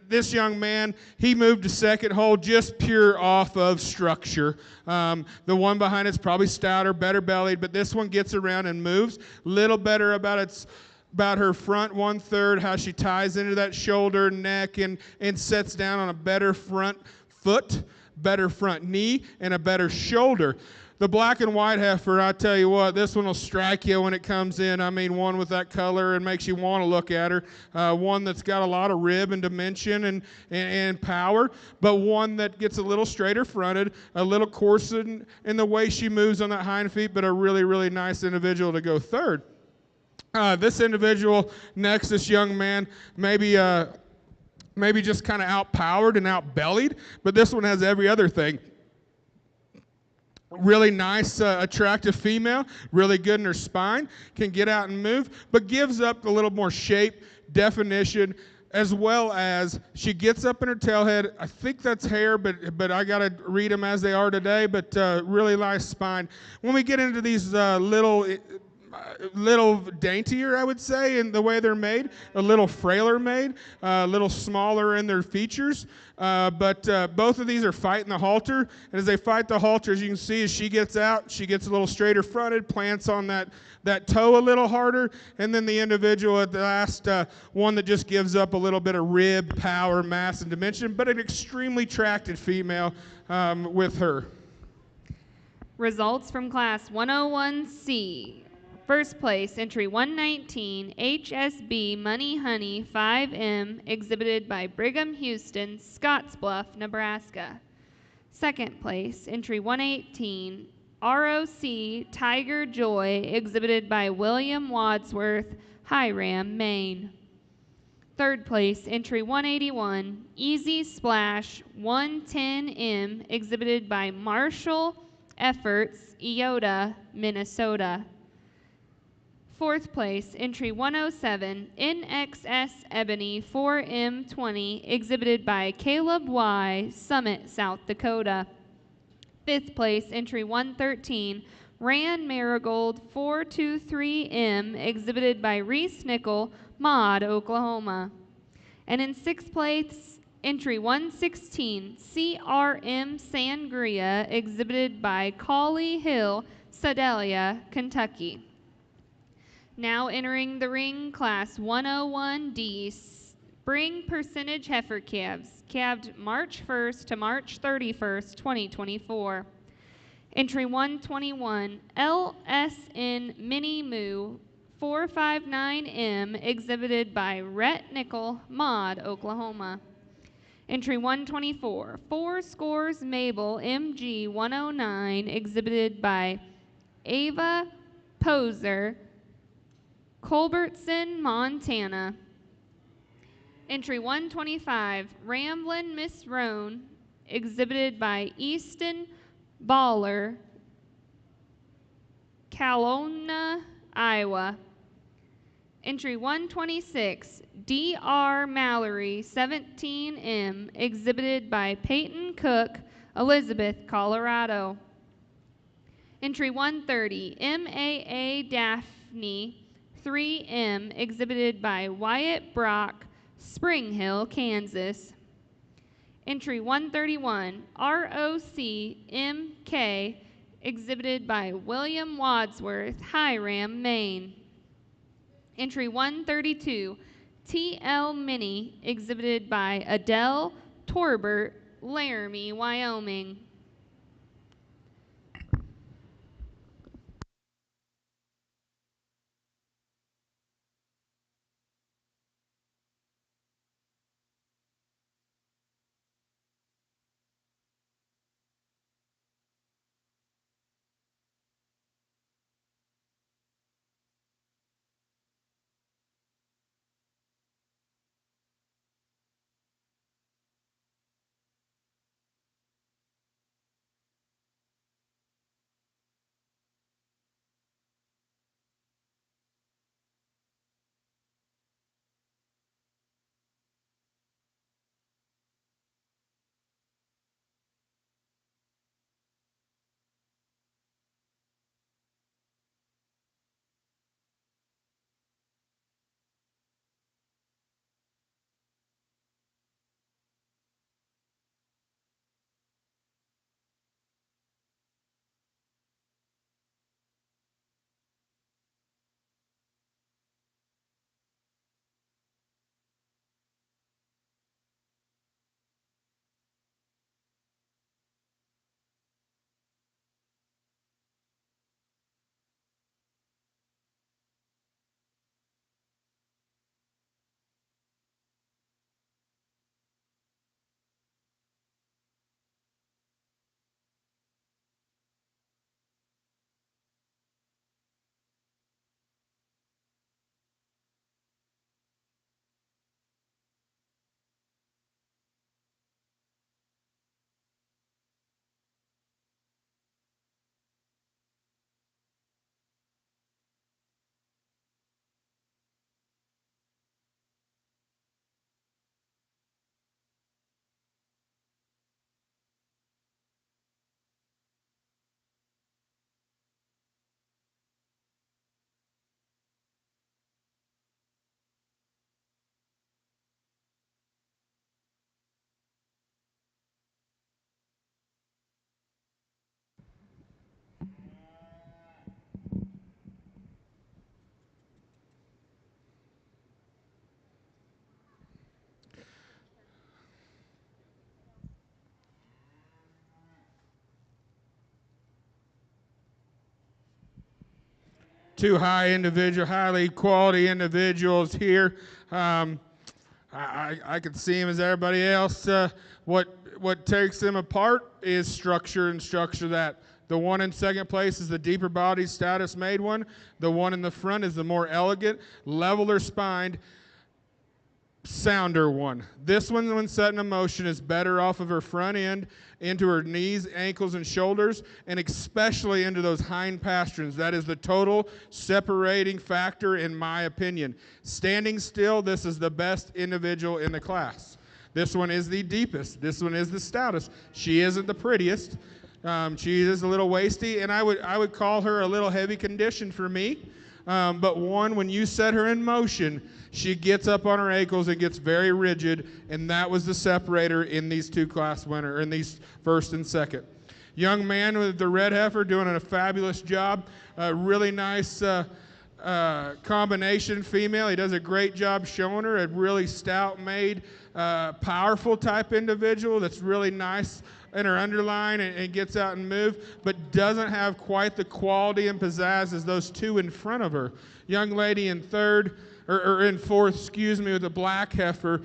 this young man, he moved to second hole just pure off of structure. The one behind it's probably stouter, better bellied, but this one gets around and moves. Little better about her front 1/3, how she ties into that shoulder, neck, and sets down on a better front foot, better front knee, and a better shoulder. The black and white heifer, I tell you what, this one will strike you when it comes in. I mean, one with that color and makes you want to look at her. One that's got a lot of rib and dimension and power, but one that gets a little straighter fronted, a little coarser in the way she moves on that hind feet, but a really, really nice individual to go third. This individual next, this young man, maybe just kind of outpowered and outbellied, but this one has every other thing. Really nice, attractive female, really good in her spine, can get out and move, but gives up a little more shape, definition, as well as she gets up in her tailhead. I think that's hair, but I got to read them as they are today, but really nice spine. When we get into these little daintier, I would say, in the way they're made, a little frailer made, a little smaller in their features. But both of these are fighting the halter. And as they fight the halter, as you can see, as she gets out, she gets a little straighter fronted, plants on that toe a little harder. And then the individual at the last one that just gives up a little bit of rib, power, mass, and dimension, but an extremely attractive female with her. Results from Class 101C. First place, entry 119, HSB Money Honey 5M, exhibited by Brigham Houston, Scottsbluff, Nebraska. Second place, entry 118, ROC Tiger Joy, exhibited by William Wadsworth, Hiram, Maine. Third place, entry 181, Easy Splash 110M, exhibited by Marshall Efforts, Eota, Minnesota. Fourth place, entry 107, NXS Ebony 4M20, exhibited by Caleb Y., Summit, South Dakota. Fifth place, entry 113, Ran Marigold 423M, exhibited by Reese Nickel, Maud, Oklahoma. And in sixth place, entry 116, CRM Sangria, exhibited by Collie Hill, Sedalia, Kentucky. Now entering the ring, Class 101D, Spring Percentage Heifer Calves, calved March 1st to March 31st, 2024. Entry 121, LSN Mini Moo 459M, exhibited by Rhett Nickel, Maud, Oklahoma. Entry 124, Four Scores Mabel MG 109, exhibited by Ava Poser, Culbertson, Montana. Entry 125, Ramblin' Miss Roan, exhibited by Easton Baller, Kalona, Iowa. Entry 126, DR Mallory 17M, exhibited by Peyton Cook, Elizabeth, Colorado. Entry 130, MAA Daphne 3M, exhibited by Wyatt Brock, Spring Hill, Kansas. Entry 131, ROC MK, exhibited by William Wadsworth, Hiram, Maine. Entry 132, TL Mini, exhibited by Adele Torbert, Laramie, Wyoming. two highly quality individuals here. I could see them as everybody else. What takes them apart is structure and structure that. The one in second place is the deeper body status made one. The one in the front is the more elegant, leveler spined, sounder one. This one, when set in motion, is better off of her front end into her knees, ankles, and shoulders, and especially into those hind pasterns. That is the total separating factor, in my opinion. Standing still, this is the best individual in the class. This one is the deepest. This one is the stoutest. She isn't the prettiest. She is a little waisty, and I would call her a little heavy conditioned for me. But one, when you set her in motion, she gets up on her ankles and gets very rigid, and that was the separator in these two class winners, in these first and second. Young man with the red heifer doing a fabulous job. Really nice combination female. He does a great job showing her. A really stout-made, powerful type individual that's really nice in her underline and gets out and move, but doesn't have quite the quality and pizzazz as those two in front of her. Young lady in third, or in fourth, excuse me, with the black heifer.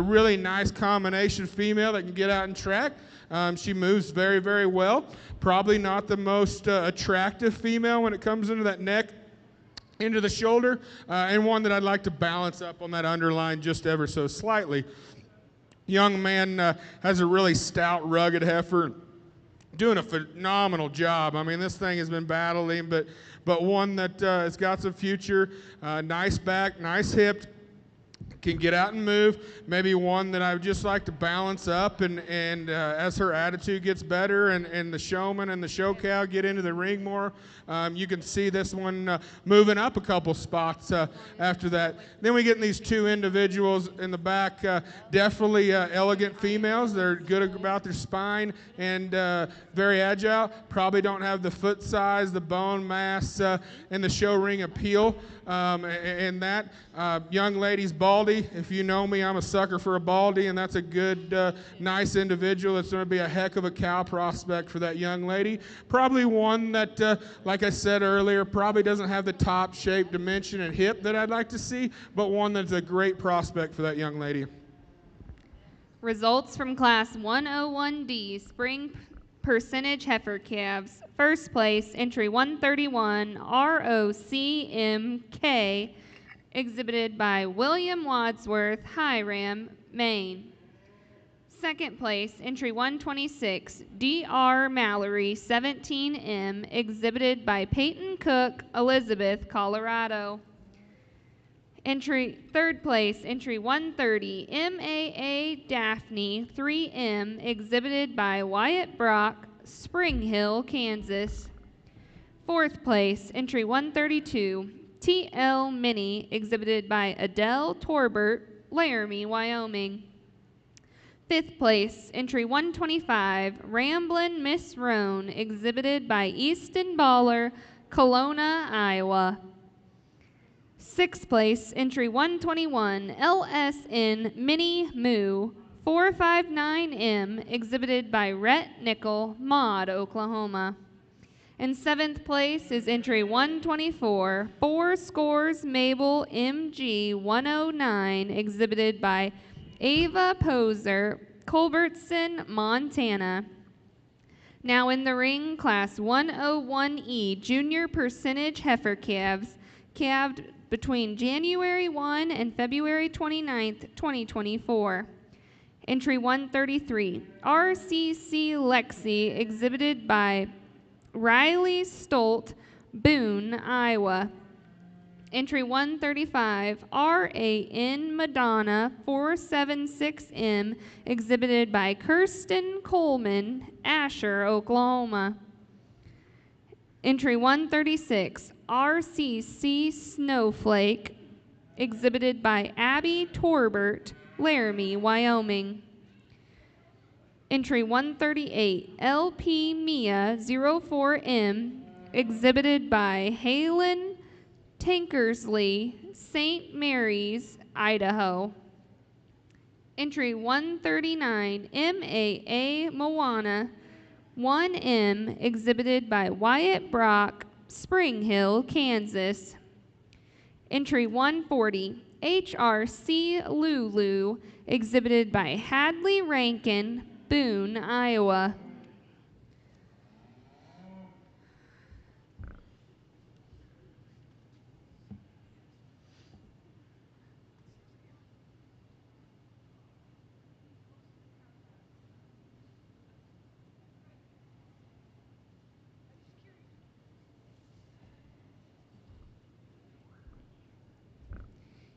Really nice combination female that can get out and track. She moves very, very well. Probably not the most attractive female when it comes into that neck, into the shoulder, and one that I'd like to balance up on that underline just ever so slightly. Young man has a really stout, rugged heifer, doing a phenomenal job. I mean, this thing has been battling, but one that has got some future. Nice back, nice hip, can get out and move. Maybe one that I would just like to balance up, and as her attitude gets better and the showman and the show cow get into the ring more, you can see this one moving up a couple spots after that. Then we get these two individuals in the back, definitely elegant females. They're good about their spine and very agile. Probably don't have the foot size, the bone mass, and the show ring appeal. And that young lady's baldy. If you know me, I'm a sucker for a baldy, and that's a good, nice individual. It's going to be a heck of a cow prospect for that young lady. Probably one that, like I said earlier, probably doesn't have the top shape, dimension, and hip that I'd like to see, but one that's a great prospect for that young lady. Results from Class 101D Spring Percentage Heifer Calves. First place, entry 131, ROCMK, exhibited by William Wadsworth, Hiram, Maine. Second place, entry 126, DR Mallory, 17M, exhibited by Peyton Cook, Elizabeth, Colorado. Third place, entry 130, MAA Daphne, 3M, exhibited by Wyatt Brock, Spring Hill, Kansas. Fourth place, entry 132, TL Mini, exhibited by Adele Torbert, Laramie, Wyoming. Fifth place, entry 125, Ramblin' Miss Roan, exhibited by Easton Baller, Kelowna, Iowa. Sixth place, entry 121, LSN Mini Moo, 459M, exhibited by Rhett Nickel, Maud, Oklahoma. And seventh place is entry 124, Four Scores Mabel MG 109, exhibited by Ava Poser, Culbertson, Montana. Now in the ring, Class 101E Junior Percentage Heifer Calves, calved between January 1 and February 29th, 2024. Entry 133, RCC Lexi, exhibited by Riley Stolt, Boone, Iowa. Entry 135, RAN Madonna 476M, exhibited by Kirsten Coleman, Asher, Oklahoma. Entry 136, RCC Snowflake, exhibited by Abby Torbert, Laramie, Wyoming. Entry 138, LP Mia 04M, exhibited by Halen Tankersley, St. Mary's, Idaho. Entry 139, MAA Moana 1M, exhibited by Wyatt Brock, Spring Hill, Kansas. Entry 140, HRC Lulu, exhibited by Hadley Rankin, Boone, Iowa.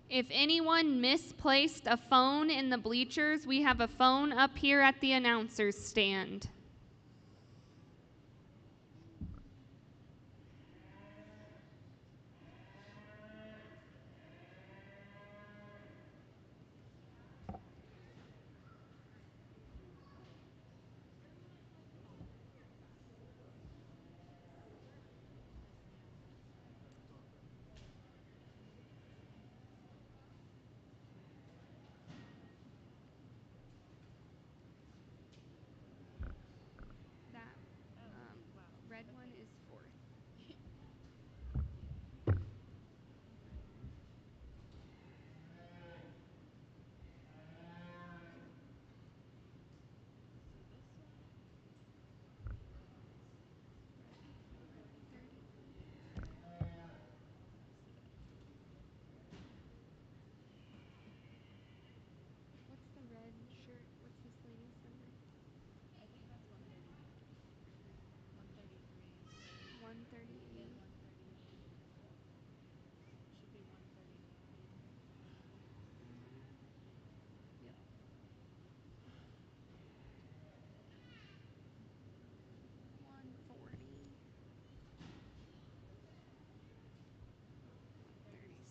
If anyone misplaced a phone in the bleachers, we have a phone up here at the announcer's stand. Red one is fourth. What's the red shirt? What's this lady's number? I think that's 133. 138. 138. Should be 139. Yep. 140. 136.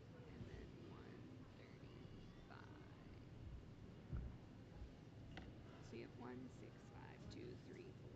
And then 135. So you have 1, 6, 5, 2, 3, 4.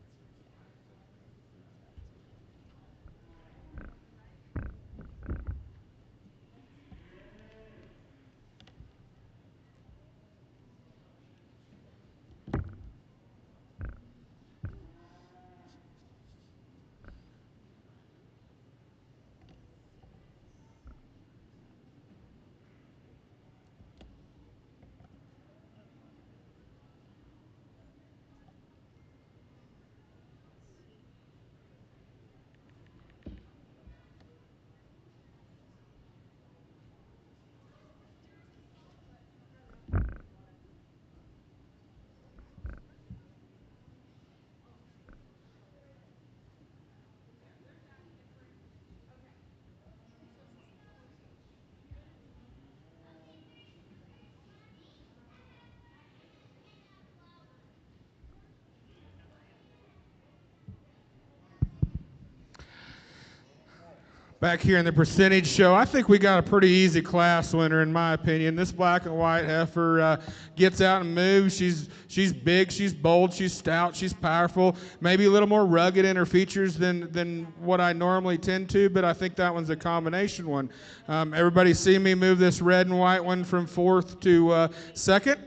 Back here in the percentage show, I think we got a pretty easy class winner, in my opinion. This black and white heifer gets out and moves. She's big, she's bold, she's stout, she's powerful. Maybe a little more rugged in her features than what I normally tend to, but I think that one's a combination one. Everybody see me move this red and white one from fourth to second.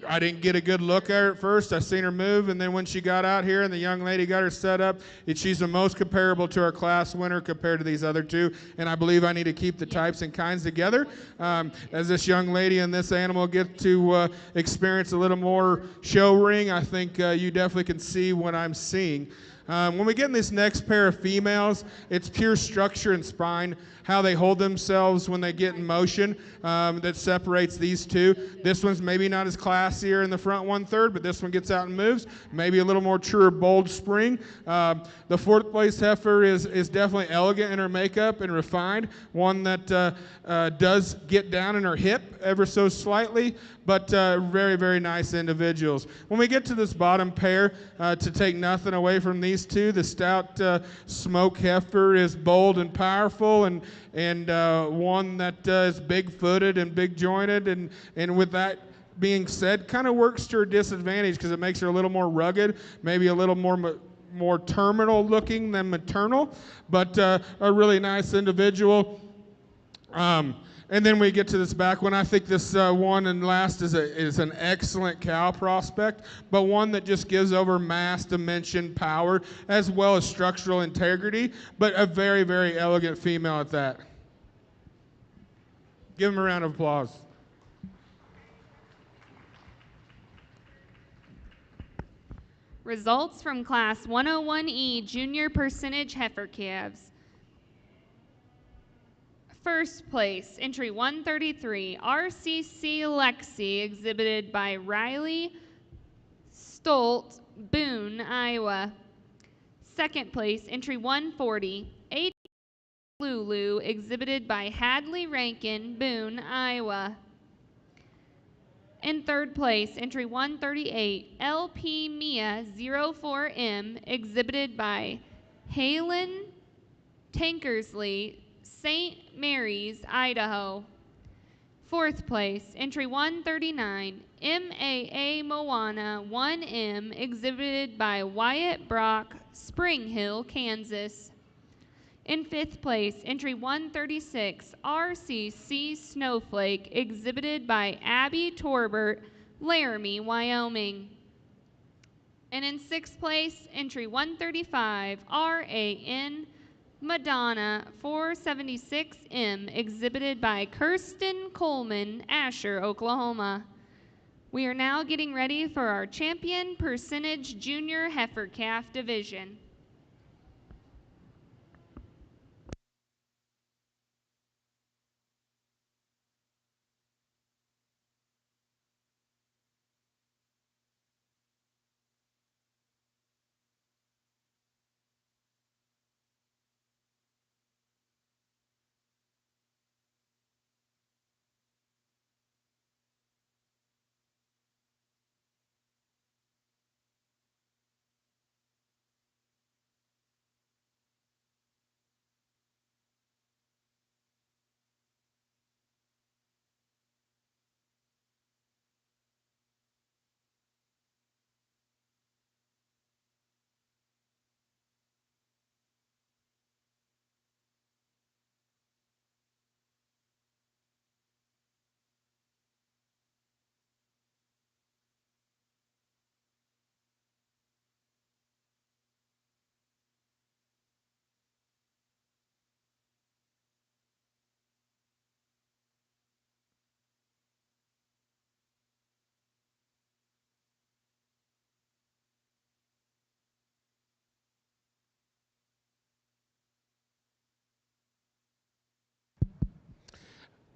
I didn't get a good look at her at first. I seen her move, and then when she got out here and the young lady got her set up, she's the most comparable to our class winner compared to these other two, and I believe I need to keep the types and kinds together. As this young lady and this animal get to experience a little more show ring, I think you definitely can see what I'm seeing. When we get in this next pair of females, it's pure structure and spine, how they hold themselves when they get in motion, that separates these two. This one's maybe not as classier in the front 1/3, but this one gets out and moves. Maybe a little more truer, bold spring. The fourth place heifer is definitely elegant in her makeup and refined. One that does get down in her hip ever so slightly, but very, very nice individuals. When we get to this bottom pair, to take nothing away from these two, the stout smoke heifer is bold and powerful, and one that is big-footed and big-jointed, and with that being said, kind of works to her disadvantage because it makes her a little more rugged, maybe a little more terminal looking than maternal, but a really nice individual. And then we get to this back one. I think this one and last is an excellent cow prospect, but one that just gives over mass, dimension, power, as well as structural integrity, but a very, very elegant female at that. Give him a round of applause. Results from Class 101E Junior Percentage Heifer Calves. First place, entry 133, RCC Lexi, exhibited by Riley Stolt, Boone, Iowa. Second place, entry 140, A Lulu, exhibited by Hadley Rankin, Boone, Iowa. In third place, entry 138, LP Mia 04M, exhibited by Halen Tankersley, St. Mary's, Idaho. Fourth place, entry 139, MAA Moana 1M, exhibited by Wyatt Brock, Spring Hill, Kansas. In fifth place, entry 136, RCC Snowflake, exhibited by Abby Torbert, Laramie, Wyoming. And in sixth place, entry 135, RAN Madonna 476M, exhibited by Kirsten Coleman, Asher, Oklahoma. We are now getting ready for our champion percentage junior heifer calf division.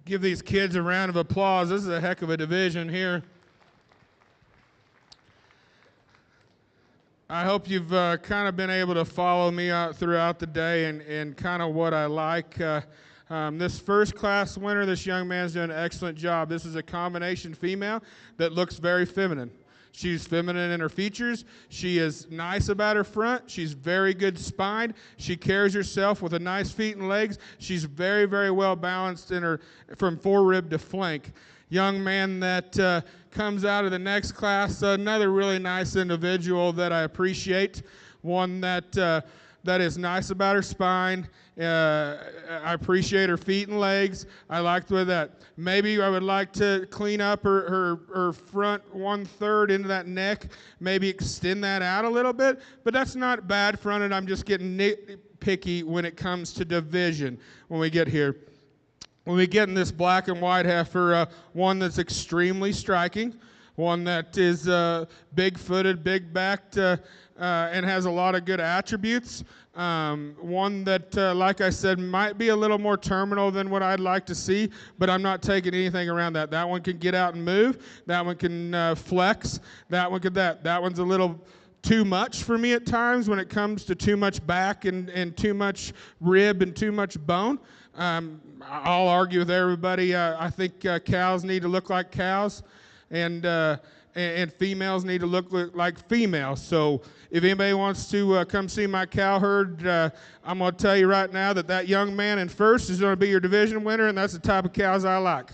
Give these kids a round of applause. This is a heck of a division here. I hope you've kind of been able to follow me out throughout the day and kind of what I like. This first class winner, this young man's doing an excellent job. This is a combination female that looks very feminine. She's feminine in her features. She is nice about her front. She's very good spine. She carries herself with a nice feet and legs. She's very, very well balanced in her from forerib to flank. Young man that comes out of the next class, another really nice individual that I appreciate. One that is nice about her spine. I appreciate her feet and legs. I like the way that. Maybe I would like to clean up her front 1/3 into that neck, maybe extend that out a little bit, but that's not bad fronted. I'm just getting nitpicky when it comes to division when we get here. When we get in this black and white heifer, one that's extremely striking, one that is big-footed, big-backed, and has a lot of good attributes. One that, like I said, might be a little more terminal than what I'd like to see, but I'm not taking anything around that. That one can get out and move. That one can flex. That one could that. That one's a little too much for me at times when it comes to too much back and too much rib and too much bone. I'll argue with everybody. I think cows need to look like cows, and females need to look like females. So if anybody wants to come see my cow herd, I'm going to tell you right now that young man in first is going to be your division winner, and that's the type of cows I like.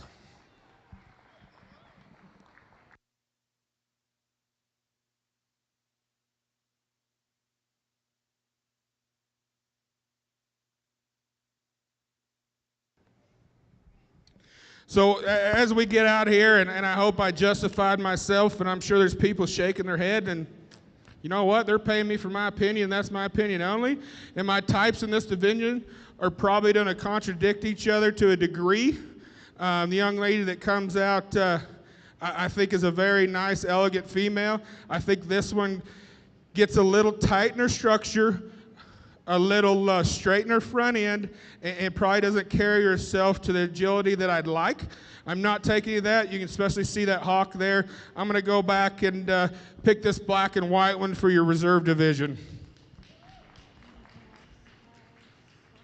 So as we get out here, and I hope I justified myself, and I'm sure there's people shaking their head, and you know what? They're paying me for my opinion. That's my opinion only. And my types in this division are probably going to contradict each other to a degree. The young lady that comes out, I think, is a very nice, elegant female. I think this one gets a little tight in her structure, a little straight in her front end, and probably doesn't carry herself to the agility that I'd like. I'm not taking any of that. You can especially see that hawk there. I'm going to go back and pick this black and white one for your reserve division.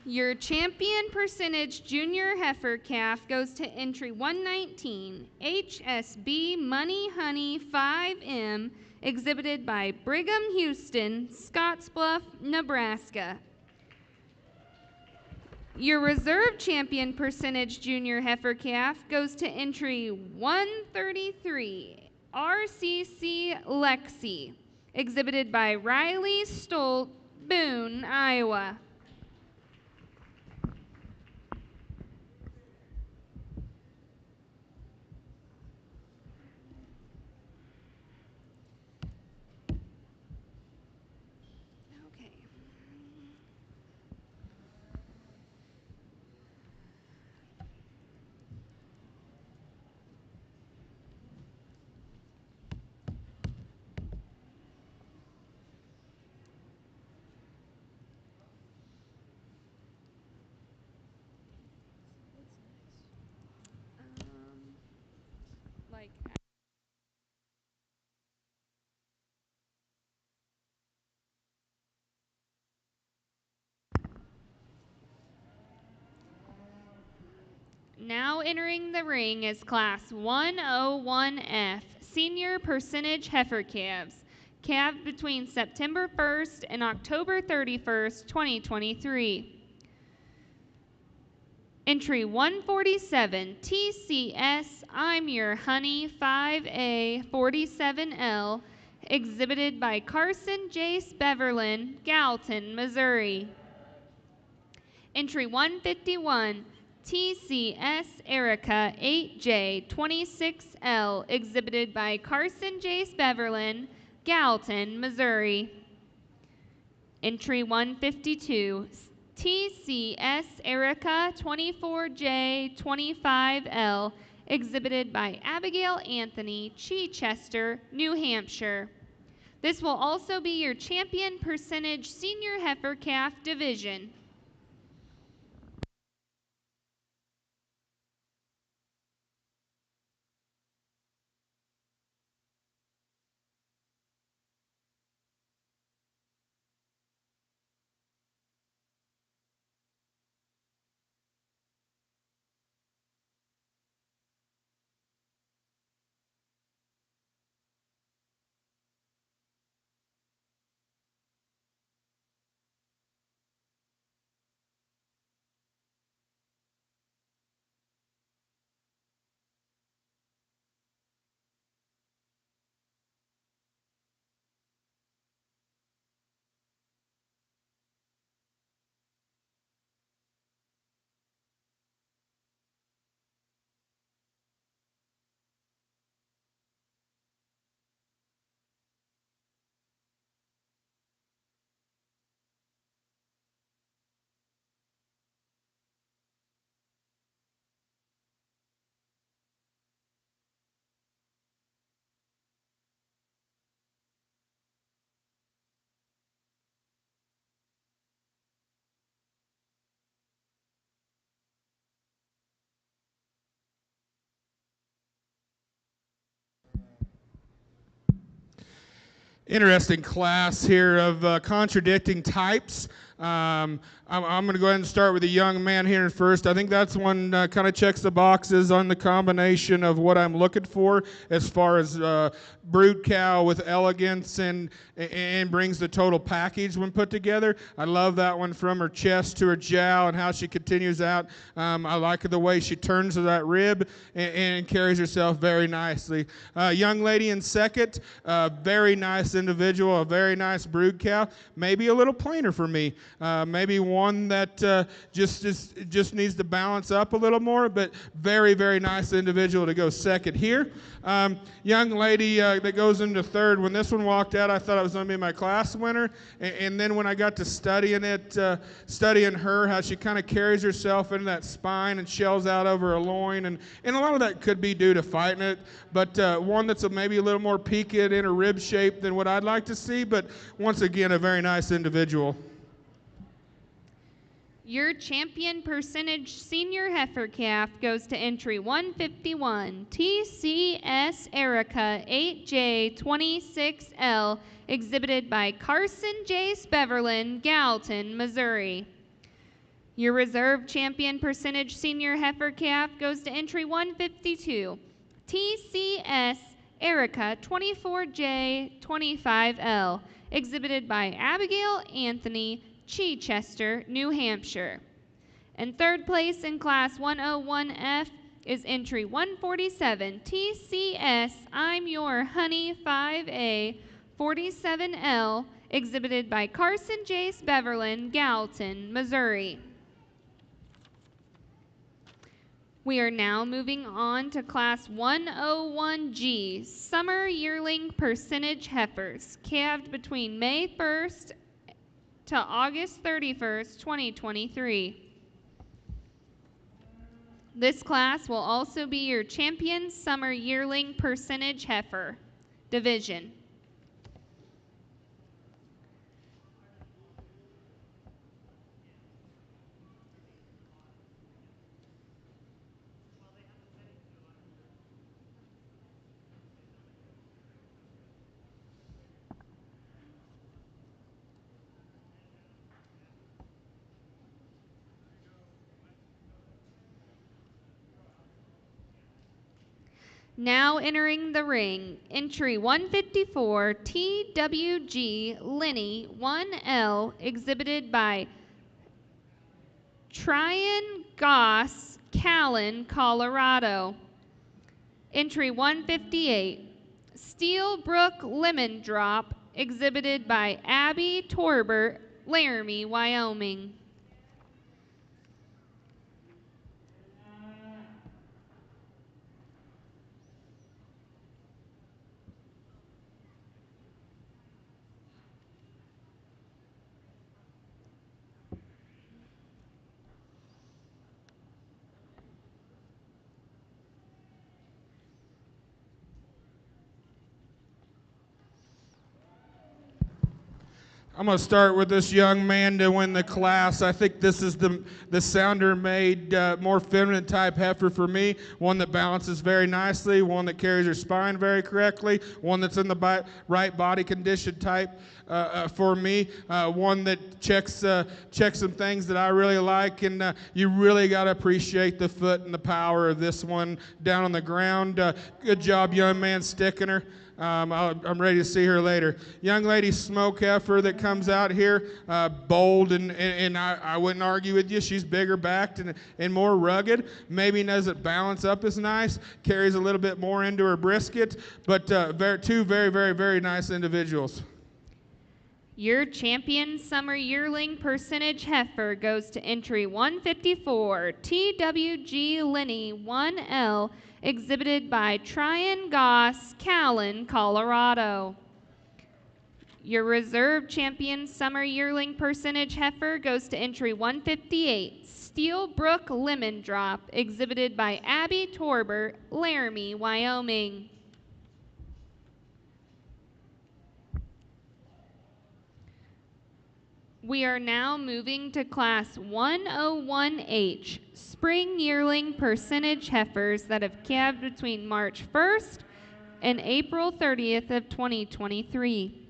Your champion percentage junior heifer calf goes to entry 119, HSB Money Honey 5M, exhibited by Brigham Houston, Scottsbluff, Nebraska. Your reserve champion percentage junior heifer calf goes to entry 133, RCC Lexi, exhibited by Riley Stolt, Boone, Iowa. Okay. Like Now entering the ring is Class 101F, Senior Percentage Heifer Calves, calved between September 1st and October 31st, 2023. Entry 147, TCS I'm Your Honey 5A 47L, exhibited by Carson Jace Beverlin, Gallatin, Missouri. Entry 151, TCS Erica 8J 26L, exhibited by Carson Jace Beverlin, Gallatin, Missouri. Entry 152, TCS Erica 24J 25L, exhibited by Abigail Anthony, Chichester, New Hampshire. This will also be your champion percentage senior heifer calf division. Interesting class here of contradicting types. I'm going to go ahead and start with the young man here first. I think that's one kind of checks the boxes on the combination of what I'm looking for as far as brood cow with elegance and brings the total package when put together. I love that one from her chest to her jowl and how she continues out. I like the way she turns to that rib and carries herself very nicely. Young lady in second, very nice individual, a very nice brood cow, maybe a little plainer for me. Maybe one that just needs to balance up a little more, but very, very nice individual to go second here. Young lady that goes into third. When this one walked out, I thought it was going to be my class winner, and then when I got to studying her, how she kind of carries herself into that spine and shells out over her loin, and a lot of that could be due to fighting it, but one that's maybe a little more peaked in her rib shape than what I'd like to see, but once again, a very nice individual. Your champion percentage senior heifer calf goes to entry 151, TCS Erica 8J26L, exhibited by Carson J. Speverlin, Gallatin, Missouri. Your reserve champion percentage senior heifer calf goes to entry 152, TCS Erica 24J25L, exhibited by Abigail Anthony, Chichester, New Hampshire. And third place in Class 101F is entry 147, TCS I'm Your Honey 5A 47L, exhibited by Carson J. Speverlin, Gallatin, Missouri. We are now moving on to Class 101G, Summer Yearling Percentage Heifers, calved between May 1st to August 31st, 2023. This class will also be your champion Summer Yearling Percentage Heifer division. Now entering the ring, entry 154, TWG Lenny 1L, exhibited by Tryon Goss, Callan, Colorado. Entry 158, Steel Brook Lemon Drop, exhibited by Abby Torbert, Laramie, Wyoming. I'm going to start with this young man to win the class. I think this is the sounder-made, more feminine type heifer for me. One that balances very nicely, one that carries her spine very correctly, one that's in the right body condition type for me, one that checks some things that I really like, and you really got to appreciate the foot and the power of this one down on the ground. Good job, young man, sticking her. I'm ready to see her later. Young lady smoke heifer that comes out here, bold, and I wouldn't argue with you. She's bigger backed and more rugged. Maybe doesn't balance up as nice, carries a little bit more into her brisket, but two very, very, very nice individuals. Your champion Summer Yearling Percentage Heifer goes to entry 154, TWG Lenny 1L, exhibited by Tryon Goss, Callan, Colorado. Your reserve champion Summer Yearling Percentage Heifer goes to entry 158, Steel Brook Lemon Drop, exhibited by Abby Torbert, Laramie, Wyoming. We are now moving to Class 101H, Spring Yearling Percentage Heifers that have calved between March 1st and April 30th of 2023.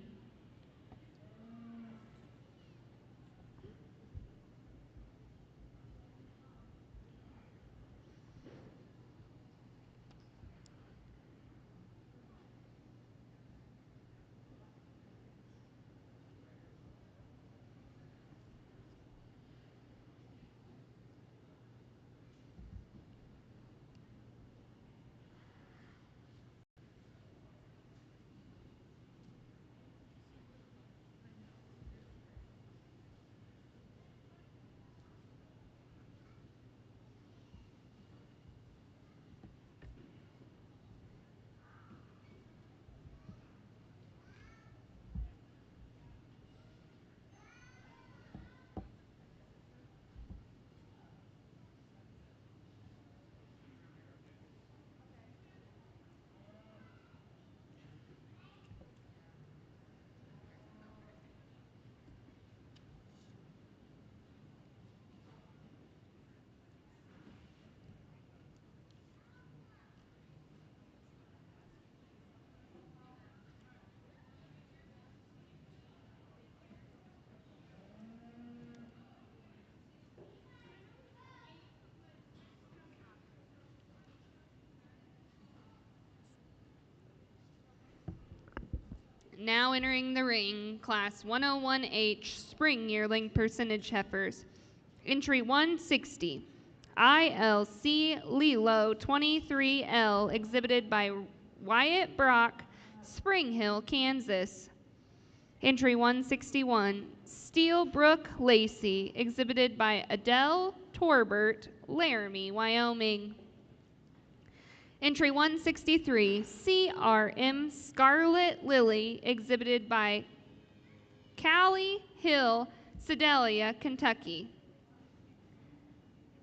Now entering the ring, Class 101H Spring Yearling Percentage Heifers. Entry 160, ILC Lilo 23L, exhibited by Wyatt Brock, Spring Hill, Kansas. Entry 161, Steel Brook Lacey, exhibited by Adele Torbert, Laramie, Wyoming. Entry 163, CRM Scarlet Lily, exhibited by Callie Hill, Sedalia, Kentucky.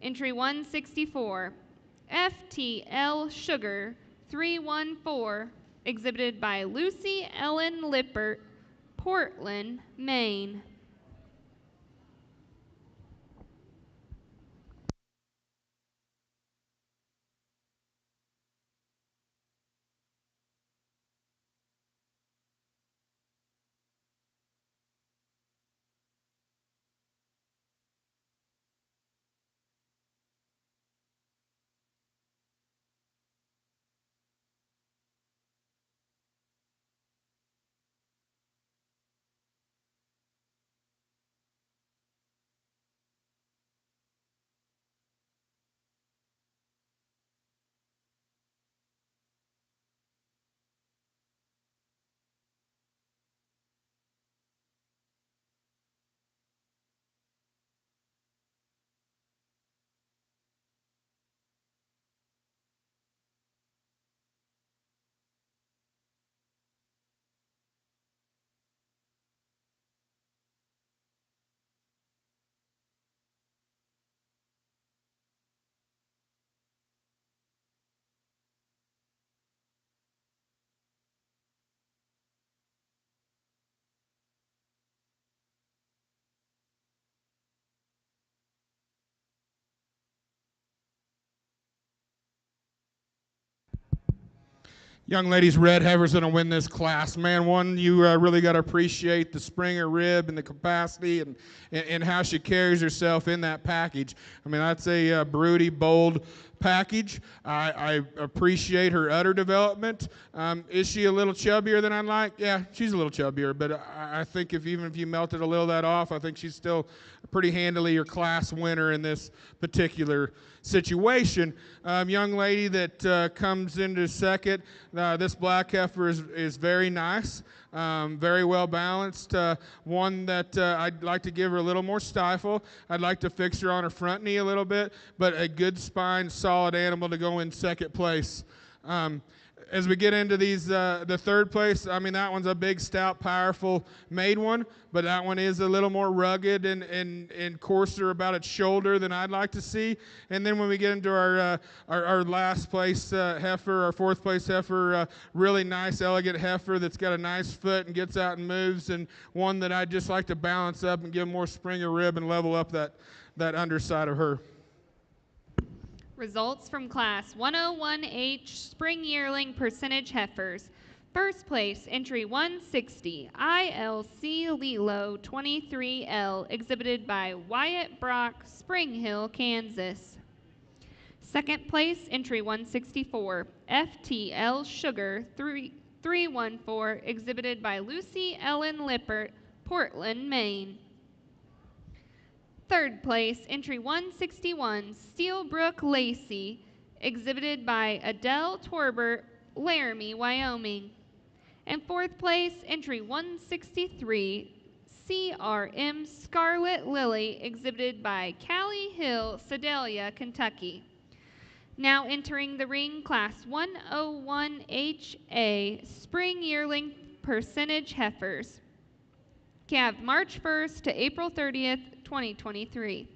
Entry 164, FTL Sugar 314, exhibited by Lucy Ellen Lippert, Portland, Maine. Young ladies, Red Heifer's going to win this class. Man, one, you really got to appreciate the Springer rib and the capacity and how she carries herself in that package. I mean, that's a broody, bold package. I appreciate her udder development. Is she a little chubbier than I'd like? Yeah, she's a little chubbier, but I think even if you melted a little of that off, I think she's still pretty handily your class winner in this particular situation. Young lady that comes into second, this black heifer is very nice, very well balanced. One that I'd like to give her a little more stifle. I'd like to fix her on her front knee a little bit, but a good spine, solid animal to go in second place. As we get into these, the third place, I mean, that one's a big, stout, powerful made one, but that one is a little more rugged and coarser about its shoulder than I'd like to see. And then when we get into our last place heifer, our fourth place heifer, really nice, elegant heifer that's got a nice foot and gets out and moves, and one that I'd just like to balance up and give more Springer rib and level up that underside of her. Results from Class 101H Spring Yearling Percentage Heifers. First place, entry 160, ILC Lilo 23L, exhibited by Wyatt Brock, Spring Hill, Kansas. Second place, entry 164, FTL Sugar 314, exhibited by Lucy Ellen Lippert, Portland, Maine. Third place, entry 161, Steelbrook Lacey, exhibited by Adele Torbert, Laramie, Wyoming. And fourth place, entry 163, CRM Scarlet Lily, exhibited by Callie Hill, Sedalia, Kentucky. Now entering the ring, Class 101HA, Spring Yearling Percentage Heifers. Calved March 1st to April 30th, 2023.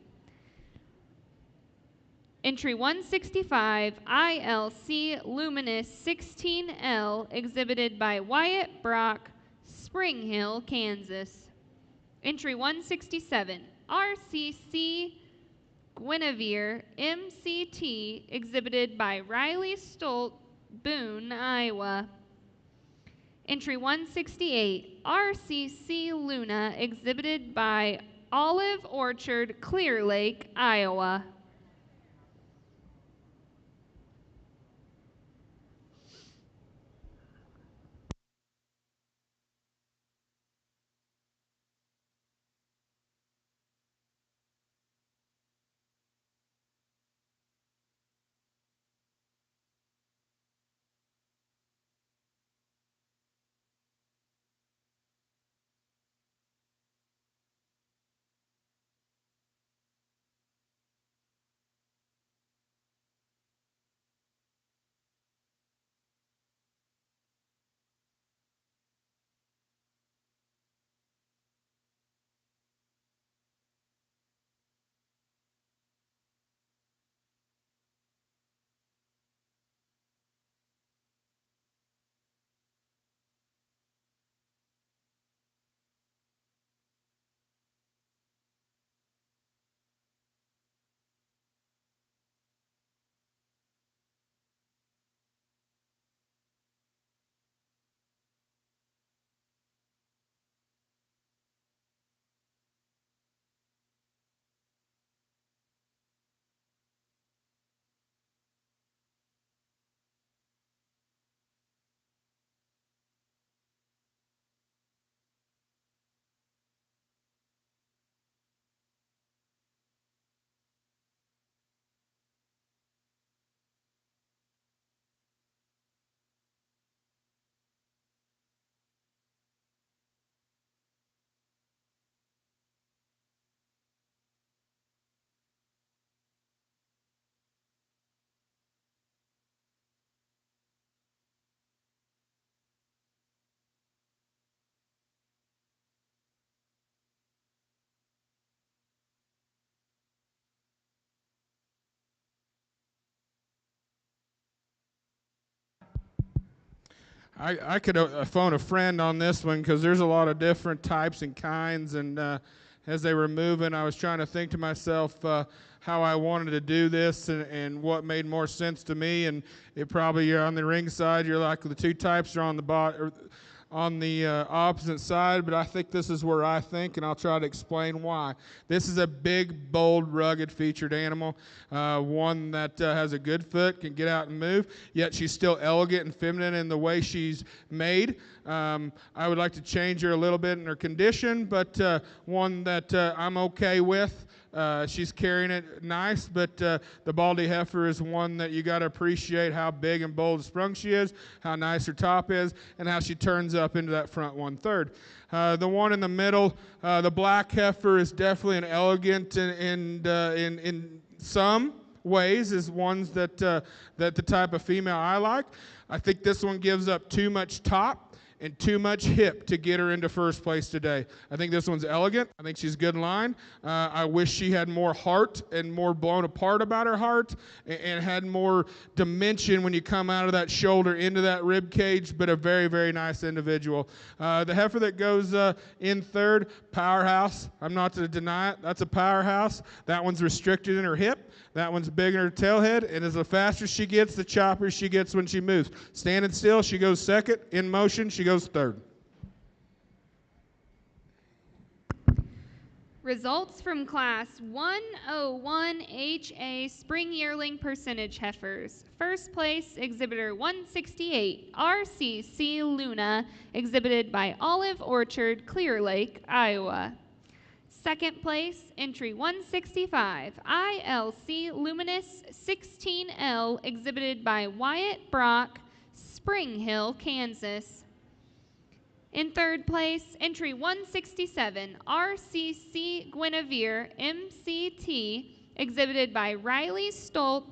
Entry 165, ILC Luminous 16L, exhibited by Wyatt Brock, Spring Hill, Kansas. Entry 167, RCC Guinevere MCT, exhibited by Riley Stolt, Boone, Iowa. Entry 168, RCC Luna, exhibited by Olive Orchard, Clear Lake, Iowa. I could phone a friend on this one because there's a lot of different types and kinds. And as they were moving, I was trying to think to myself how I wanted to do this and what made more sense to me. And it probably, you're on the ring side, you're like the two types are on the on the opposite side, but I think this is where I think, and I'll try to explain why. This is a big, bold, rugged featured animal, one that has a good foot, can get out and move, yet she's still elegant and feminine in the way she's made. I would like to change her a little bit in her condition, but one that I'm okay with. She's carrying it nice, but the Baldy heifer is one that you got to appreciate how big and bold sprung she is, how nice her top is, and how she turns up into that front 1/3. The one in the middle, the black heifer, is definitely an elegant in some ways, is ones that that the type of female I like. I think this one gives up too much top and too much hip to get her into first place today. I think this one's elegant. I think she's good in line. I wish she had more heart and more blown apart about her heart and had more dimension when you come out of that shoulder into that rib cage, but a very, very nice individual. The heifer that goes in third, powerhouse. I'm not to deny it. That's a powerhouse. That one's restricted in her hip. That one's big in her tailhead, and as the faster she gets, the chopper she gets when she moves. Standing still, she goes second. In motion, she goes third. Results from Class 101HA Spring Yearling Percentage Heifers. First place, Exhibitor 168, RCC Luna, exhibited by Olive Orchard, Clear Lake, Iowa. Second place, entry 165, ILC Luminous 16L, exhibited by Wyatt Brock, Spring Hill, Kansas. In third place, entry 167, RCC Guinevere MCT, exhibited by Riley Stolt,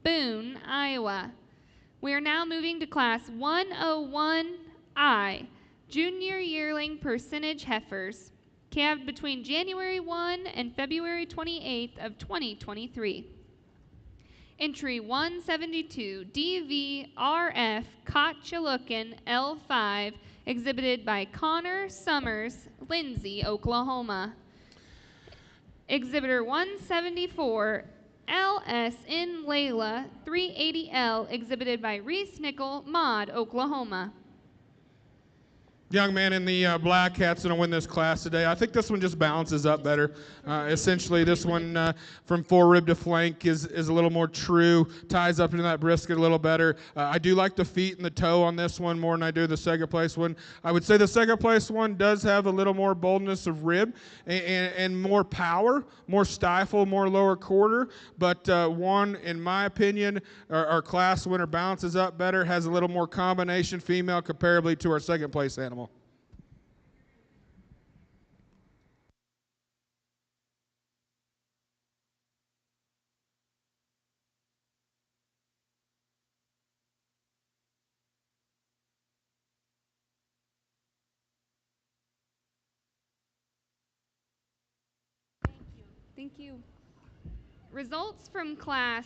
Boone, Iowa. We are now moving to Class 101I, Junior Yearling Percentage Heifers, calved between January 1 and February 28th of 2023. Entry 172, DVRF Kotchalukin L5, exhibited by Connor Summers, Lindsay, Oklahoma. Exhibitor 174, LSN Layla 380L, exhibited by Reese Nickel, Maud, Oklahoma. Young man in the black hat's going to win this class today. I think this one just balances up better. Essentially, this one from forerib to flank is a little more true, ties up into that brisket a little better. I do like the feet and the toe on this one more than I do the second place one. I would say the second place one does have a little more boldness of rib and more power, more stifle, more lower quarter. But one, in my opinion, our class winner balances up better, has a little more combination female comparably to our second place animal. Thank you. Results from Class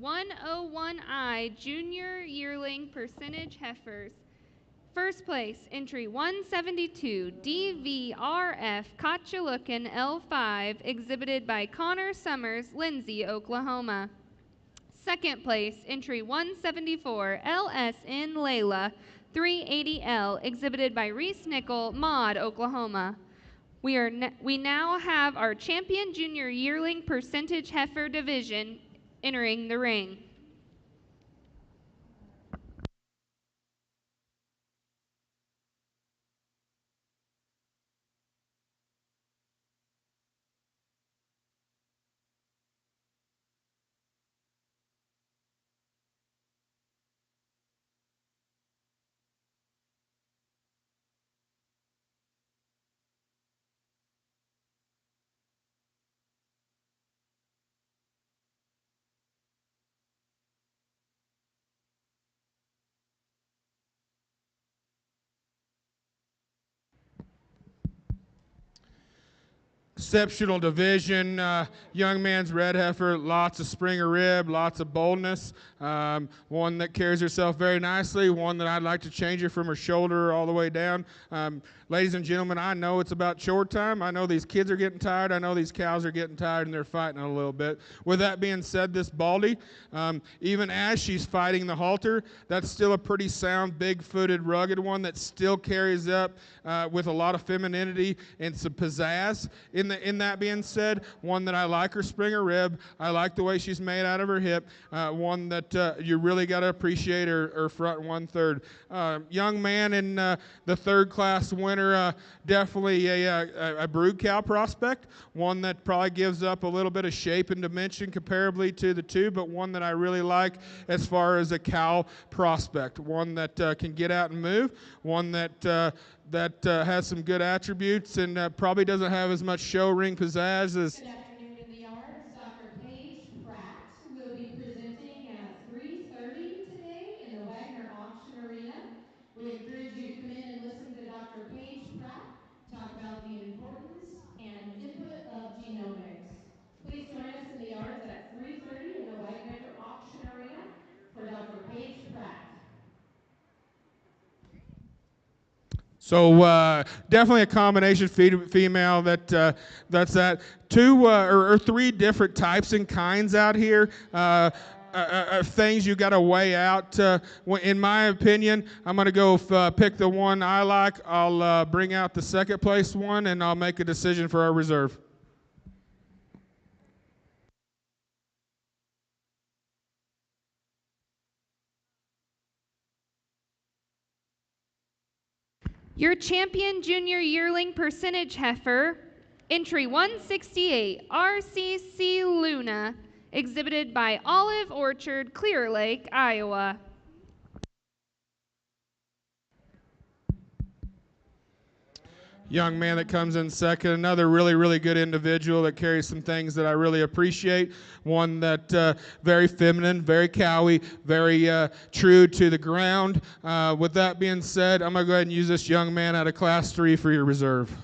101I Junior Yearling Percentage Heifers. First place, entry 172, DVRF Kotchalukin L5, exhibited by Connor Summers, Lindsay, Oklahoma. Second place, entry 174, LSN Layla 380L, exhibited by Reese Nickel, Maud, Oklahoma. We now have our champion junior yearling percentage heifer division entering the ring. exceptional division, young man's red heifer, lots of Springer rib, lots of boldness, one that carries herself very nicely, one that I'd like to change her from her shoulder all the way down. Ladies and gentlemen, I know it's about chore time. I know these kids are getting tired. I know these cows are getting tired and they're fighting a little bit. With that being said, this Baldy, even as she's fighting the halter, that's still a pretty sound, big-footed, rugged one that still carries up with a lot of femininity and some pizzazz. In that being said, one that I like her Springer rib. I like the way she's made out of her hip. One that you really got to appreciate her front 1/3. Young man in the third class winner, definitely a brood cow prospect. One that probably gives up a little bit of shape and dimension comparably to the two, but one that I really like as far as a cow prospect. One that can get out and move. One that has some good attributes and probably doesn't have as much show ring pizzazz as. Good afternoon in the yards. Dr. Paige Pratt will be presenting at 3:30 today in the Wagner Auction Arena. We encourage you to come in and listen to Dr. Paige Pratt talk about the importance and input of genomics. Please join us in the yards at 3:30 in the Wagner Auction Arena for Dr. Paige Pratt. So definitely a combination female that's at two or three different types and kinds out here. Things you got to weigh out. In my opinion, I'm going to go pick the one I like. I'll bring out the second place one, and I'll make a decision for our reserve. Your champion junior yearling percentage heifer, entry 168, RCC Luna, exhibited by Olive Orchard, Clear Lake, Iowa. Young man that comes in second, another really, really good individual that carries some things that I really appreciate. One that very feminine, very cowy, very true to the ground. With that being said, I'm going to go ahead and use this young man out of Class 3 for your reserve.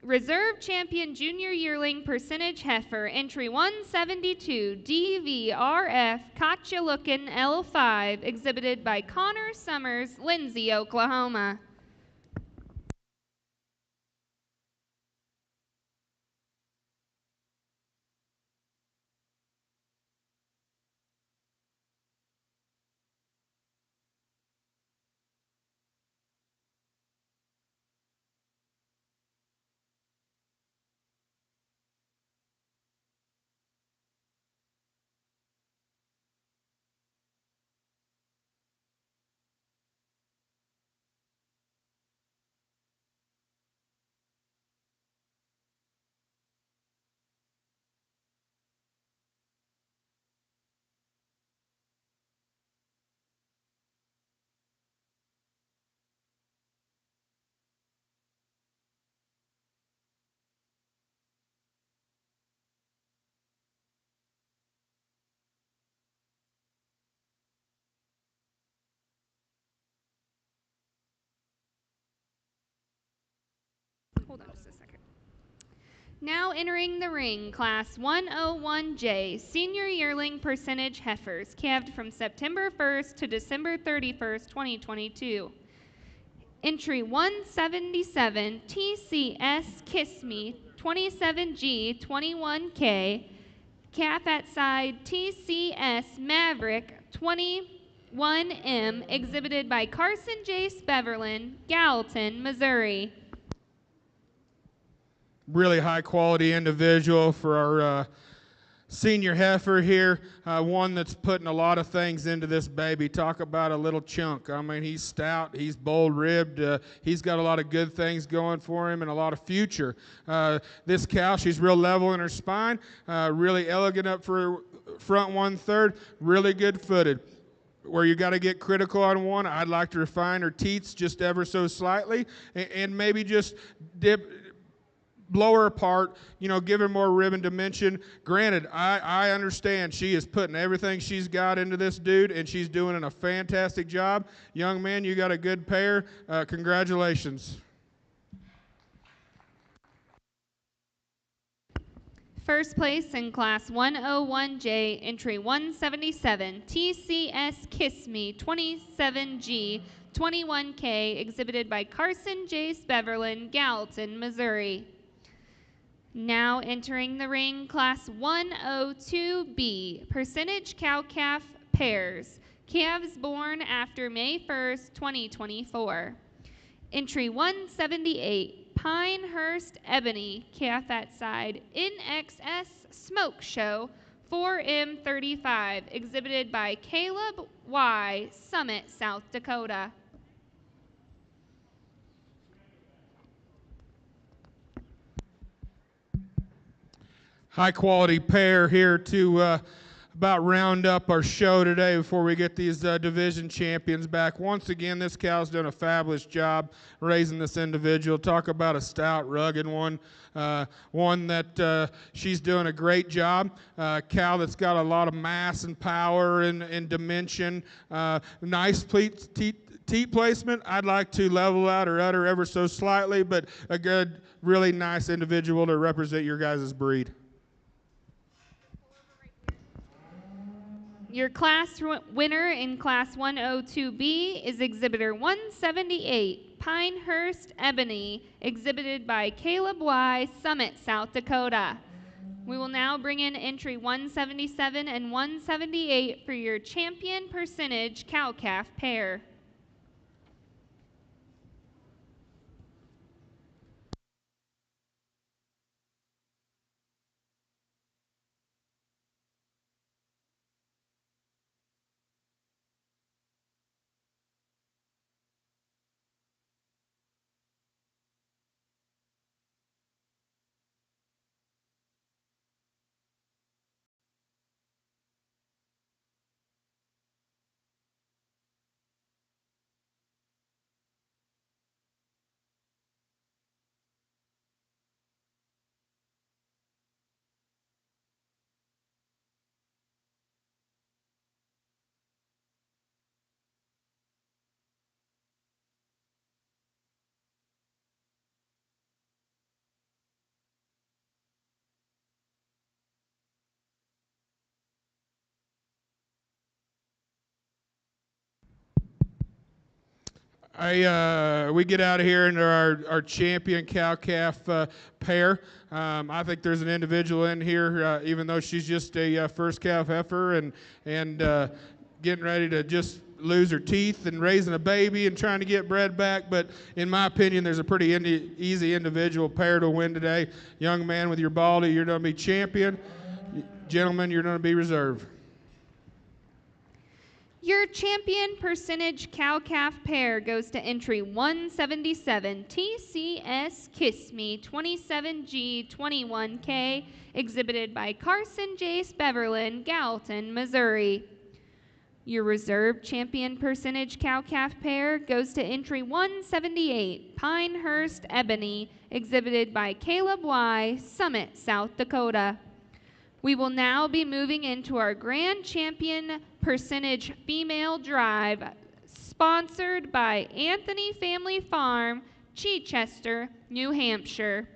Reserve champion junior yearling percentage heifer, entry 172, DVRF Katchalookin L5, exhibited by Connor Summers, Lindsay, Oklahoma. Hold on just a second. Now entering the ring, Class 101J, Senior Yearling Percentage Heifers, calved from September 1st to December 31st, 2022. Entry 177, TCS Kiss Me, 27G, 21K, calf at side TCS Maverick, 21M, exhibited by Carson J. Speverlin, Gallatin, Missouri. Really high quality individual for our senior heifer here. One that's putting a lot of things into this baby. Talk about a little chunk. I mean, he's stout, he's bold ribbed, he's got a lot of good things going for him and a lot of future. This cow, she's real level in her spine, really elegant up for her front 1/3, really good footed. Where you got to get critical on one, I'd like to refine her teats just ever so slightly and maybe just blow her apart, give her more ribbon dimension. Granted, I understand she is putting everything she's got into this dude, and she's doing a fantastic job. Young man, you got a good pair. Congratulations. First place in Class 101J, entry 177, TCS Kiss Me 27G 21K, exhibited by Carson J. Speverlin, Gallatin, Missouri. Now entering the ring, Class 102B, percentage cow-calf pairs, calves born after May 1st, 2024. Entry 178, Pinehurst Ebony, calf at side, NXS Smoke Show, 4M35, exhibited by Caleb Y., Summit, South Dakota. High quality pair here to about round up our show today before we get these division champions back. Once again, this cow's done a fabulous job raising this individual. Talk about a stout, rugged one. One that she's doing a great job. Cow that's got a lot of mass and power and dimension. Nice teat placement. I'd like to level out her udder ever so slightly, but a good, really nice individual to represent your guys' breed. Your class winner in Class 102B is Exhibitor 178, Pinehurst Ebony, exhibited by Caleb Y., Summit, South Dakota. We will now bring in entry 177 and 178 for your champion percentage cow-calf pair. We get out of here into our champion cow-calf pair. I think there's an individual in here, even though she's just a first calf heifer and getting ready to just lose her teeth and raising a baby and trying to get bred back. But in my opinion, there's a pretty easy individual pair to win today. Young man with your baldy, you're going to be champion. Gentlemen, you're going to be reserve. Your champion percentage cow-calf pair goes to entry 177, TCS Kiss Me 27G 21K, exhibited by Carson J. Speverlin, Gallatin, Missouri. Your reserve champion percentage cow-calf pair goes to entry 178, Pinehurst Ebony, exhibited by Caleb Y., Summit, South Dakota. We will now be moving into our Grand Champion Percentage Female Drive, sponsored by Anthony Family Farm, Chichester, New Hampshire.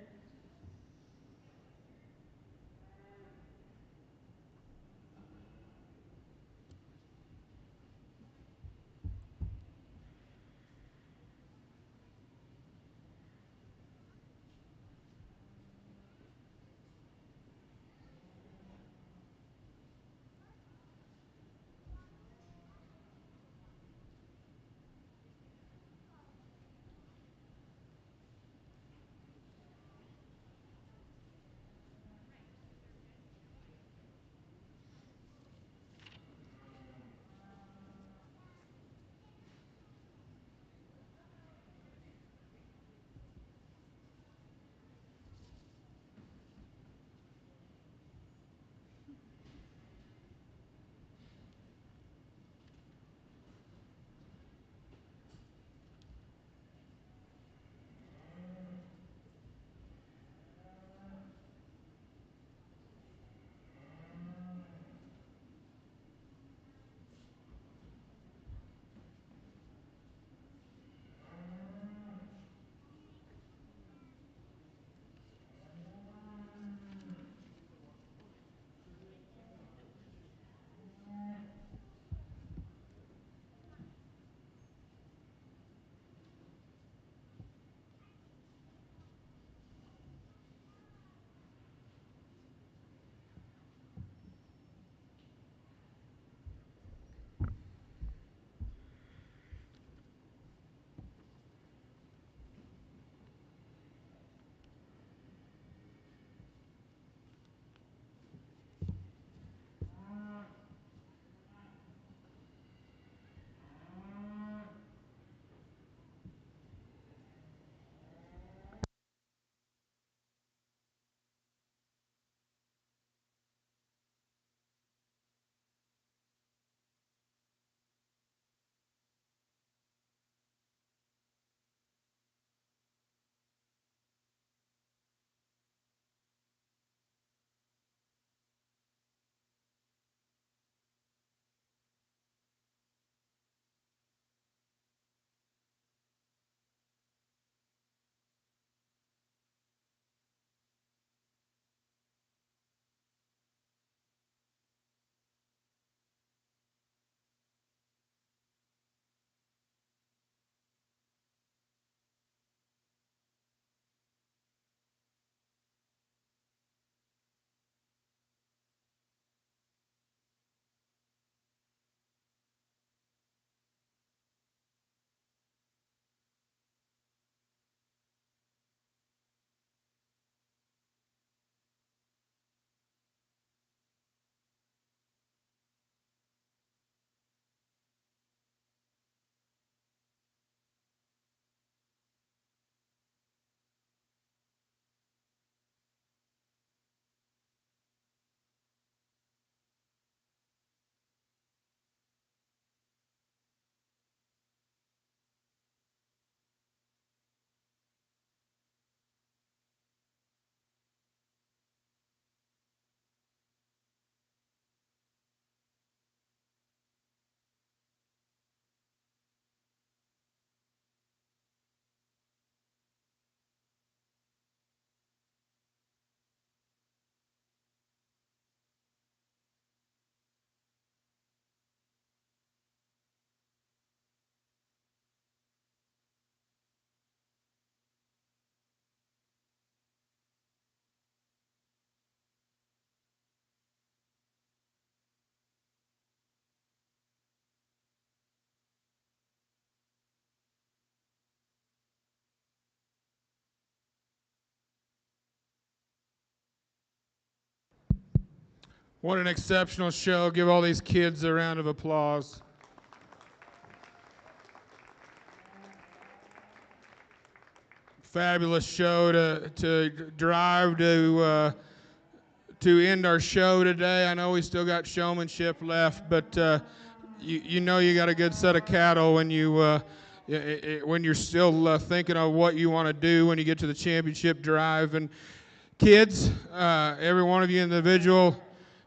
What an exceptional show. Give all these kids a round of applause. Fabulous show to drive to end our show today. I know we still got showmanship left, but you know you got a good set of cattle when you're still thinking of what you want to do when you get to the championship drive. And kids, every one of you individual,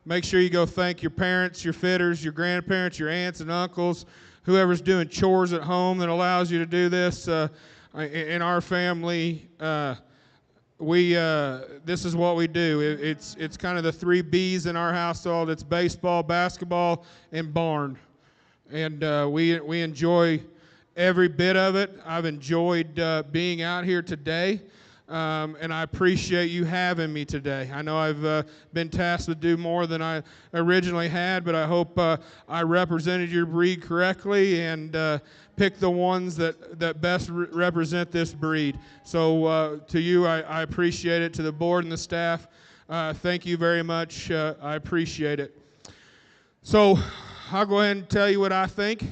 make sure you go thank your parents, your fitters, your grandparents, your aunts and uncles, whoever's doing chores at home that allows you to do this. In our family, this is what we do. It's kind of the 3 B's in our household. It's baseball, basketball, and barn. And we enjoy every bit of it. I've enjoyed being out here today. And I appreciate you having me today. I know I've been tasked to do more than I originally had, but I hope I represented your breed correctly and picked the ones that best represent this breed. So to you, I appreciate it. To the board and the staff, thank you very much. I appreciate it. So I'll go ahead and tell you what I think.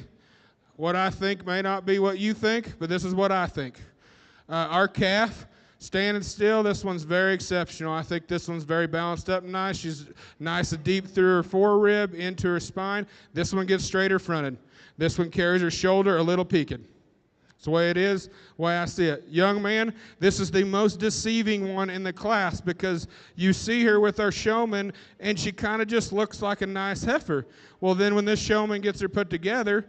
What I think may not be what you think, but this is what I think. Our calf, standing still, this one's very exceptional. I think this one's very balanced up and nice. She's nice and deep through her forerib, into her spine. This one gets straighter fronted. This one carries her shoulder a little peaked. It's the way it is, the way I see it. Young man, this is the most deceiving one in the class because you see her with our showman and she kind of just looks like a nice heifer. Well, then when this showman gets her put together,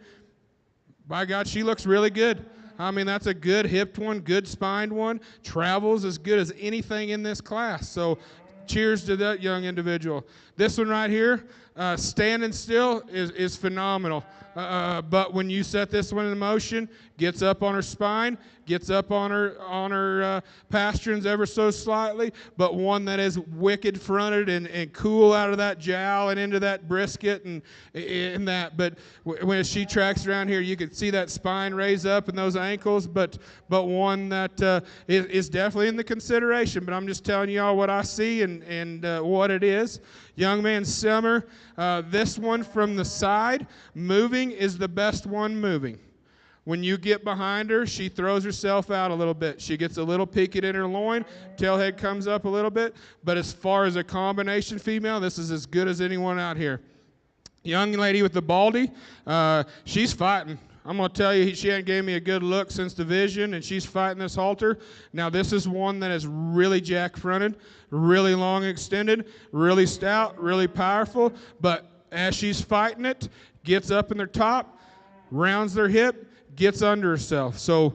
by God, she looks really good. I mean, that's a good hipped one, good spined one, travels as good as anything in this class. So cheers to that young individual. This one right here, standing still is phenomenal. But when you set this one in motion, gets up on her spine, gets up on her pasterns ever so slightly, but one that is wicked fronted and cool out of that jowl and into that brisket and that. But when she tracks around here, you can see that spine raise up and those ankles, but one that is definitely in the consideration. But I'm just telling you all what I see and what it is. Young man Summer, this one from the side, moving is the best one moving. When you get behind her, she throws herself out a little bit. She gets a little peaked in her loin, tailhead comes up a little bit, but as far as a combination female, this is as good as anyone out here. Young lady with the baldy, she's fighting. I'm going to tell you, she hadn't gave me a good look since division, and she's fighting this halter. Now, this is one that is really jack-fronted, really long extended, really stout, really powerful, but as she's fighting it, gets up in their top, rounds their hip, gets under herself. So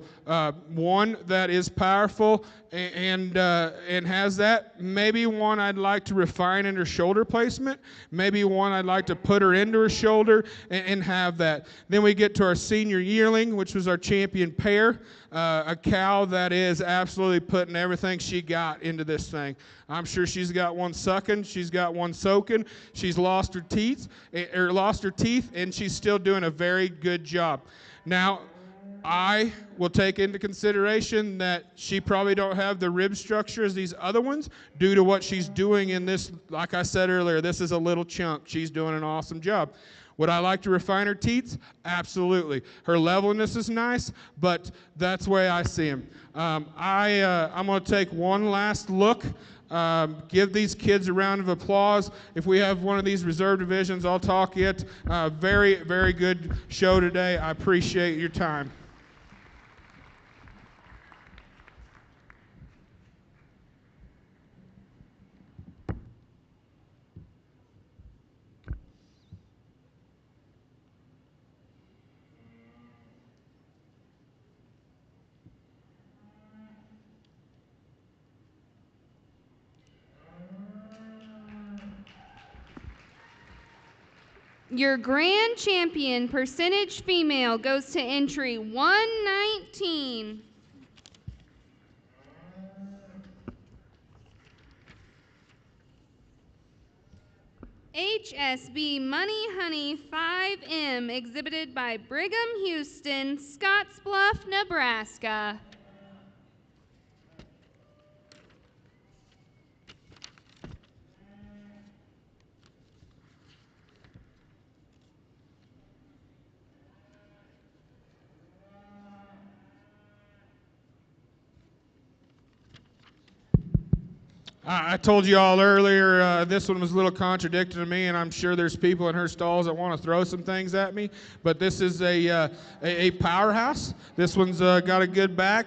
one that is powerful and has that. Maybe one I'd like to refine in her shoulder placement. Maybe one I'd like to put her into her shoulder and have that. Then we get to our senior yearling, which was our champion pair. A cow that is absolutely putting everything she got into this thing. I'm sure she's got one sucking, she's got one soaking, she's lost her teeth, and she's still doing a very good job. Now, I will take into consideration that she probably don't have the rib structure as these other ones due to what she's doing in this. Like I said earlier, this is a little chunk. She's doing an awesome job. Would I like to refine her teats? Absolutely. Her levelness is nice, but that's the way I see them. I'm going to take one last look. Give these kids a round of applause. If we have one of these reserve divisions, I'll talk it. Very, very good show today. I appreciate your time. Your grand champion percentage female goes to entry 119. HSB Money Honey 5M, exhibited by Brigham Houston, Scottsbluff, Nebraska. I told you all earlier, this one was a little contradictory to me, and I'm sure there's people in her stalls that want to throw some things at me. But this is a powerhouse. This one's got a good back,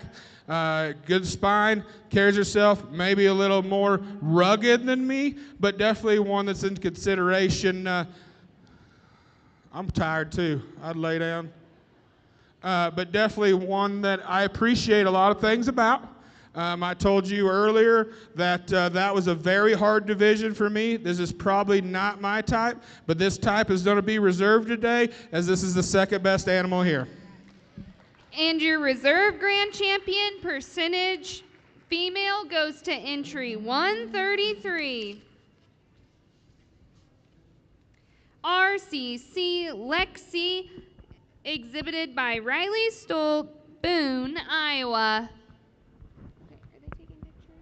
good spine, carries herself maybe a little more rugged than me, but definitely one that's in consideration. I'm tired too. I'd lay down. But definitely one that I appreciate a lot of things about. I told you earlier that that was a very hard division for me. This is probably not my type, but this type is going to be reserved today as this is the second best animal here. And your reserve grand champion percentage female goes to entry 133. RCC Lexi, exhibited by Riley Stoll, Boone, Iowa. Okay, are they taking pictures?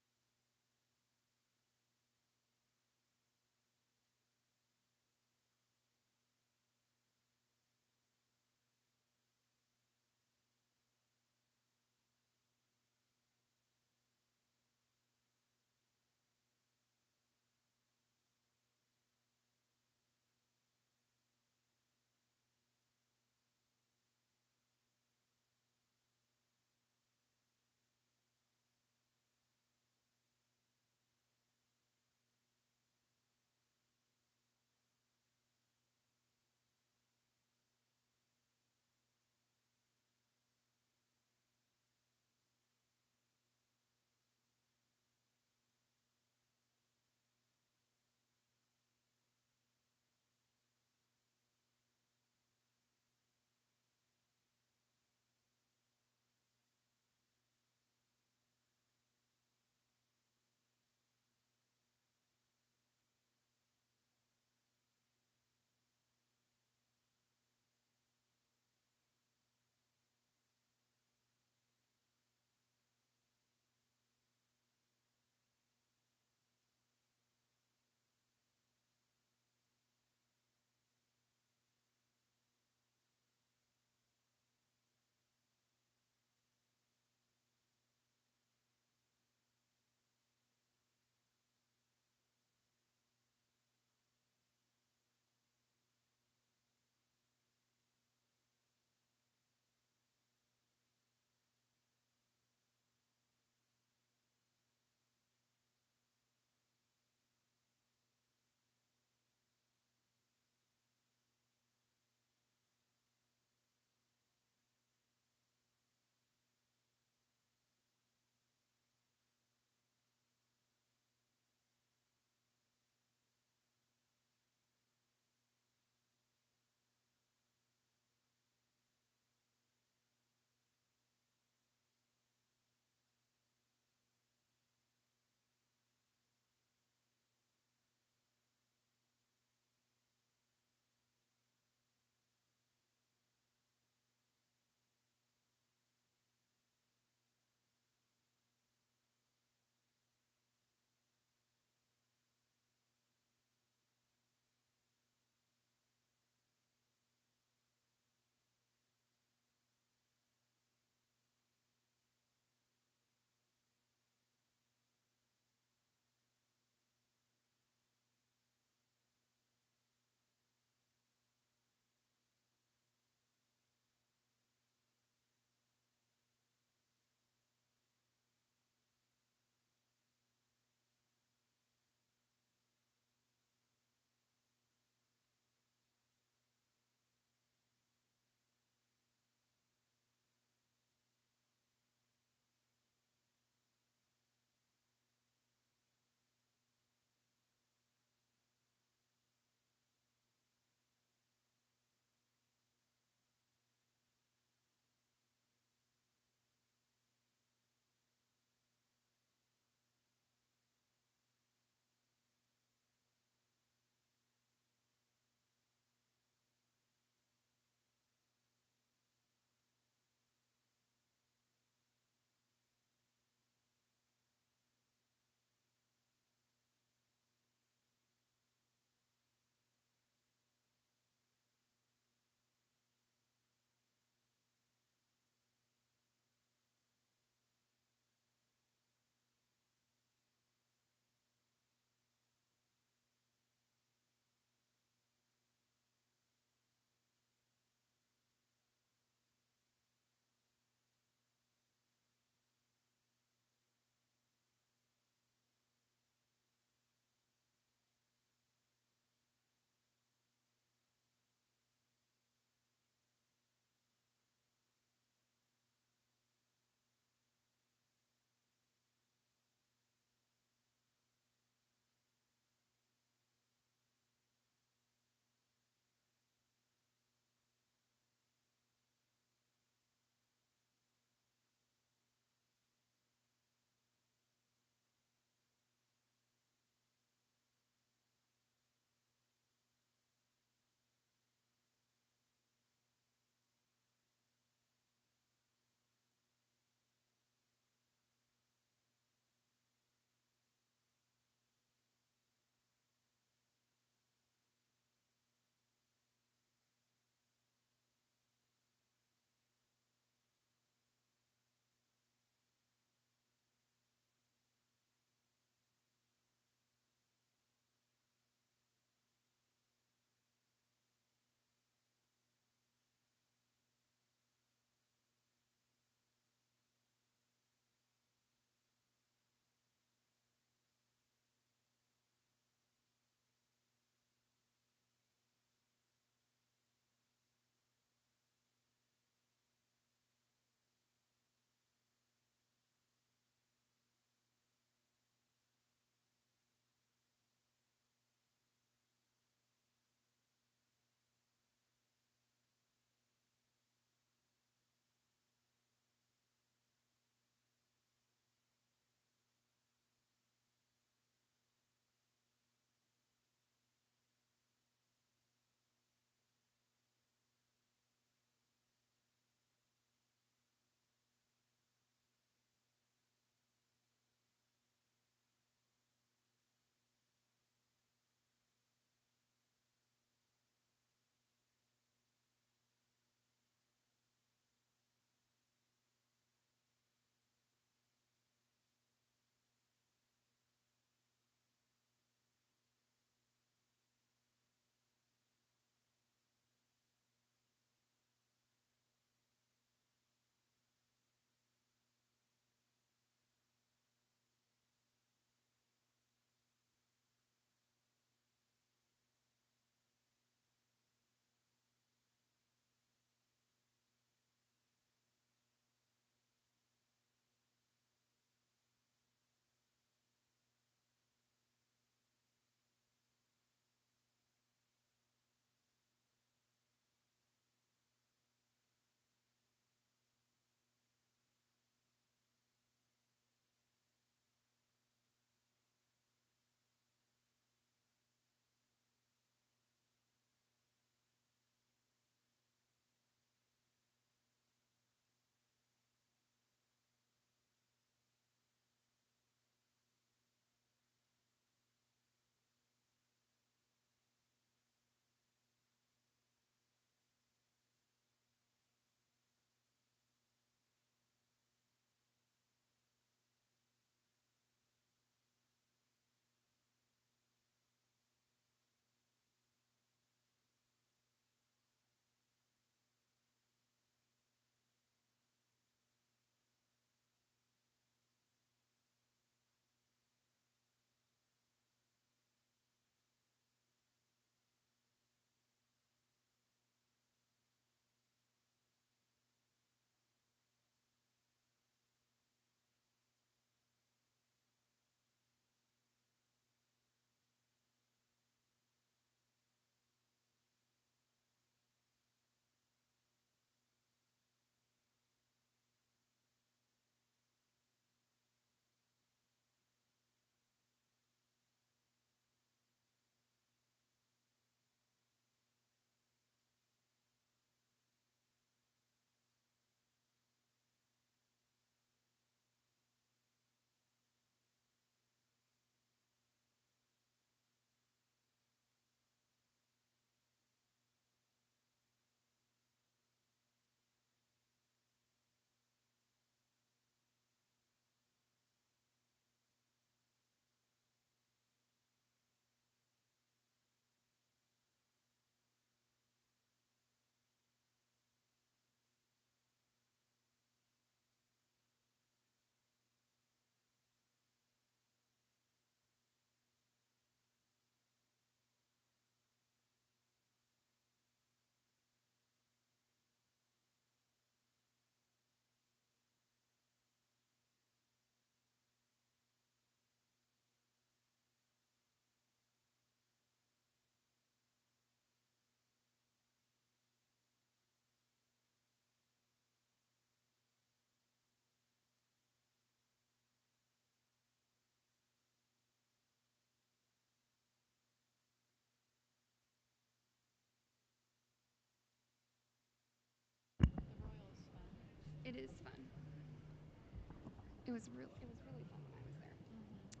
was really fun when I was there.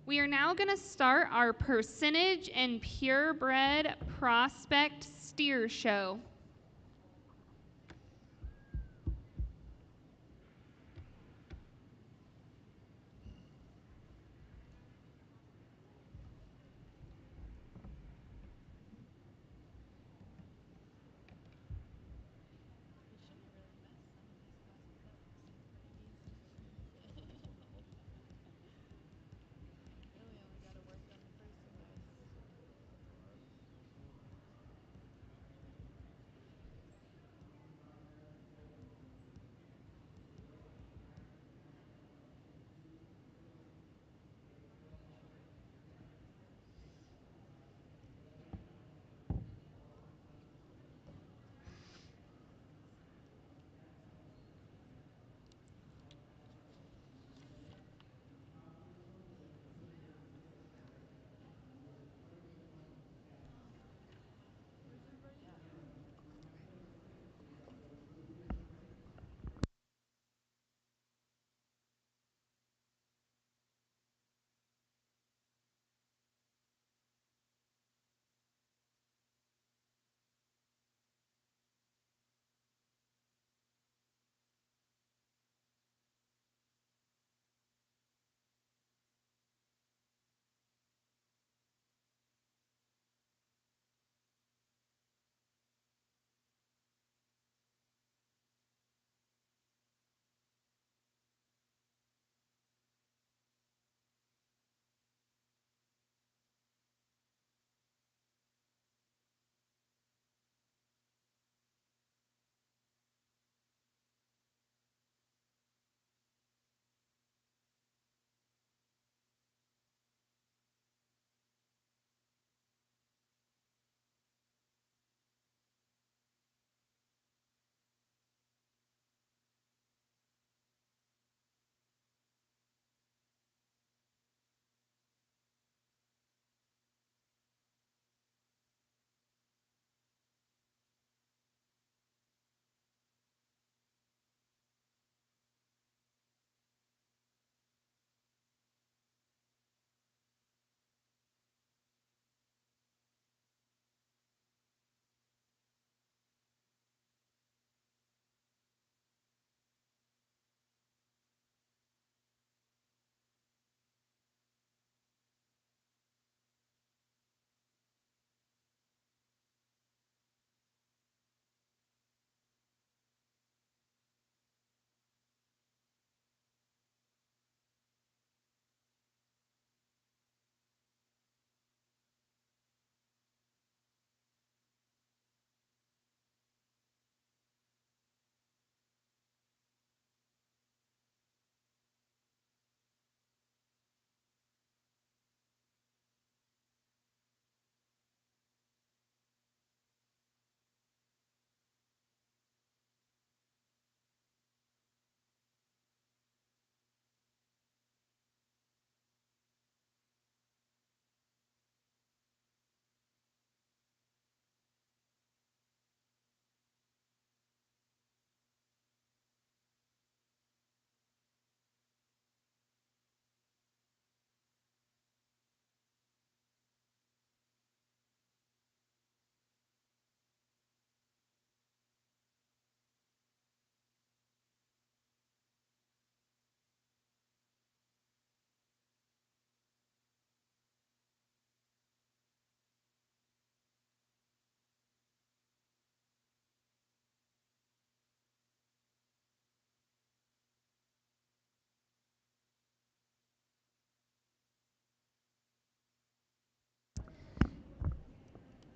We are now going to start our percentage and purebred prospect steer show.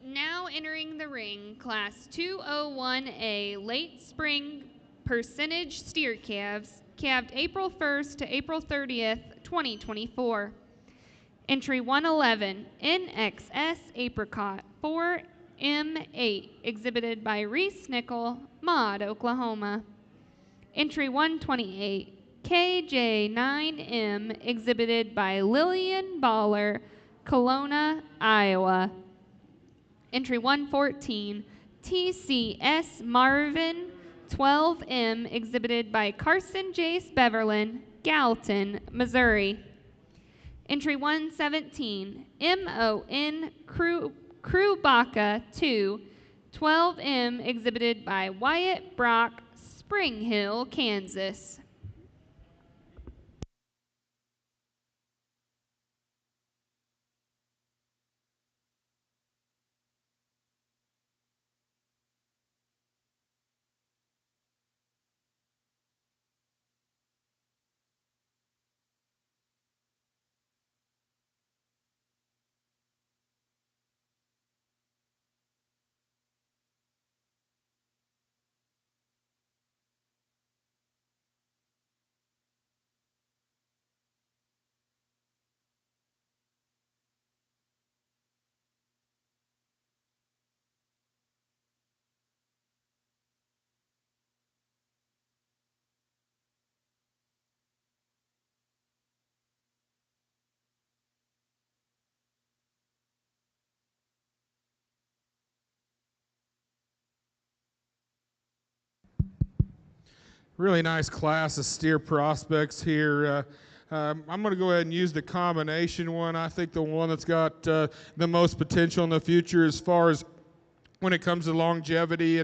Now entering the ring, Class 201A Late Spring Percentage Steer Calves, calved April 1st to April 30th, 2024. Entry 111, NXS Apricot 4M8, exhibited by Reese Nickel, Maud, Oklahoma. Entry 128, KJ9M, exhibited by Lillian Baller, Kelowna, Iowa. Entry 114, TCS Marvin 12M, exhibited by Carson Jace Beverlin, Gallatin, Missouri. Entry 117, MON Crew Baca 2, 12M, exhibited by Wyatt Brock, Spring Hill, Kansas. Really nice class of steer prospects here. I'm going to go ahead and use the combination one. I think the one that's got the most potential in the future as far as when it comes to longevity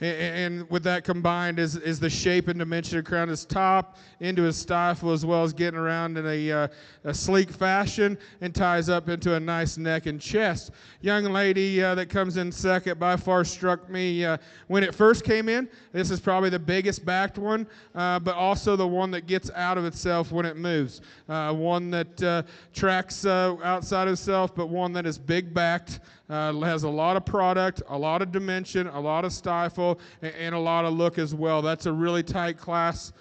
and with that combined is the shape and dimension around his top into his stifle, as well as getting around in a sleek fashion and ties up into a nice neck and chest. Young lady that comes in second by far struck me when it first came in. This is probably the biggest backed one, but also the one that gets out of itself when it moves. One that tracks outside of itself, but one that is big backed. Has a lot of product, a lot of dimension, a lot of stifle, and a lot of look as well. That's a really tight class,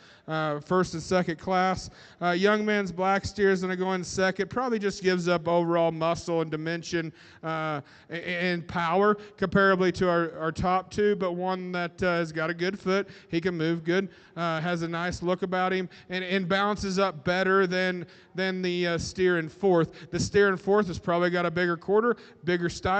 first and second class. Young men's black steer is going to go in second. Probably just gives up overall muscle and dimension and power comparably to our top two, but one that has got a good foot. He can move good, has a nice look about him, and balances up better than the steer in fourth. The steer in fourth has probably got a bigger quarter, bigger stifle.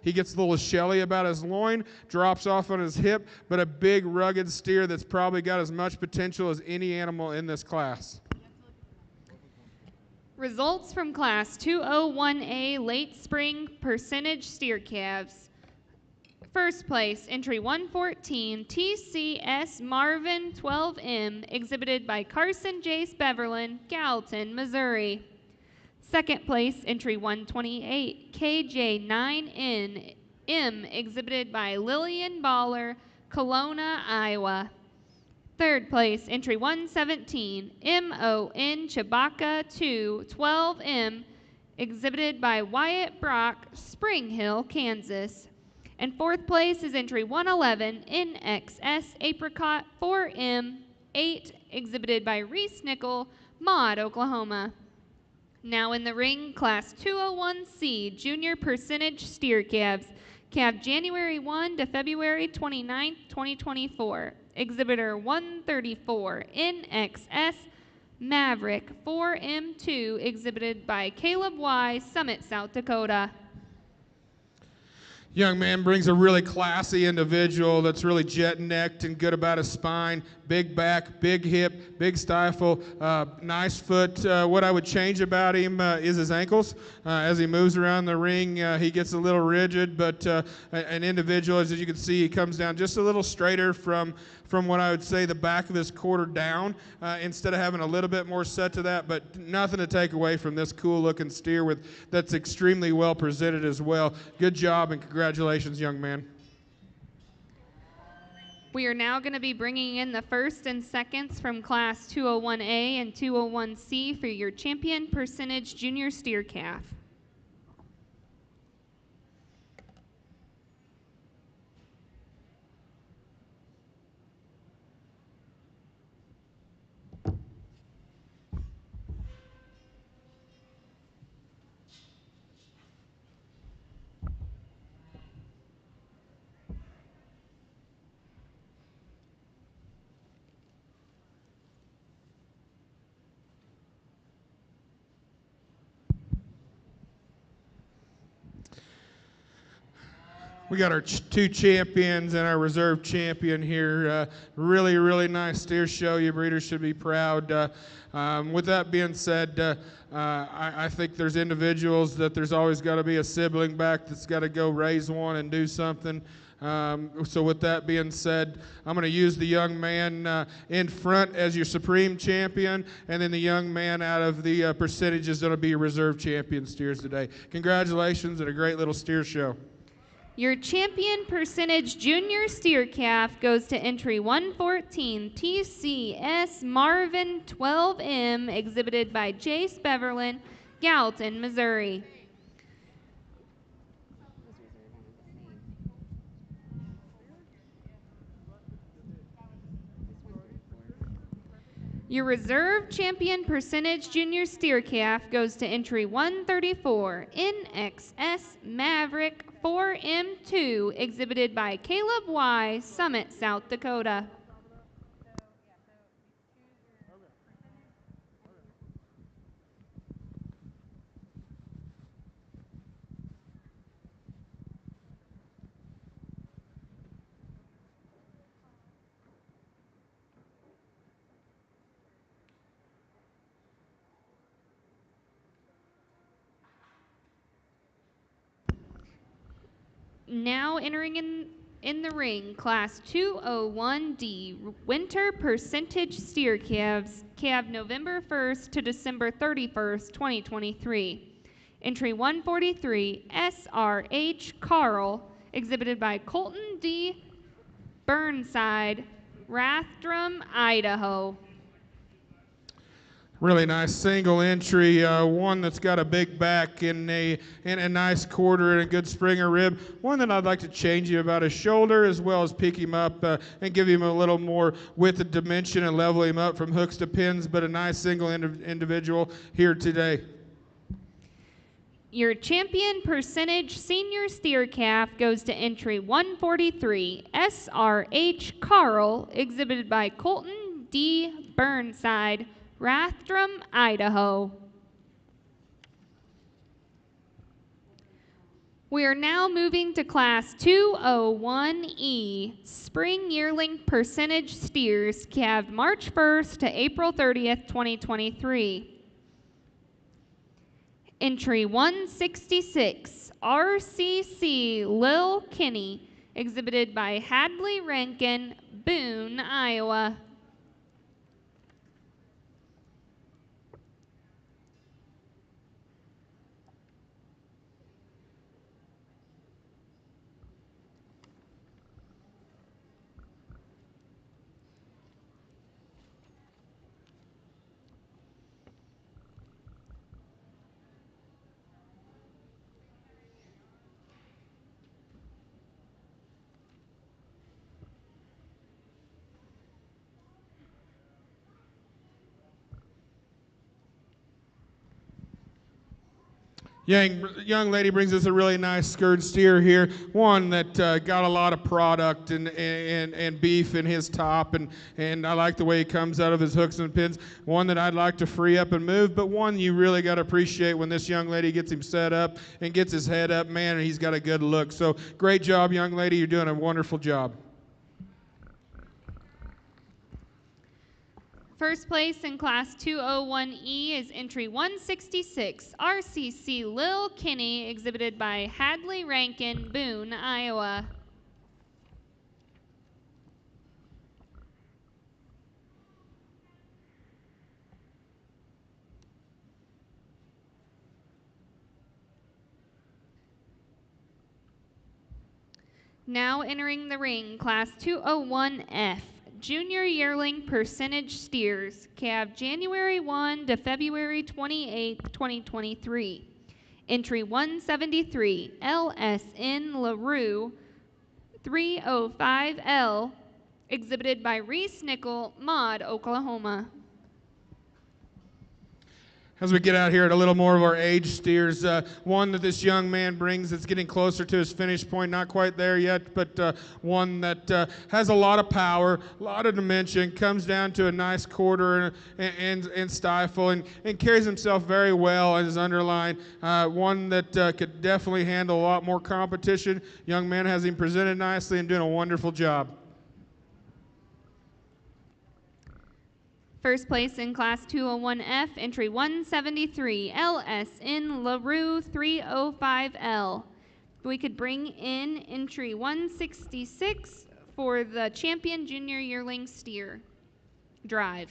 He gets a little shelly about his loin, drops off on his hip, but a big rugged steer that's probably got as much potential as any animal in this class. Results from Class 201A Late Spring Percentage Steer Calves. First place, entry 114, TCS Marvin 12M, exhibited by Carson Jace Beverlin, Gallatin, Missouri. Second place, entry 128, KJ9NM, exhibited by Lillian Baller, Kelowna, Iowa. Third place, entry 117, MON Chewbacca 2, 12M, exhibited by Wyatt Brock, Spring Hill, Kansas. And fourth place is entry 111, NXS Apricot 4M, 8, exhibited by Reese Nickel, Maud, Oklahoma. Now in the ring, Class 201C Junior Percentage Steer Calves, calved January 1 to February 29, 2024. Exhibitor 134, NXS Maverick 4M2, exhibited by Caleb Y, Summit, South Dakota. Young man brings a really classy individual that's really jet-necked and good about his spine, big back, big hip, big stifle, nice foot. What I would change about him is his ankles. As he moves around the ring, he gets a little rigid, but an individual, as you can see, he comes down just a little straighter from what I would say the back of his quarter down, instead of having a little bit more set to that, but nothing to take away from this cool-looking steer that's extremely well presented as well. Good job and congratulations, young man. We are now going to be bringing in the first and seconds from Class 201A and 201C for your Champion Percentage Junior Steer Calf. We got our two champions and our reserve champion here. Really, really nice steer show. Your breeders should be proud. With that being said, I think there's individuals that there's always got to be a sibling back that's got to go raise one and do something. So with that being said, I'm going to use the young man in front as your supreme champion, and then the young man out of the percentage is going to be your reserve champion steers today. Congratulations and a great little steer show. Your champion percentage junior steer calf goes to entry 114 TCS Marvin 12M, exhibited by Jace Beverlin, Gallatin, Missouri. Your reserve champion percentage junior steer calf goes to entry 134 NXS Maverick 4M2, exhibited by Caleb Y, Summit, South Dakota. Now entering in the ring, Class 201D, Winter Percentage Steer Calves, calved November 1st to December 31st, 2023. Entry 143, SRH Carl, exhibited by Colton D. Burnside, Rathdrum, Idaho. Really nice single entry, one that's got a big back and a nice quarter and a good springer rib. One that I'd like to change you about his shoulder, as well as pick him up and give him a little more width and dimension and level him up from hooks to pins, but a nice single individual here today. Your champion percentage senior steer calf goes to entry 143, SRH Carl, exhibited by Colton D. Burnside, Rathdrum, Idaho. We are now moving to Class 201E, Spring Yearling Percentage Steers, calved March 1st to April 30th, 2023. Entry 166, RCC Lil Kinney, exhibited by Hadley Rankin, Boone, Iowa. Young lady brings us a really nice skirt steer here, one that got a lot of product and beef in his top, and I like the way he comes out of his hooks and pins. One that I'd like to free up and move, but one you really got to appreciate when this young lady gets him set up and gets his head up, man, and he's got a good look. So great job, young lady. You're doing a wonderful job. First place in Class 201E is entry 166, RCC Lil Kinney, exhibited by Hadley Rankin, Boone, Iowa. Now entering the ring, Class 201F, Junior Yearling Percentage Steers, calved January 1 to February 28, 2023. Entry 173, LSN LaRue 305L, exhibited by Reese Nickel, Maud, Oklahoma. As we get out here at a little more of our age steers, one that this young man brings that's getting closer to his finish point, not quite there yet, but one that has a lot of power, a lot of dimension, comes down to a nice quarter and stifle, and carries himself very well in his underline. One that could definitely handle a lot more competition. Young man has him presented nicely and doing a wonderful job. First place in Class 201F, entry 173, LS in LaRue 305L. We could bring in entry 166 for the champion junior yearling steer drive.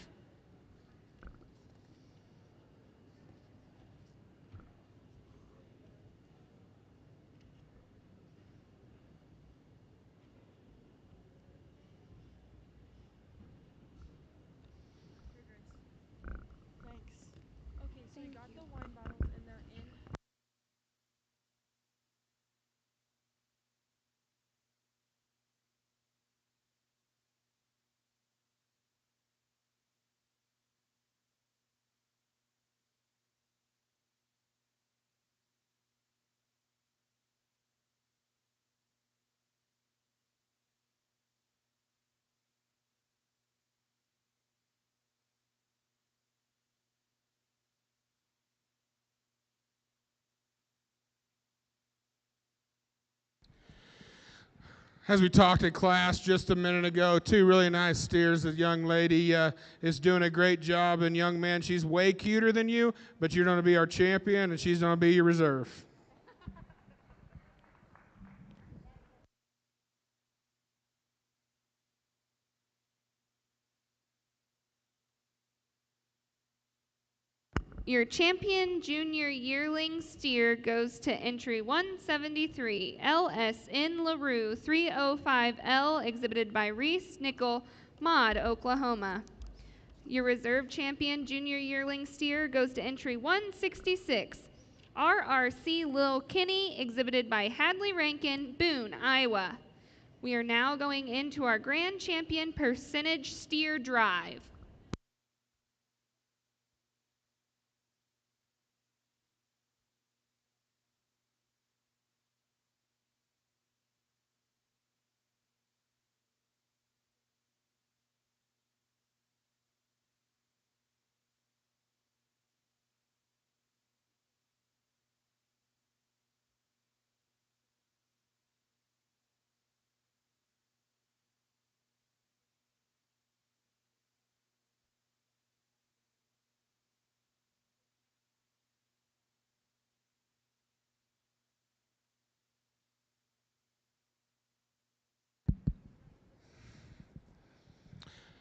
Thanks. Okay, so we got the wine bottles and they're in. As we talked in class just a minute ago, two really nice steers. The young lady is doing a great job, and young man, she's way cuter than you, but you're going to be our champion, and she's going to be your reserve. Your champion junior yearling steer goes to entry 173, LS in LaRue 305L, exhibited by Reese Nickel, Maud, Oklahoma. Your reserve champion junior yearling steer goes to entry 166, RRC Lil Kinney, exhibited by Hadley Rankin, Boone, Iowa. We are now going into our grand champion percentage steer drive.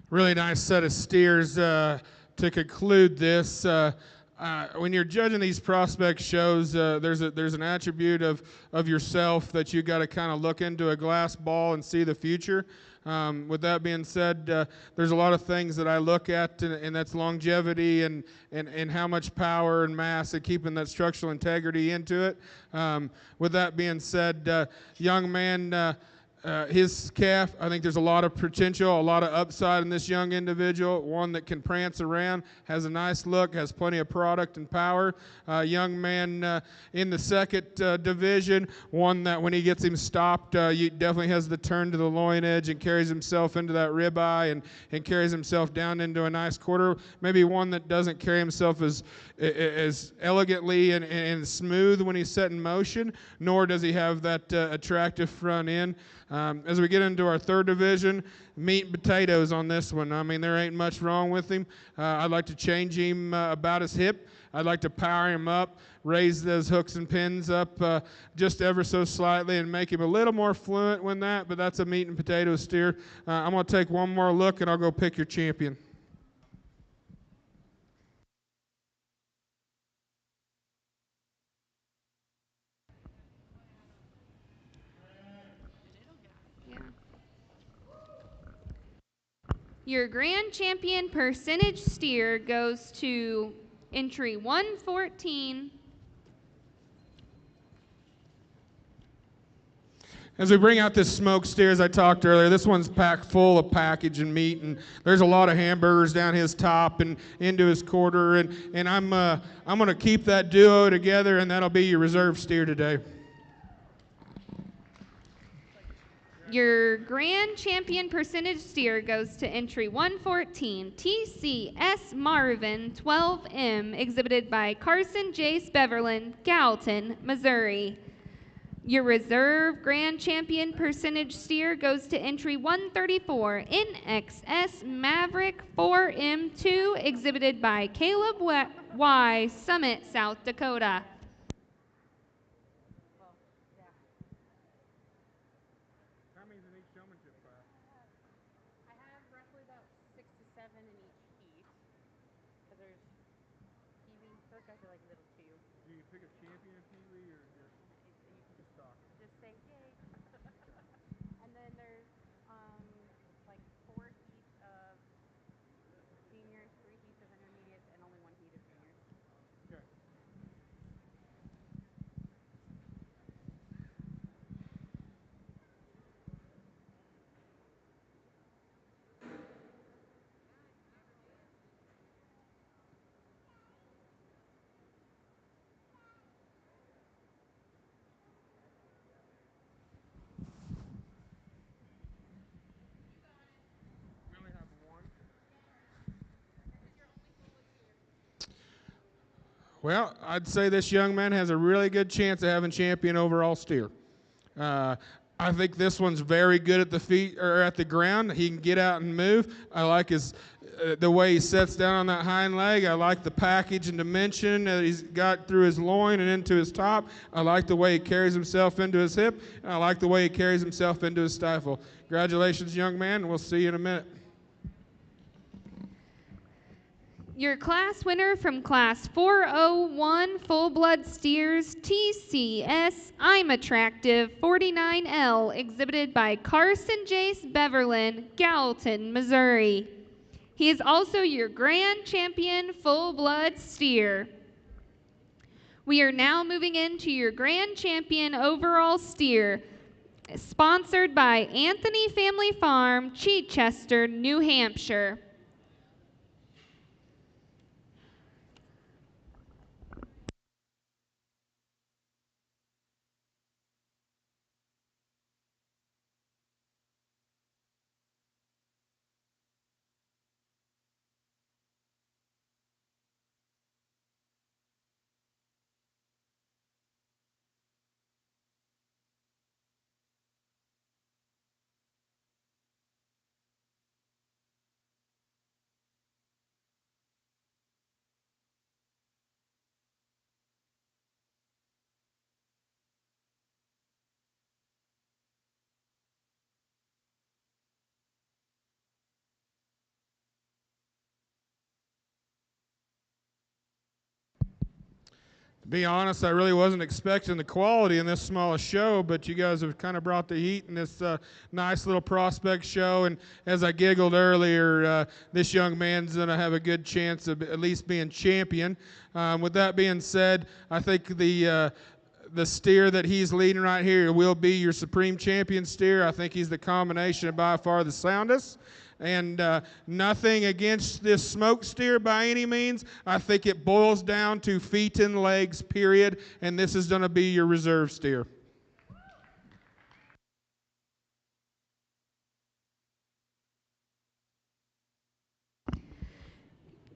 Really nice set of steers to conclude this. When you're judging these prospect shows, there's an attribute of yourself that you got to kind of look into a glass ball and see the future. With that being said, there's a lot of things that I look at, and that's longevity and how much power and mass and keeping that structural integrity into it. With that being said, young man, his calf, I think there's a lot of potential, a lot of upside in this young individual, one that can prance around, has a nice look, has plenty of product and power. Young man in the second division, one that when he gets him stopped, he definitely has the turn to the loin edge and carries himself into that ribeye and carries himself down into a nice quarter. Maybe one that doesn't carry himself as elegantly and smooth when he's set in motion, nor does he have that attractive front end. As we get into our third division, meat and potatoes on this one. I mean, there ain't much wrong with him. I'd like to change him about his hip. I'd like to power him up, raise those hooks and pins up just ever so slightly and make him a little more fluent with that, but that's a meat and potato steer. I'm going to take one more look, and I'll go pick your champion. Your grand champion percentage steer goes to entry 114. As we bring out this smoked steer, as I talked earlier, this one's packed full of package and meat, and there's a lot of hamburgers down his top and into his quarter, and I'm going to keep that duo together, and that'll be your reserve steer today. Your grand champion percentage steer goes to entry 114, TCS Marvin 12M, exhibited by Carson Jace Beverland, Gallatin, Missouri. Your reserve grand champion percentage steer goes to entry 134, NXS Maverick 4M2, exhibited by Caleb Y, Summit, South Dakota. How many's in each showmanship class? I have roughly about 6 to 7 in each heat. Because there's heaving, those guys are like little too. Do you pick a champion Pee-wee or just stock? Just say yay. And then there's like 4 heats of seniors, 3 heats of intermediates, and only 1 heat of juniors. Okay. We only have one. Well, I'd say this young man has a really good chance of having champion overall steer. I think this one's very good at the feet or at the ground. He can get out and move. I like his the way he sets down on that hind leg. I like the package and dimension that he's got through his loin and into his top. I like the way he carries himself into his hip, and I like the way he carries himself into his stifle. Congratulations, young man, and we'll see you in a minute. Your class winner from Class 401 Full Blood Steers TCS I'm Attractive 49L, exhibited by Carson Jace Beverland, Gallatin, Missouri. He is also your grand champion full blood steer. We are now moving into your grand champion overall steer, sponsored by Anthony Family Farm, Chichester, New Hampshire. To be honest, I really wasn't expecting the quality in this small show, but you guys have kind of brought the heat in this nice little prospect show. And as I giggled earlier, this young man's going to have a good chance of at least being champion. With that being said, I think the steer that he's leading right here will be your supreme champion steer. I think he's the combination of by far the soundest. And nothing against this smoke steer by any means. I think it boils down to feet and legs, period. And this is going to be your reserve steer.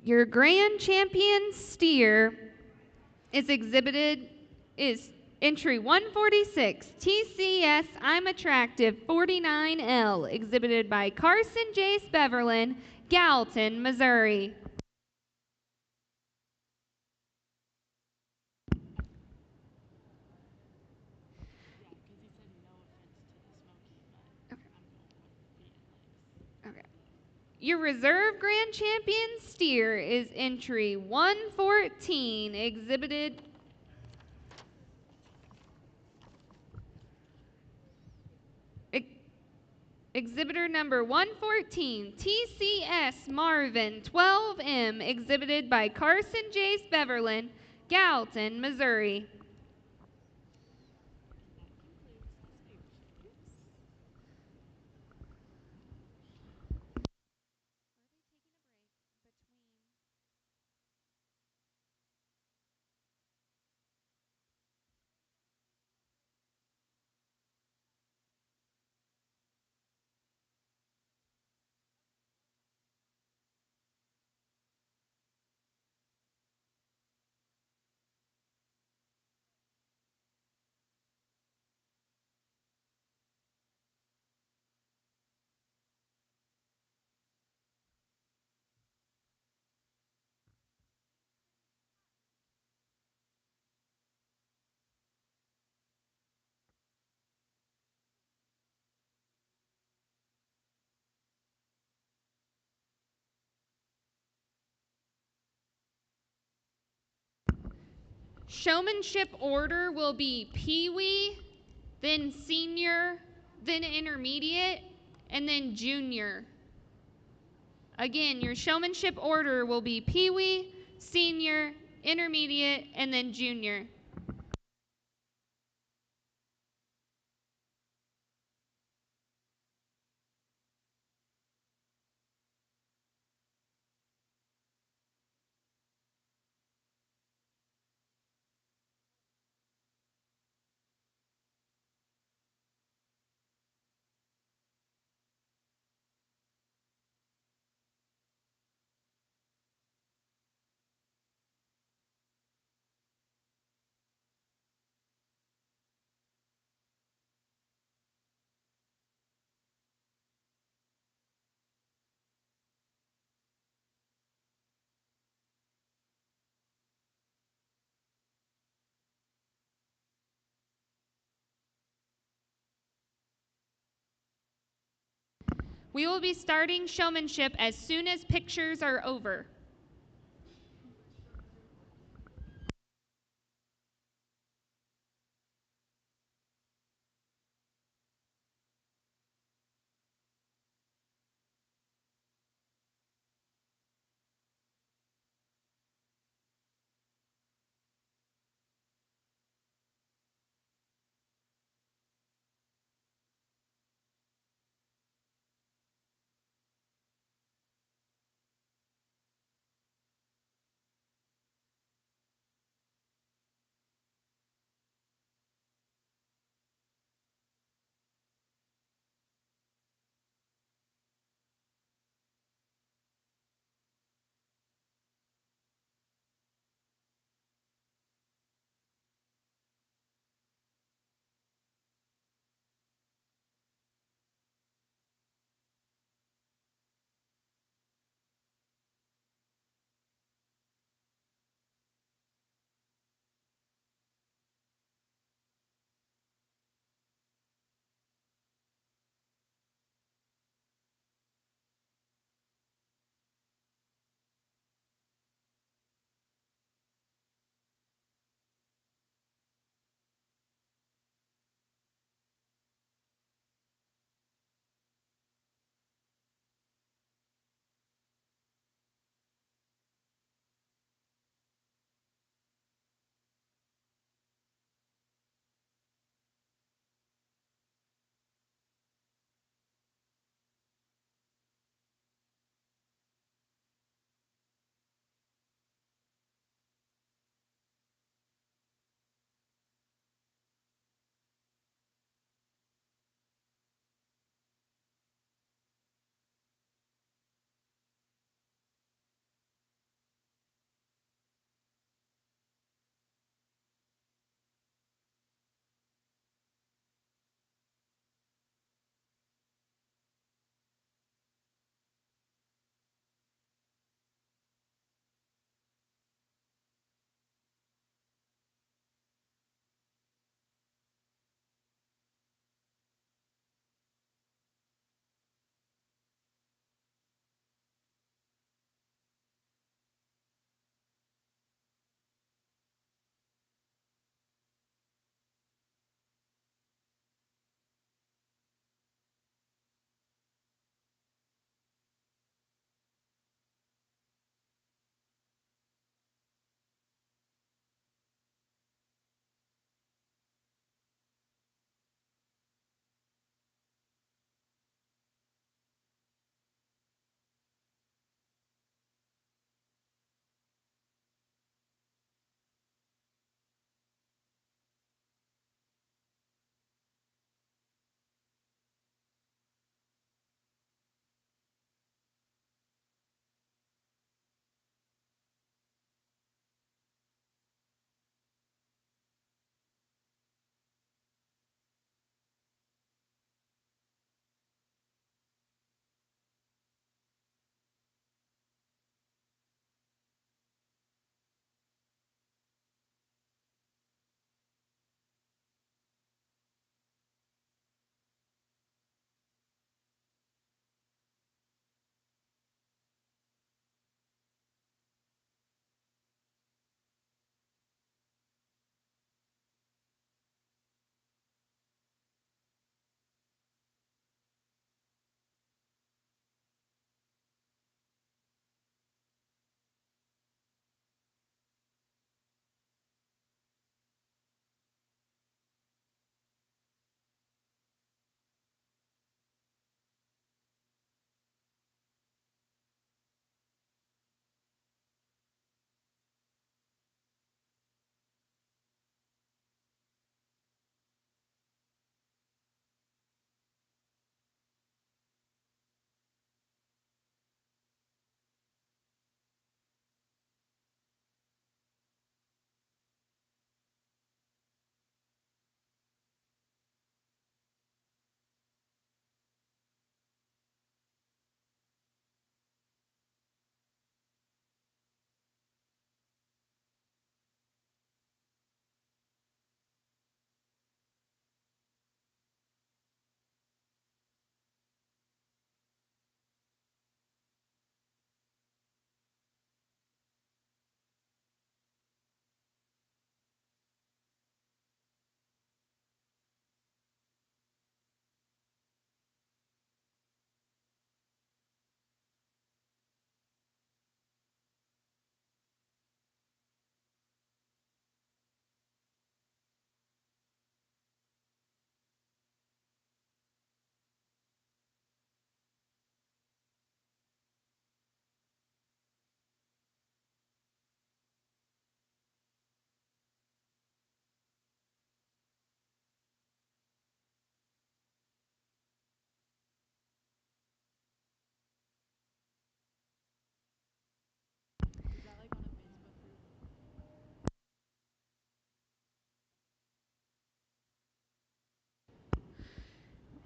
Your grand champion steer is entry 146, TCS I'm Attractive 49L, exhibited by Carson Jace Beverland, Gallatin, Missouri. Okay. Your reserve grand champion steer is entry 114, Exhibitor number 114, TCS Marvin 12M, exhibited by Carson Jace Beverland, Gallatin, Missouri. Showmanship order will be Pee-wee, then senior, then intermediate, and then junior. Again, your showmanship order will be Pee-wee, senior, intermediate, and then junior. We will be starting showmanship as soon as pictures are over.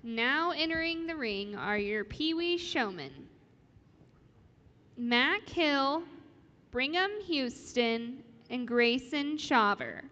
Now entering the ring are your Pee Wee showmen, Mac Hill, Brigham Houston, and Grayson Shaver.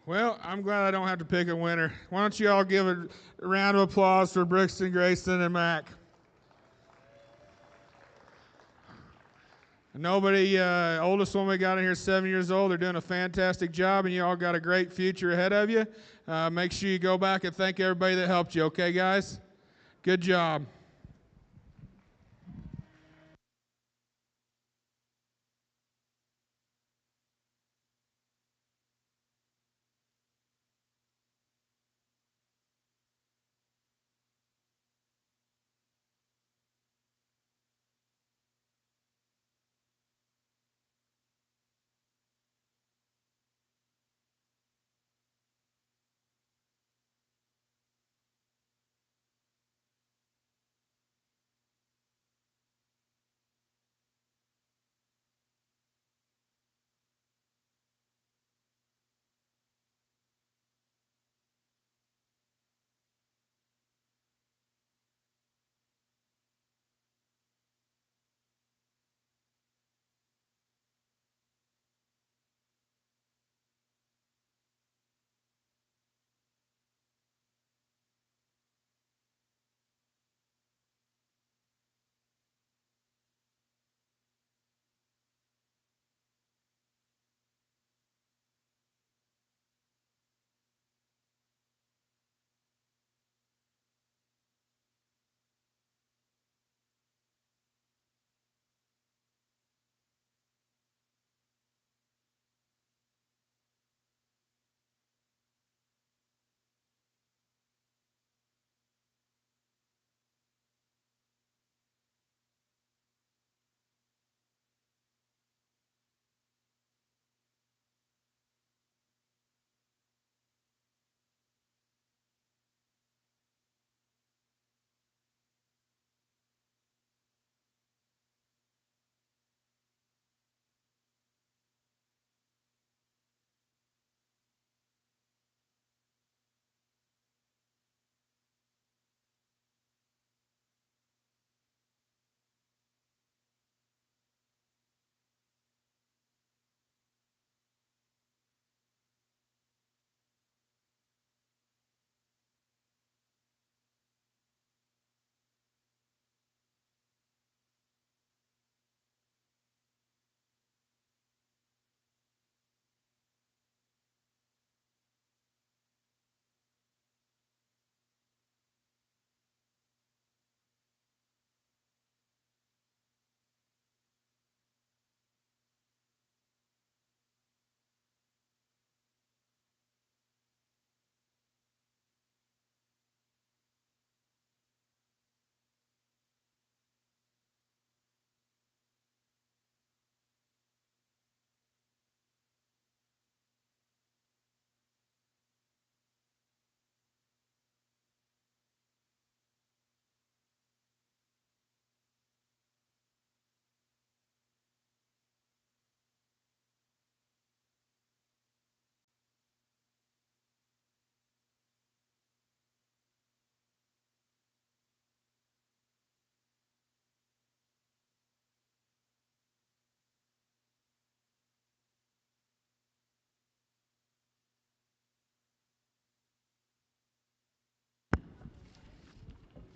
Well, I'm glad I don't have to pick a winner. Why don't you all give a round of applause for Brixton, Grayson, and Mac? Nobody, oldest one we got in here is 7 years old. They're doing a fantastic job, and you all got a great future ahead of you. Make sure you go back and thank everybody that helped you, okay, guys? Good job.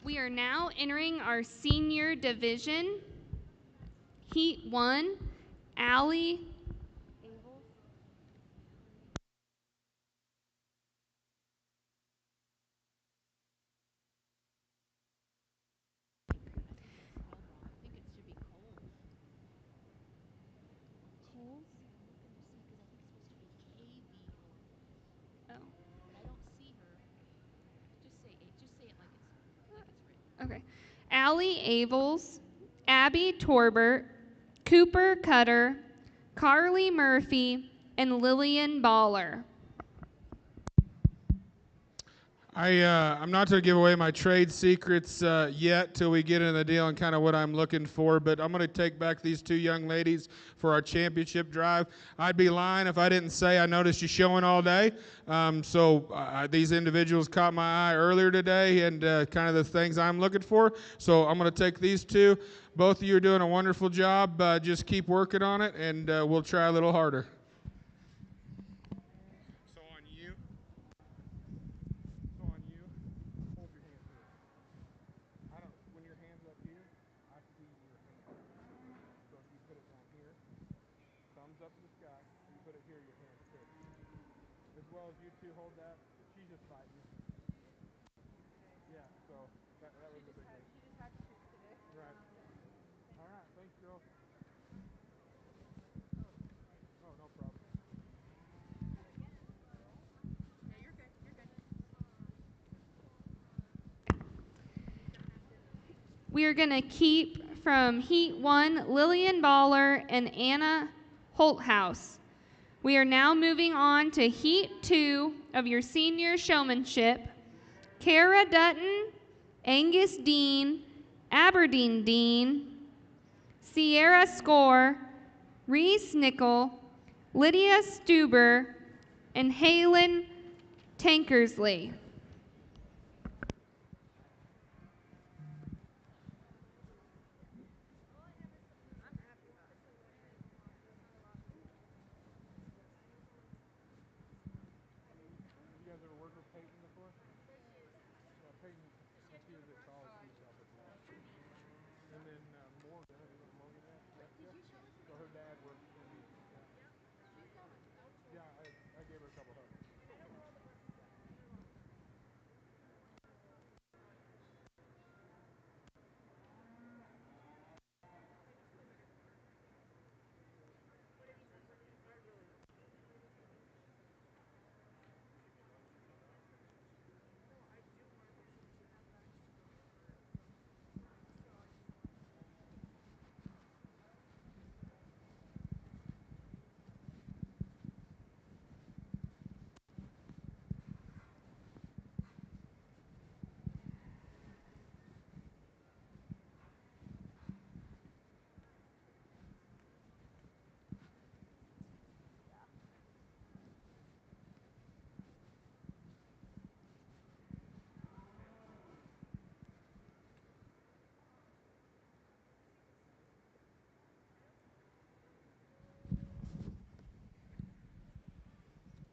We are now entering our senior division. Heat 1, Allie Okay. Allie Avels, Abby Torbert, Cooper Cutter, Carly Murphy, and Lillian Baller. I'm not to give away my trade secrets yet till we get into the deal and kind of what I'm looking for, but I'm going to take back these two young ladies for our championship drive. I'd be lying if I didn't say I noticed you showing all day. These individuals caught my eye earlier today and kind of the things I'm looking for. So I'm going to take these two. Both of you are doing a wonderful job. Just keep working on it, and we'll try a little harder. So on you. So on you. Hold your hand here. When your hand's up here, I see your hand. So if you put it down here, thumbs up to the sky, you put it here, your hand's fixed. As well as you two hold that. She's just fighting. Yeah, so that was a big thing. She just had to shoot today. Right. All right, thanks, girl. Oh, no problem. Yeah, you're good. You're good. We are going to keep from Heat 1 Lillian Baller and Anna Holthouse. We are now moving on to Heat 2 of your senior showmanship. Kara Dutton, Angus Dean, Aberdeen Dean, Sierra Score, Reese Nickel, Lydia Stuber, and Halen Tankersley. You guys ever worked with Peyton before? Yeah, Peyton, she was at college. She was up at Mass. And then Morgan, have you met Morgan yet? Yep. So her dad works for me. Yeah, I gave her a couple hugs.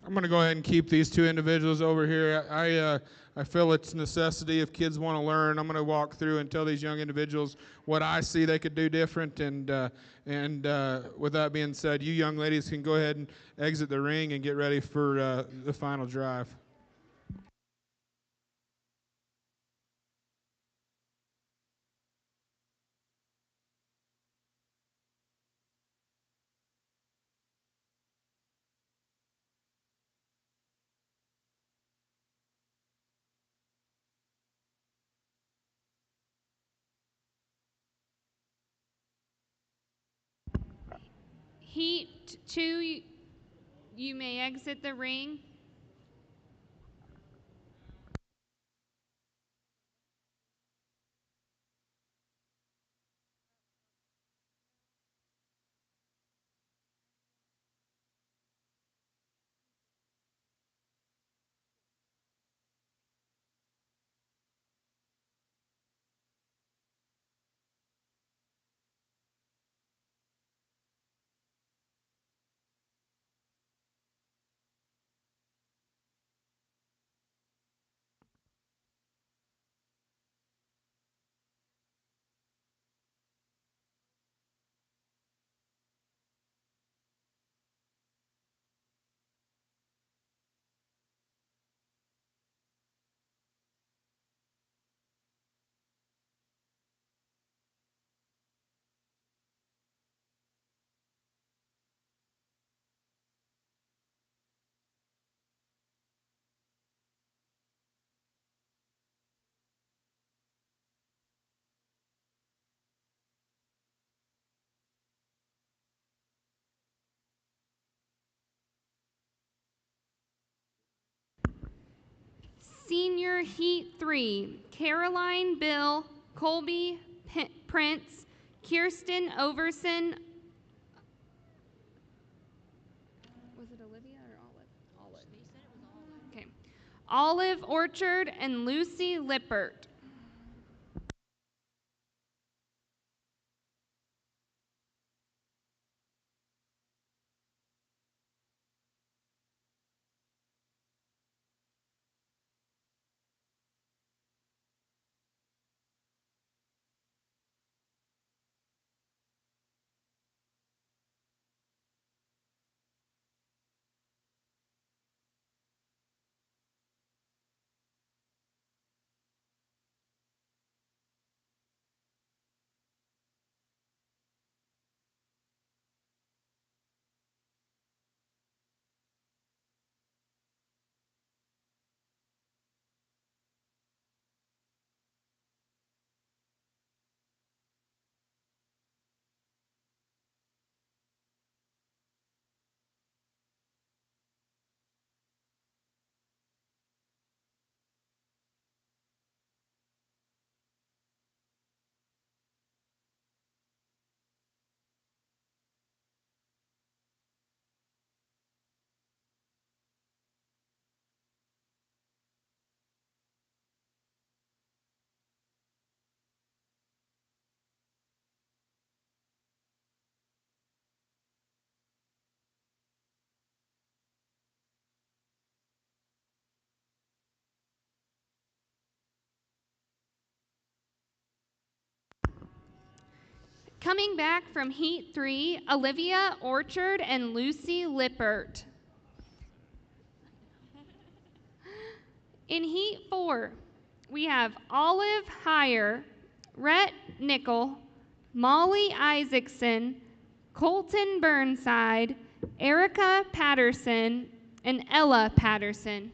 I'm going to go ahead and keep these two individuals over here. I feel it's a necessity if kids want to learn. I'm going to walk through and tell these young individuals what I see they could do different. And with that being said, you young ladies can go ahead and exit the ring and get ready for the final drive. Heat 2, you may exit the ring. Senior Heat 3, Caroline Bill, Colby Prince, Kirsten Overson. Was it Olivia or Olive? Olive. They said it was Olive. Okay. Olive Orchard and Lucy Lippert. Coming back from Heat 3, Olivia Orchard and Lucy Lippert. In Heat 4, we have Olive Heyer, Rhett Nickel, Molly Isaacson, Colton Burnside, Erica Patterson, and Ella Patterson.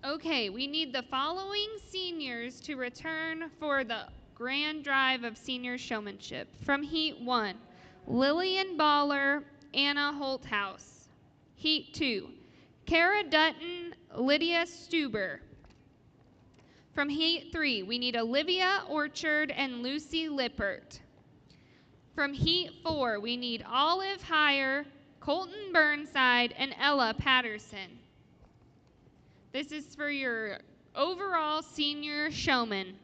Okay, we need the following seniors to return for the grand drive of senior showmanship. From Heat 1, Lillian Baller, Anna Holthouse. Heat 2, Kara Dutton, Lydia Stuber. From Heat 3, we need Olivia Orchard and Lucy Lippert. From Heat 4, we need Olive Heyer, Colton Burnside, and Ella Patterson. This is for your overall senior showman.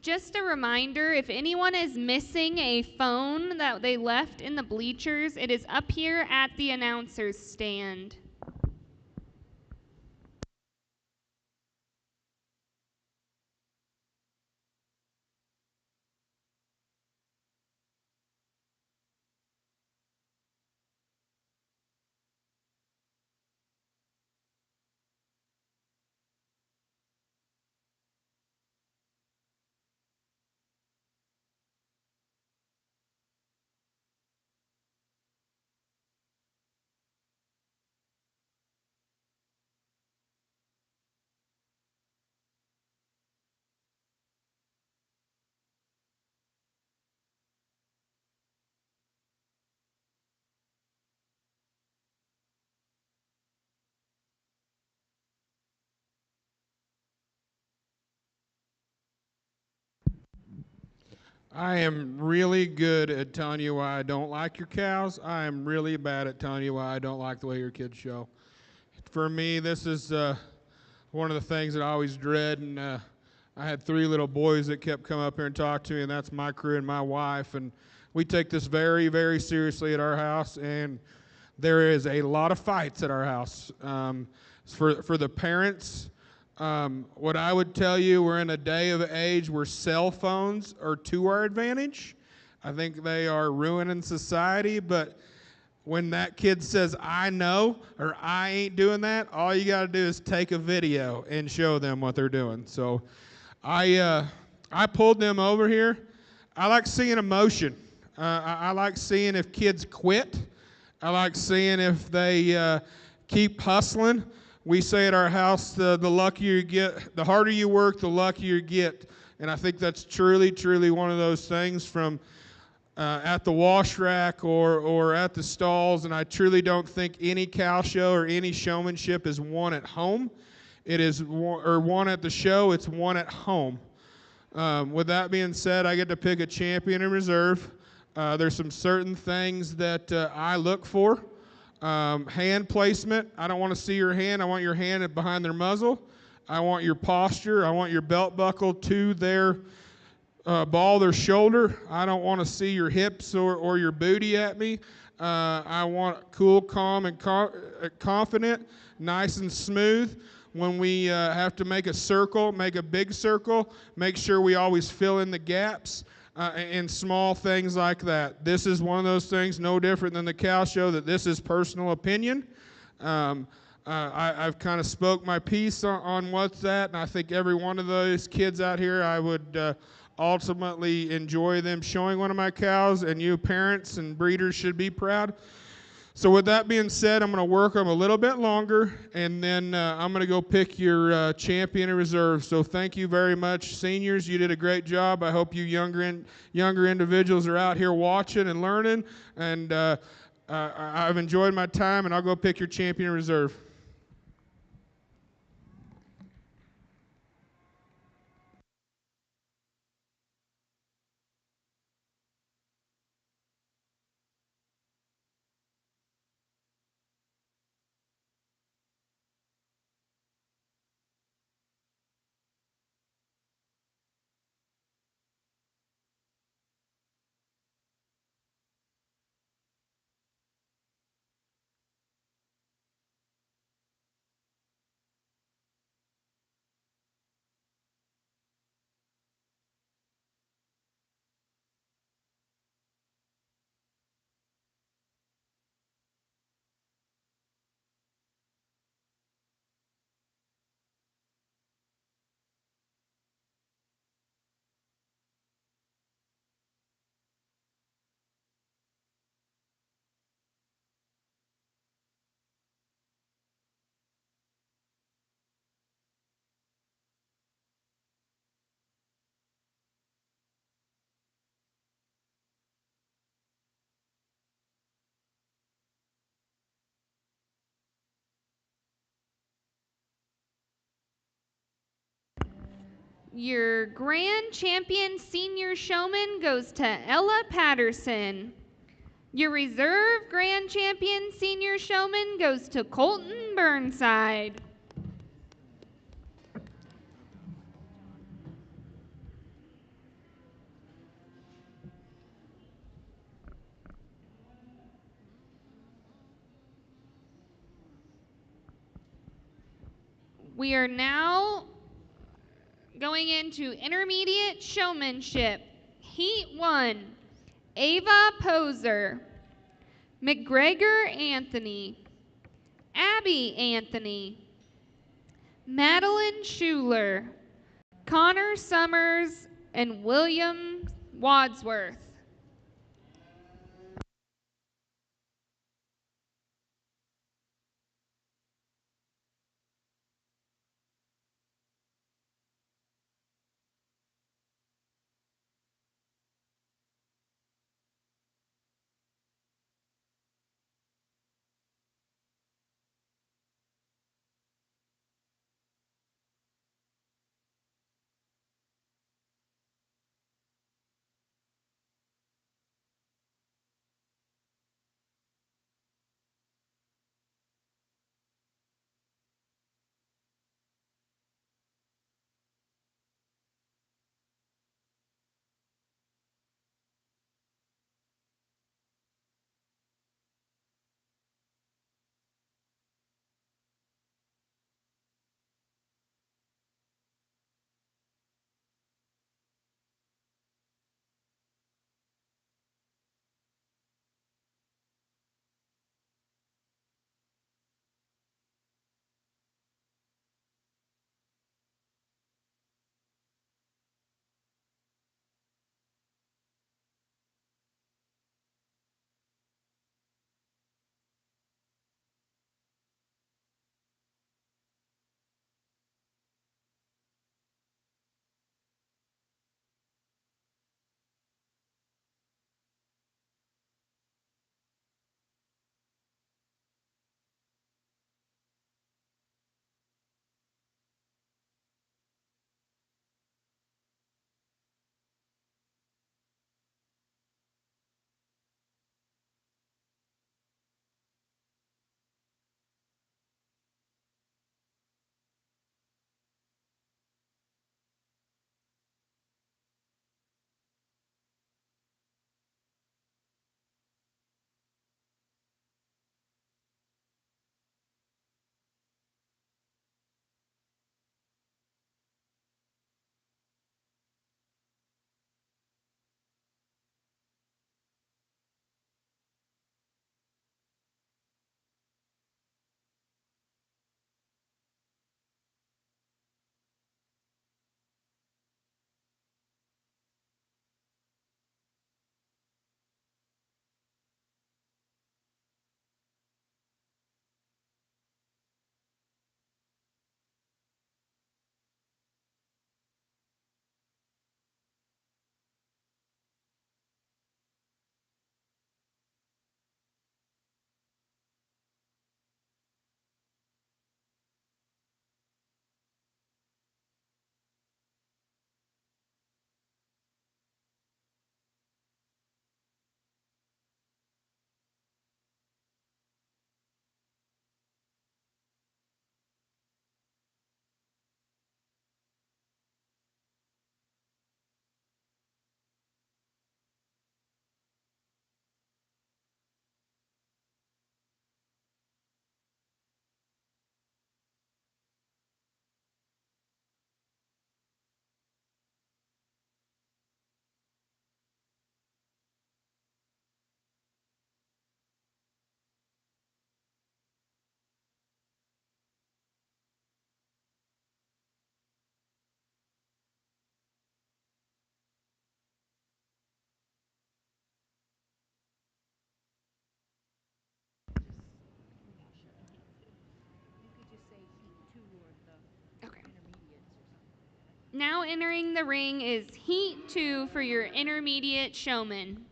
Just a reminder, if anyone is missing a phone that they left in the bleachers, it is up here at the announcer's stand. I am really good at telling you why I don't like your cows. I am really bad at telling you why I don't like the way your kids show. For me, this is one of the things that I always dread, and I had 3 little boys that kept coming up here and talk to me, and that's my crew and my wife, and we take this very, very seriously at our house, and there is a lot of fights at our house. For the parents, what I would tell you, we're in a day of age where cell phones are to our advantage. I think they are ruining society, but when that kid says, I know, or I ain't doing that, all you got to do is take a video and show them what they're doing. So I pulled them over here. I like seeing emotion. I like seeing if kids quit. I like seeing if they keep hustling. We say at our house, the luckier you get, the harder you work, the luckier you get. And I think that's truly, truly one of those things from at the wash rack or at the stalls. And I truly don't think any cow show or any showmanship is won at home. It is won at the show. It's won at home. With that being said, I get to pick a champion in reserve. There's some certain things that I look for. Hand placement. I don't want to see your hand. I want your hand behind their muzzle. I want your posture. I want your belt buckle to their ball, their shoulder. I don't want to see your hips or your booty at me. I want cool, calm, and confident, nice and smooth. When we have to make a circle, make a big circle, make sure we always fill in the gaps. And small things like that. This is one of those things, no different than the cow show, that this is personal opinion. I've kind of spoke my piece on what's that, and I think every one of those kids out here, I would ultimately enjoy them showing one of my cows, and you parents and breeders should be proud. So with that being said, I'm going to work them a little bit longer, and then I'm going to go pick your champion in reserve. So thank you very much, seniors. You did a great job. I hope you younger individuals are out here watching and learning. And I've enjoyed my time, and I'll go pick your champion in reserve. Your grand champion senior showman goes to Ella Patterson. Your reserve grand champion senior showman goes to Colton Burnside. We are now going into intermediate showmanship. Heat 1, Ava Poser, McGregor Anthony, Abby Anthony, Madeline Schuler, Connor Summers, and William Wadsworth. Okay. Now entering the ring is Heat 2 for your intermediate showman.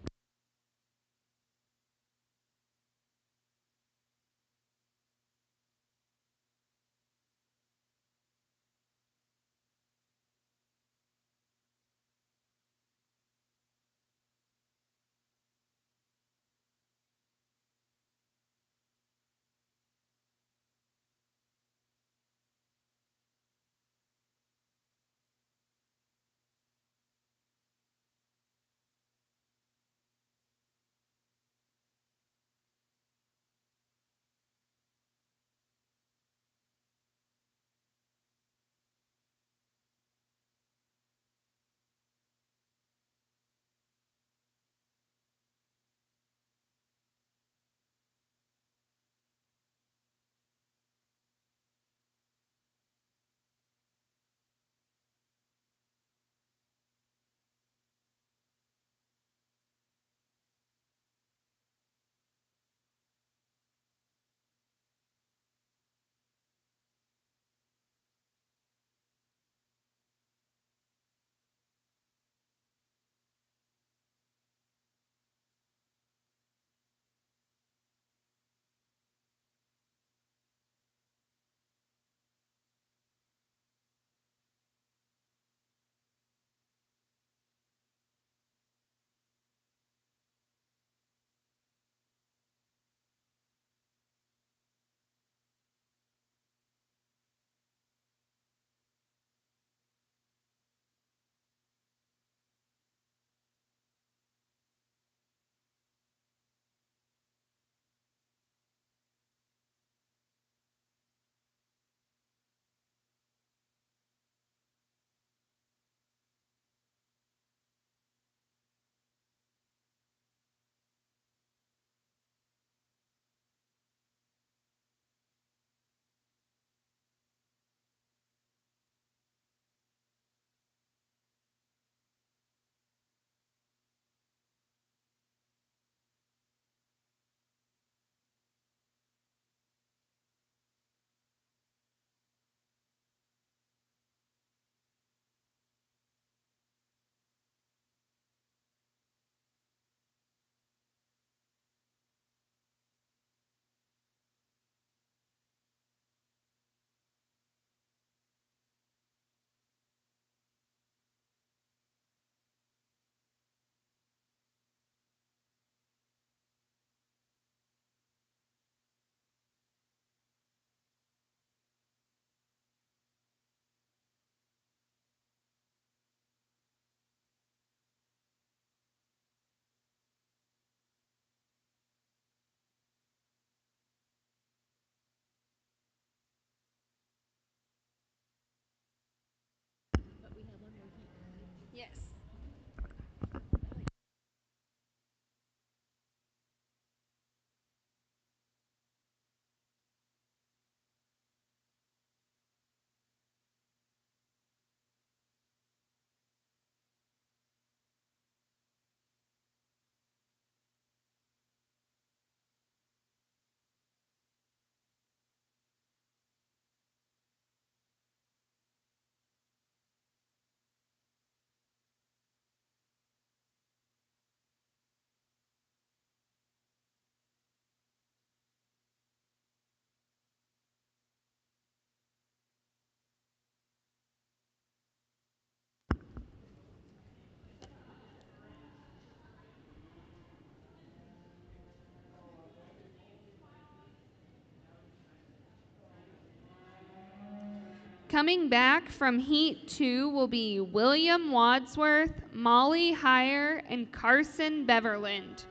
Coming back from Heat 2 will be William Wadsworth, Molly Heyer, and Carson Beverland.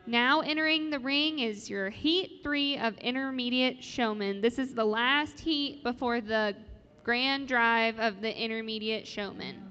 Now entering the ring is your Heat 3 of Intermediate Showmen. This is the last heat before the grand drive of the Intermediate Showmen.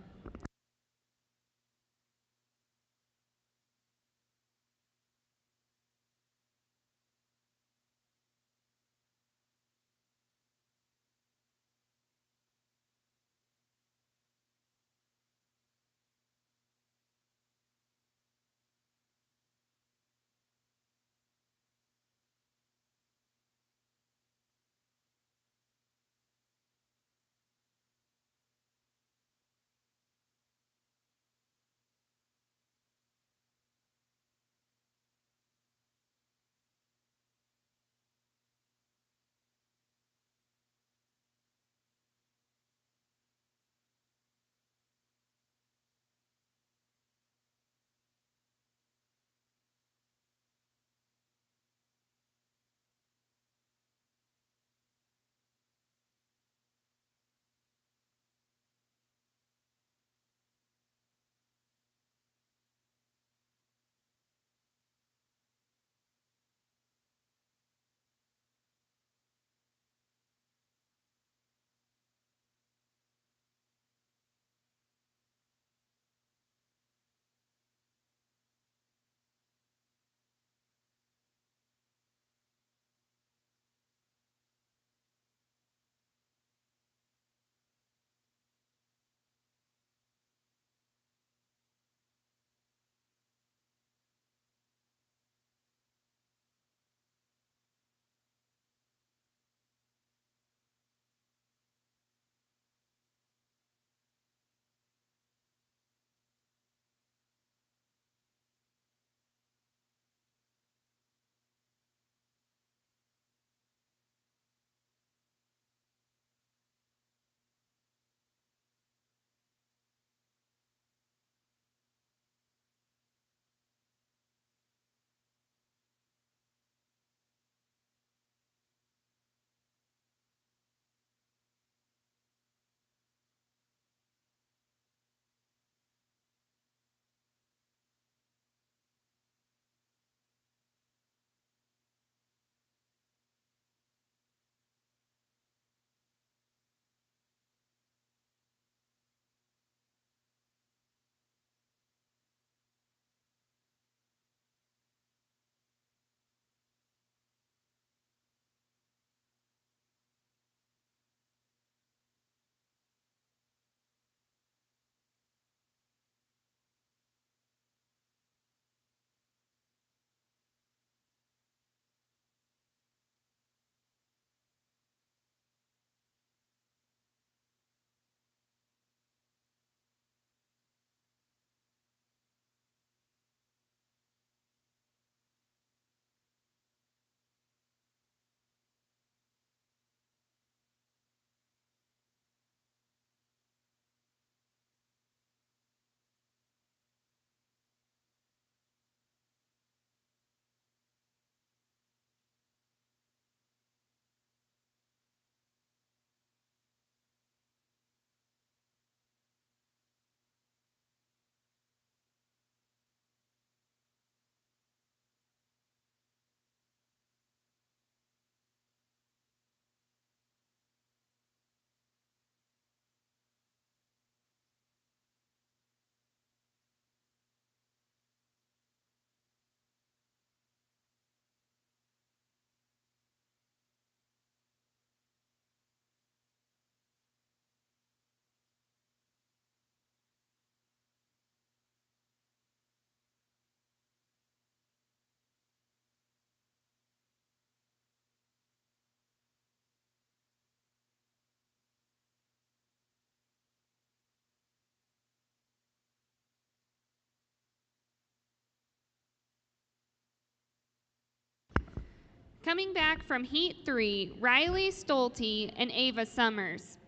Coming back from Heat 3, Riley Stolte and Ava Summers.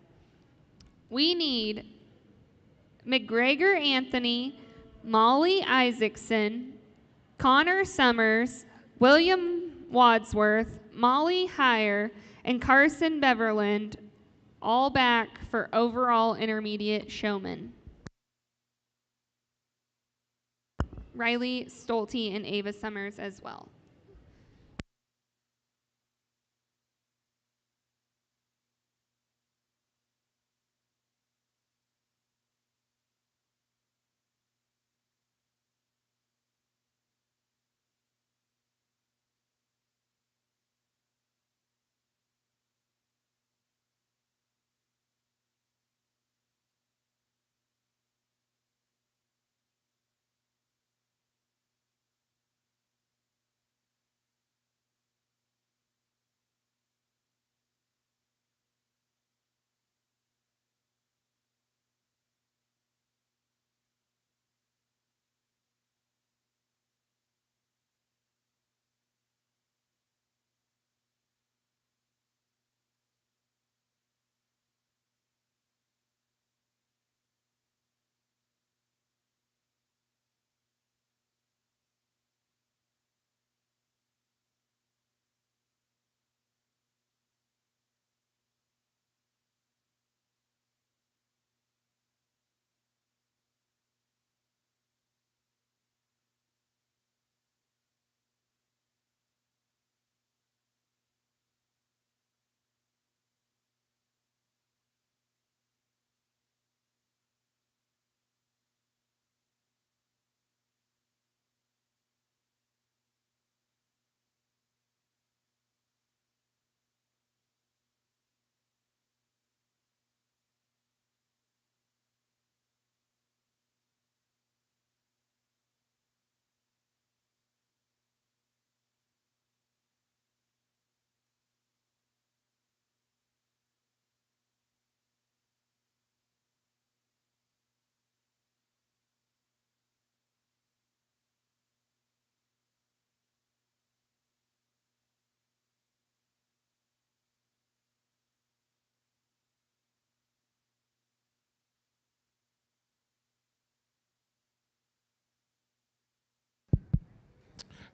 We need McGregor Anthony, Molly Isaacson, Connor Summers, William Wadsworth, Molly Heyer, and Carson Beverland All back for overall intermediate showman. Riley Stolte and Ava Summers as well.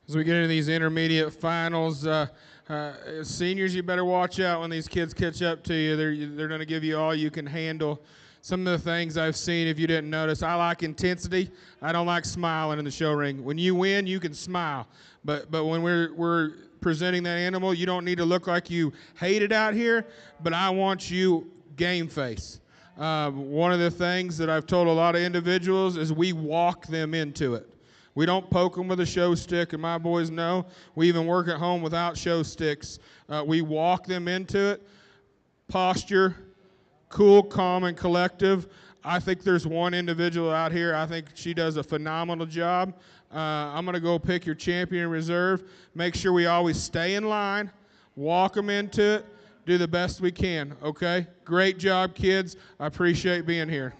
As we get into these intermediate finals, seniors, you better watch out when these kids catch up to you. They're going to give you all you can handle. Some of the things I've seen, if you didn't notice, I like intensity. I don't like smiling in the show ring. When you win, you can smile. But when we're presenting that animal, you don't need to look like you hate it out here, but I want you game face. One of the things that I've told a lot of individuals is we walk them into it. We don't poke them with a show stick, and my boys know. We even work at home without show sticks. We walk them into it. Posture, cool, calm, and collective. I think there's one individual out here. I think she does a phenomenal job. I'm going to go pick your champion reserve. Make sure we always stay in line, walk them into it, do the best we can, okay? Great job, kids. I appreciate being here.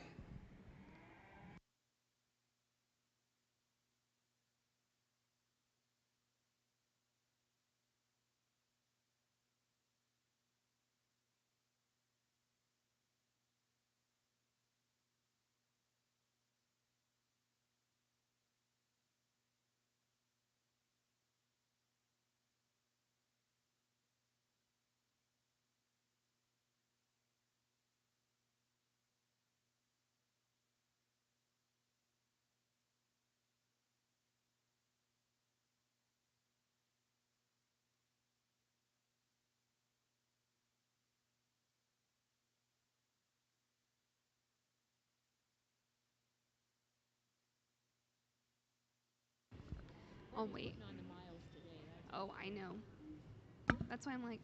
Oh, wait. Oh, I know. That's why I'm like,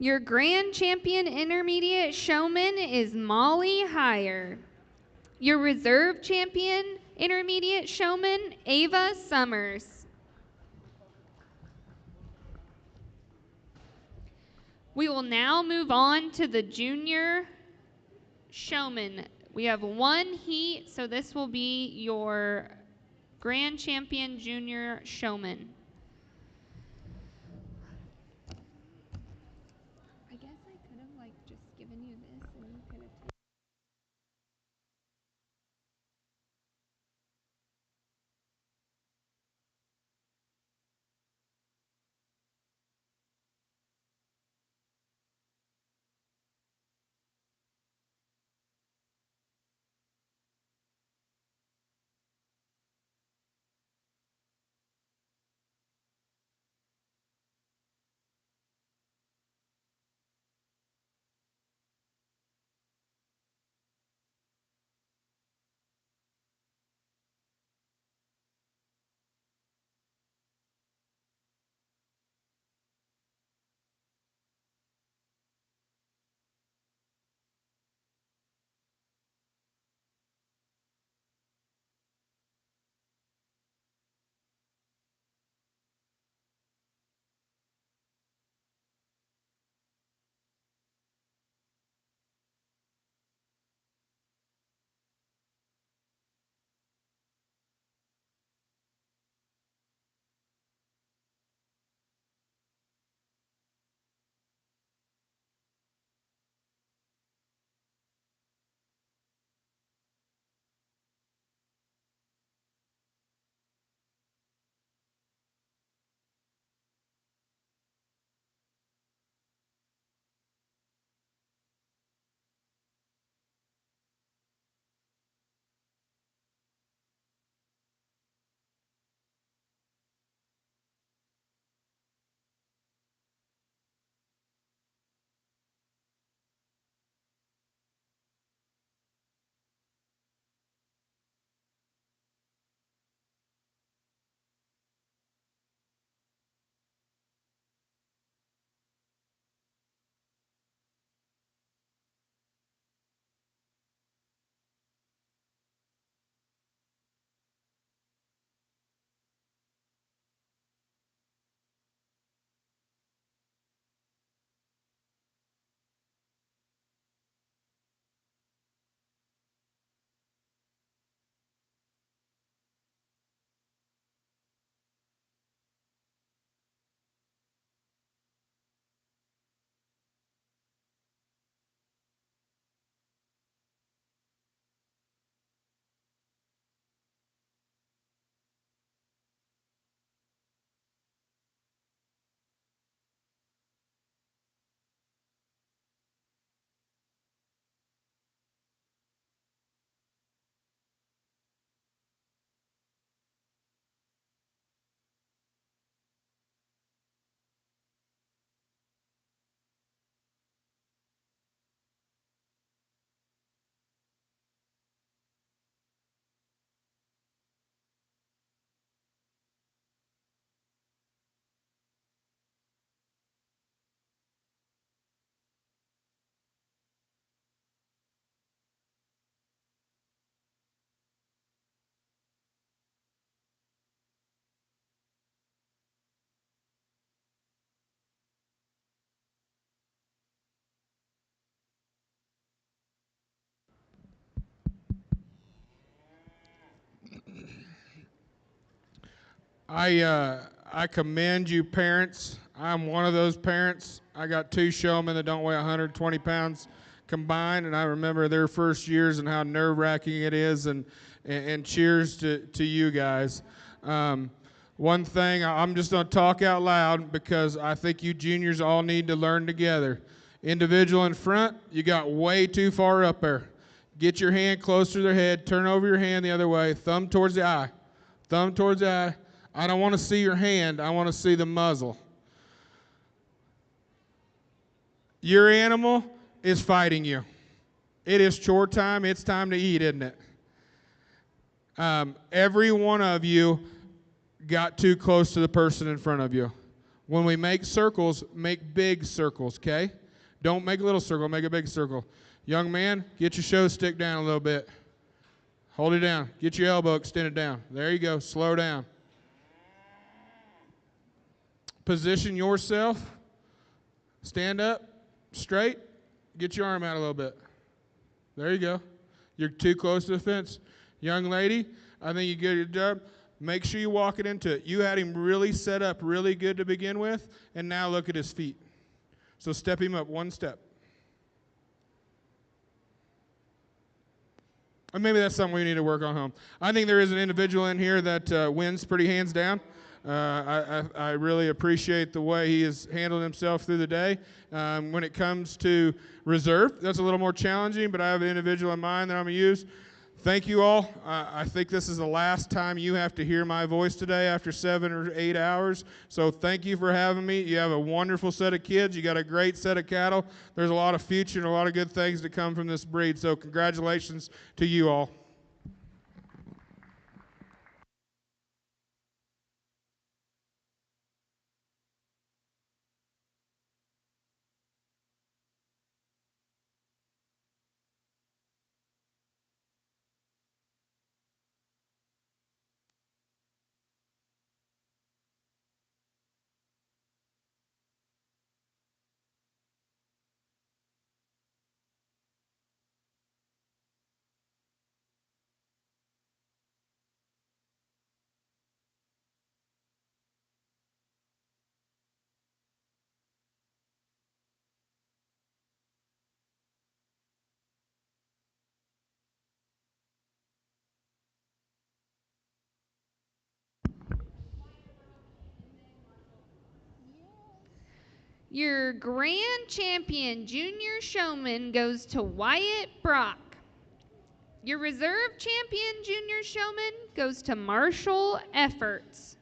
your grand champion intermediate showman is Molly Heyer. Your reserve champion intermediate showman, Ava Summers. We will now move on to the junior showman. We have one heat, so this will be your grand champion junior showman. I guess I could have just given you this and you could have taken. I commend you, parents. I'm one of those parents. I got two showmen that don't weigh 120 pounds combined, and I remember their first years and how nerve-wracking it is. And cheers to you guys. One thing, I'm just going to talk out loud because I think you juniors all need to learn together. Individual in front, you got way too far up there. Get your hand close to their head. Turn over your hand the other way. Thumb towards the eye. Thumb towards the eye. I don't want to see your hand. I want to see the muzzle. Your animal is fighting you. It is chore time. It's time to eat, isn't it? Every one of you got too close to the person in front of you. When we make circles, make big circles, okay? Don't make a little circle, make a big circle. Young man, get your show stick down a little bit. Hold it down. Get your elbow extended down. There you go. Slow down. Position yourself. Stand up. Straight. Get your arm out a little bit. There you go. You're too close to the fence. Young lady, I think you get your job. Make sure you walk it into it. You had him really set up really good to begin with, and now look at his feet. So step him up one step. And maybe that's something we need to work on home. I think there is an individual in here that wins pretty hands down. I really appreciate the way he has handled himself through the day. When it comes to reserve, that's a little more challenging, but I have an individual in mind that I'm going to use. Thank you all. I think this is the last time you have to hear my voice today after 7 or 8 hours. So thank you for having me. You have a wonderful set of kids. You got a great set of cattle. There's a lot of future and a lot of good things to come from this breed. So congratulations to you all. Your grand champion junior showman goes to Wyatt Brock. Your reserve champion junior showman goes to Marshall Efforts.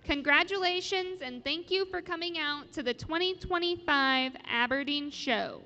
Congratulations and thank you for coming out to the 2025 Aberdeen Show.